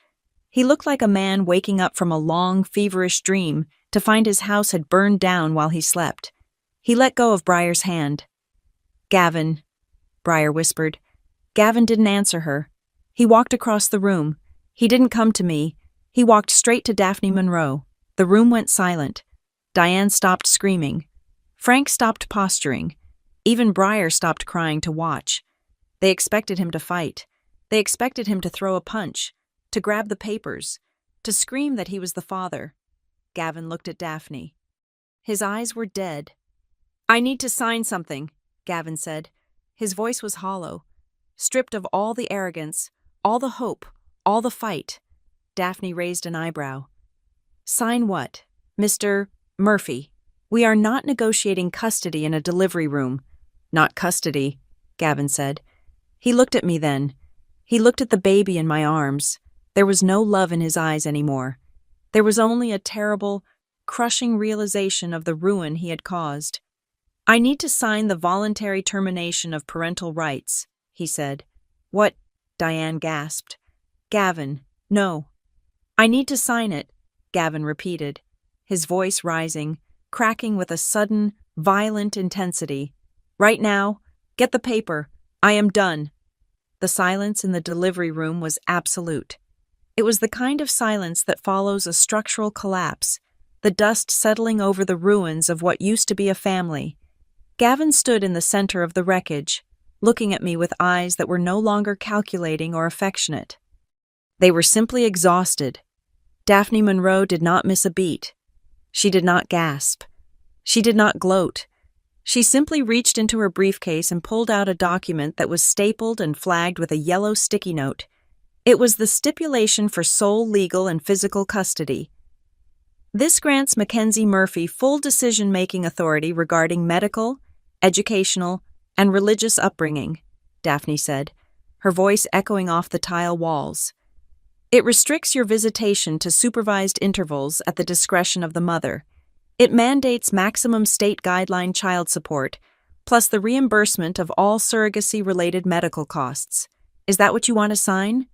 He looked like a man waking up from a long, feverish dream to find his house had burned down while he slept. He let go of Briar's hand. "Gavin," Briar whispered. Gavin didn't answer her. He walked across the room. He didn't come to me. He walked straight to Daphne Monroe. The room went silent. Diane stopped screaming. Frank stopped posturing. Even Briar stopped crying to watch. They expected him to fight. They expected him to throw a punch, to grab the papers, to scream that he was the father. Gavin looked at Daphne. His eyes were dead. "I need to sign something," Gavin said. His voice was hollow, stripped of all the arrogance, all the hope, all the fight. Daphne raised an eyebrow. "Sign what? Mr. Murphy, we are not negotiating custody in a delivery room." "Not custody," Gavin said. He looked at me then. He looked at the baby in my arms. There was no love in his eyes anymore. There was only a terrible, crushing realization of the ruin he had caused. "I need to sign the voluntary termination of parental rights," he said. "What?" Diane gasped. "Gavin, no." "I need to sign it," Gavin repeated, his voice rising, cracking with a sudden, violent intensity. "Right now, get the paper. I am done." The silence in the delivery room was absolute. It was the kind of silence that follows a structural collapse, the dust settling over the ruins of what used to be a family. Gavin stood in the center of the wreckage, looking at me with eyes that were no longer calculating or affectionate. They were simply exhausted. Daphne Monroe did not miss a beat. She did not gasp. She did not gloat. She simply reached into her briefcase and pulled out a document that was stapled and flagged with a yellow sticky note. It was the stipulation for sole legal and physical custody. "This grants Mackenzie Murphy full decision-making authority regarding medical, educational, and religious upbringing," Daphne said, her voice echoing off the tile walls. "It restricts your visitation to supervised intervals at the discretion of the mother. It mandates maximum state guideline child support, plus the reimbursement of all surrogacy-related medical costs. Is that what you want to sign,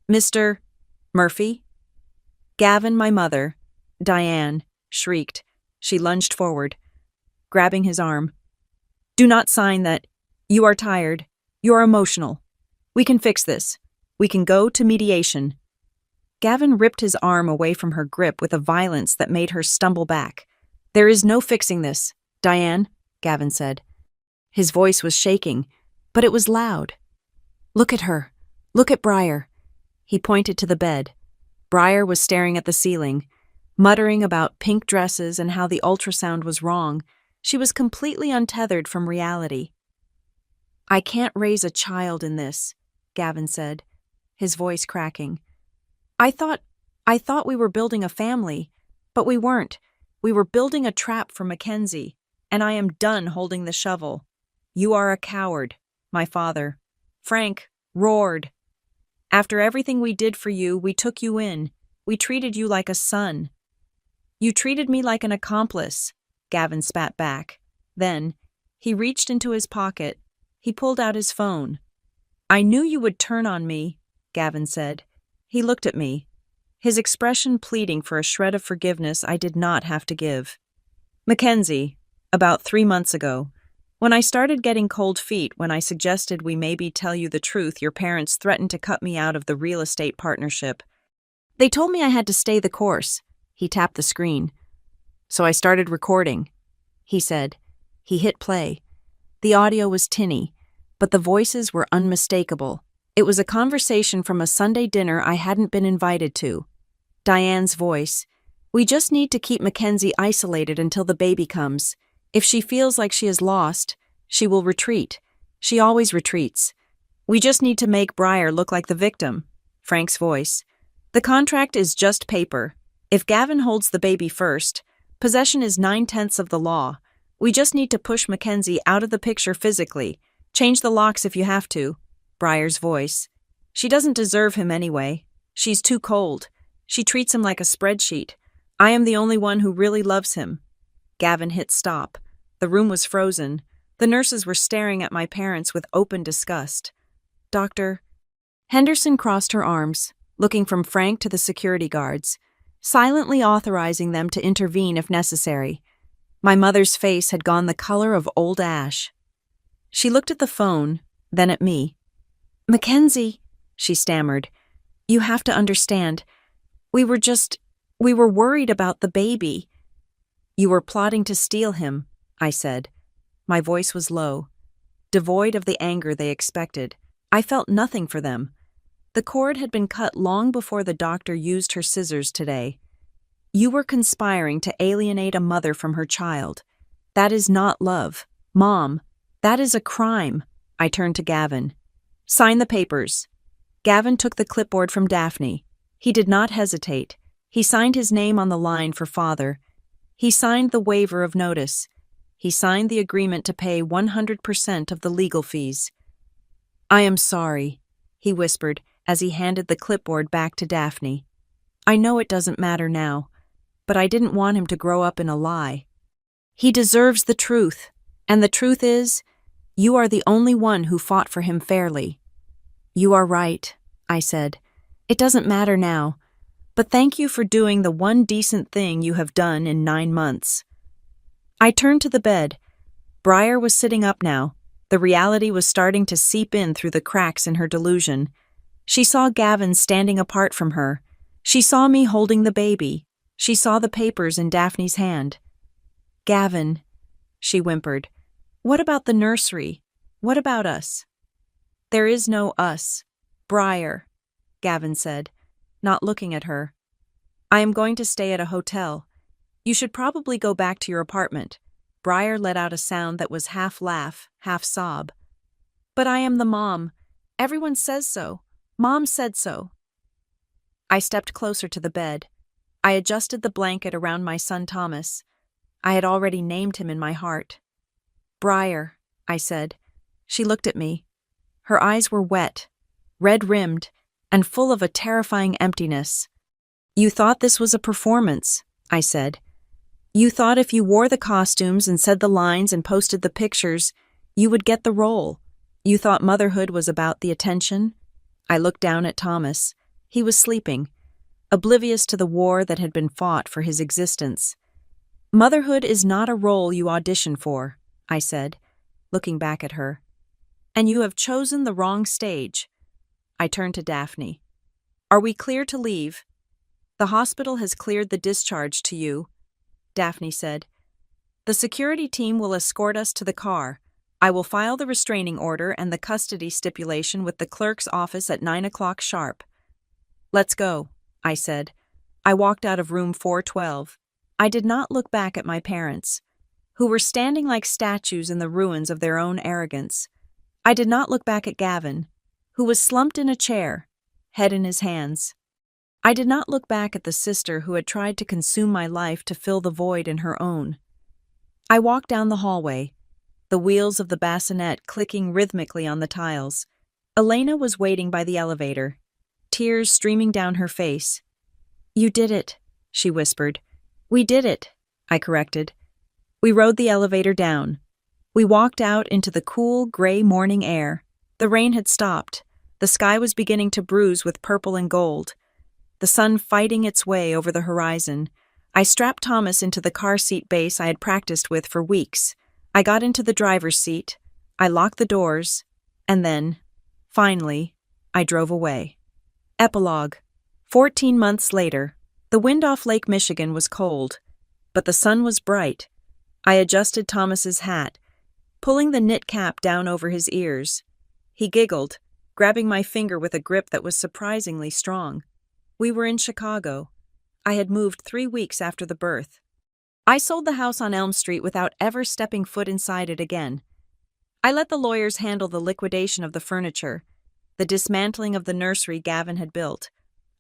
Mr. Murphy?" "Gavin, my mother," Diane shrieked. She lunged forward, grabbing his arm. "Do not sign that. You are tired. You are emotional. We can fix this. We can go to mediation." Gavin ripped his arm away from her grip with a violence that made her stumble back. "There is no fixing this, Diane," Gavin said. His voice was shaking, but it was loud. "Look at her. Look at Briar." He pointed to the bed. Briar was staring at the ceiling, muttering about pink dresses and how the ultrasound was wrong. She was completely untethered from reality. "I can't raise a child in this," Gavin said, his voice cracking. I thought we were building a family, but we weren't. We were building a trap for Mackenzie, and I am done holding the shovel. You are a coward," my father, Frank, roared. "After everything we did for you, we took you in. We treated you like a son." "You treated me like an accomplice," Gavin spat back. Then, he reached into his pocket. He pulled out his phone. "I knew you would turn on me," Gavin said. He looked at me, his expression pleading for a shred of forgiveness I did not have to give. "Mackenzie, about 3 months ago, when I started getting cold feet when I suggested we maybe tell you the truth, your parents threatened to cut me out of the real estate partnership. They told me I had to stay the course." He tapped the screen. "So I started recording," he said. He hit play. The audio was tinny, but the voices were unmistakable. It was a conversation from a Sunday dinner I hadn't been invited to. Diane's voice. "We just need to keep Mackenzie isolated until the baby comes. If she feels like she is lost, she will retreat. She always retreats. We just need to make Briar look like the victim." Frank's voice. "The contract is just paper. If Gavin holds the baby first, possession is 9/10 of the law. We just need to push Mackenzie out of the picture physically. Change the locks if you have to. Briar's voice. She doesn't deserve him anyway. She's too cold. She treats him like a spreadsheet. I am the only one who really loves him. Gavin hit stop. The room was frozen. The nurses were staring at my parents with open disgust. Doctor. Henderson crossed her arms, looking from Frank to the security guards, silently authorizing them to intervene if necessary. My mother's face had gone the color of old ash. She looked at the phone, then at me. Mackenzie, she stammered, you have to understand. We were worried about the baby. You were plotting to steal him, I said. My voice was low, devoid of the anger they expected. I felt nothing for them. The cord had been cut long before the doctor used her scissors today. You were conspiring to alienate a mother from her child. That is not love. Mom, that is a crime. I turned to Gavin. Sign the papers. Gavin took the clipboard from Daphne. He did not hesitate. He signed his name on the line for father. He signed the waiver of notice. He signed the agreement to pay 100% of the legal fees. I am sorry, he whispered as he handed the clipboard back to Daphne. I know it doesn't matter now, but I didn't want him to grow up in a lie. He deserves the truth, and the truth is, you are the only one who fought for him fairly. You are right, I said. It doesn't matter now, but thank you for doing the one decent thing you have done in 9 months. I turned to the bed. Briar was sitting up now. The reality was starting to seep in through the cracks in her delusion. She saw Gavin standing apart from her. She saw me holding the baby. She saw the papers in Daphne's hand. Gavin, she whimpered, what about the nursery? What about us? There is no us. Briar, Gavin said, not looking at her. I am going to stay at a hotel. You should probably go back to your apartment. Briar let out a sound that was half laugh, half sob. But I am the mom. Everyone says so. Mom said so. I stepped closer to the bed. I adjusted the blanket around my son Thomas. I had already named him in my heart. Briar, I said. She looked at me. Her eyes were wet, red-rimmed, and full of a terrifying emptiness. You thought this was a performance, I said. You thought if you wore the costumes and said the lines and posted the pictures, you would get the role. You thought motherhood was about the attention. I looked down at Thomas. He was sleeping, oblivious to the war that had been fought for his existence. Motherhood is not a role you audition for, I said, looking back at her. And you have chosen the wrong stage. I turned to Daphne. Are we clear to leave? The hospital has cleared the discharge to you, Daphne said. The security team will escort us to the car. I will file the restraining order and the custody stipulation with the clerk's office at 9 o'clock sharp. Let's go, I said. I walked out of room 412. I did not look back at my parents, who were standing like statues in the ruins of their own arrogance. I did not look back at Gavin, who was slumped in a chair, head in his hands. I did not look back at the sister who had tried to consume my life to fill the void in her own. I walked down the hallway, the wheels of the bassinet clicking rhythmically on the tiles. Elena was waiting by the elevator, tears streaming down her face. You did it, she whispered. We did it, I corrected. We rode the elevator down. We walked out into the cool, gray morning air. The rain had stopped. The sky was beginning to bruise with purple and gold, the sun fighting its way over the horizon. I strapped Thomas into the car seat base I had practiced with for weeks. I got into the driver's seat. I locked the doors. And then, finally, I drove away. Epilogue. 14 months later. The wind off Lake Michigan was cold, but the sun was bright. I adjusted Thomas's hat, pulling the knit cap down over his ears. He giggled, grabbing my finger with a grip that was surprisingly strong. We were in Chicago. I had moved 3 weeks after the birth. I sold the house on Elm Street without ever stepping foot inside it again. I let the lawyers handle the liquidation of the furniture, the dismantling of the nursery Gavin had built.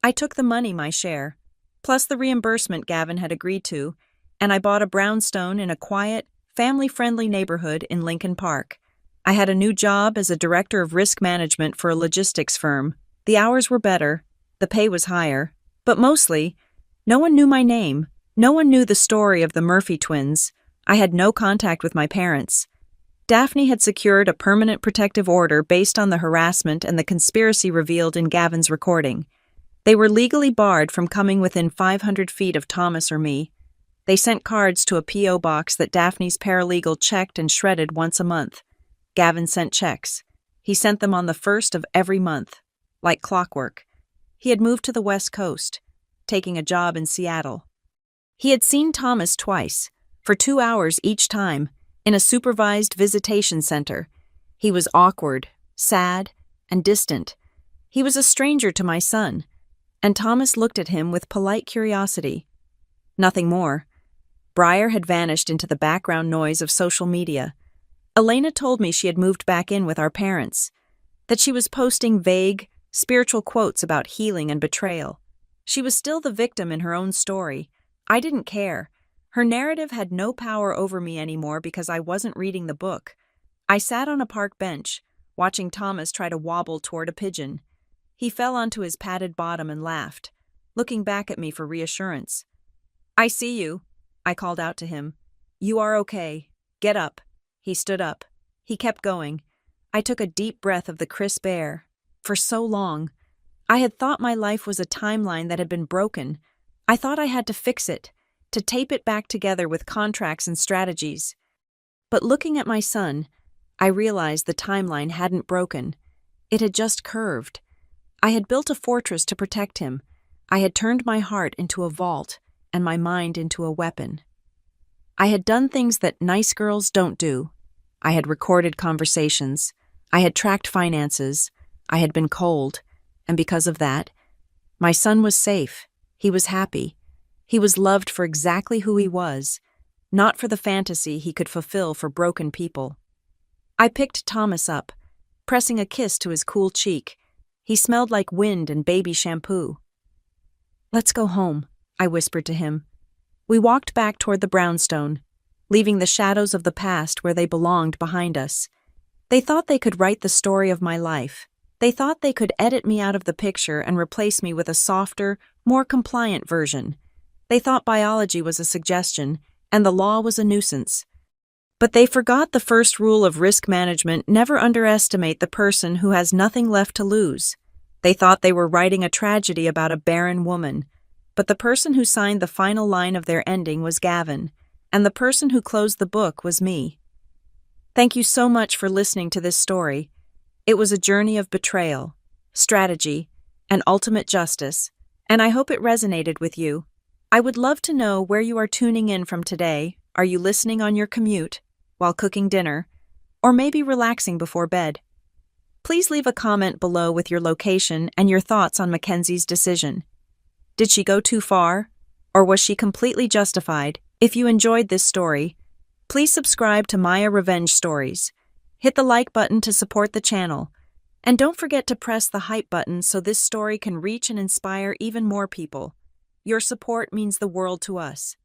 I took the money, my share, plus the reimbursement Gavin had agreed to, and I bought a brownstone in a quiet, family-friendly neighborhood in Lincoln Park. I had a new job as a director of risk management for a logistics firm. The hours were better, the pay was higher, but mostly, no one knew my name. No one knew the story of the Murphy twins. I had no contact with my parents. Daphne had secured a permanent protective order based on the harassment and the conspiracy revealed in Gavin's recording. They were legally barred from coming within 500 feet of Thomas or me. They sent cards to a P.O. box that Daphne's paralegal checked and shredded once a month. Gavin sent checks. He sent them on the 1st of every month, like clockwork. He had moved to the West Coast, taking a job in Seattle. He had seen Thomas twice, for 2 hours each time, in a supervised visitation center. He was awkward, sad, and distant. He was a stranger to my son, and Thomas looked at him with polite curiosity. Nothing more. Briar had vanished into the background noise of social media. Elena told me she had moved back in with our parents, that she was posting vague, spiritual quotes about healing and betrayal. She was still the victim in her own story. I didn't care. Her narrative had no power over me anymore because I wasn't reading the book. I sat on a park bench, watching Thomas try to wobble toward a pigeon. He fell onto his padded bottom and laughed, looking back at me for reassurance. "I see you," I called out to him. "You are okay. Get up." He stood up. He kept going. I took a deep breath of the crisp air. For so long, I had thought my life was a timeline that had been broken. I thought I had to fix it, to tape it back together with contracts and strategies. But looking at my son, I realized the timeline hadn't broken. It had just curved. I had built a fortress to protect him. I had turned my heart into a vault and my mind into a weapon. I had done things that nice girls don't do. I had recorded conversations. I had tracked finances. I had been cold. And because of that, my son was safe. He was happy. He was loved for exactly who he was, not for the fantasy he could fulfill for broken people. I picked Thomas up, pressing a kiss to his cool cheek. He smelled like wind and baby shampoo. "Let's go home," I whispered to him. We walked back toward the brownstone, leaving the shadows of the past where they belonged behind us. They thought they could write the story of my life. They thought they could edit me out of the picture and replace me with a softer, more compliant version. They thought biology was a suggestion and the law was a nuisance. But they forgot the first rule of risk management: never underestimate the person who has nothing left to lose. They thought they were writing a tragedy about a barren woman, but the person who signed the final line of their ending was Gavin, and the person who closed the book was me. Thank you so much for listening to this story. It was a journey of betrayal, strategy, and ultimate justice, and I hope it resonated with you. I would love to know where you are tuning in from today. Are you listening on your commute, while cooking dinner, or maybe relaxing before bed? Please leave a comment below with your location and your thoughts on Mackenzie's decision. Did she go too far, or was she completely justified? If you enjoyed this story, please subscribe to Maya Revenge Stories. Hit the like button to support the channel, and don't forget to press the hype button so this story can reach and inspire even more people. Your support means the world to us.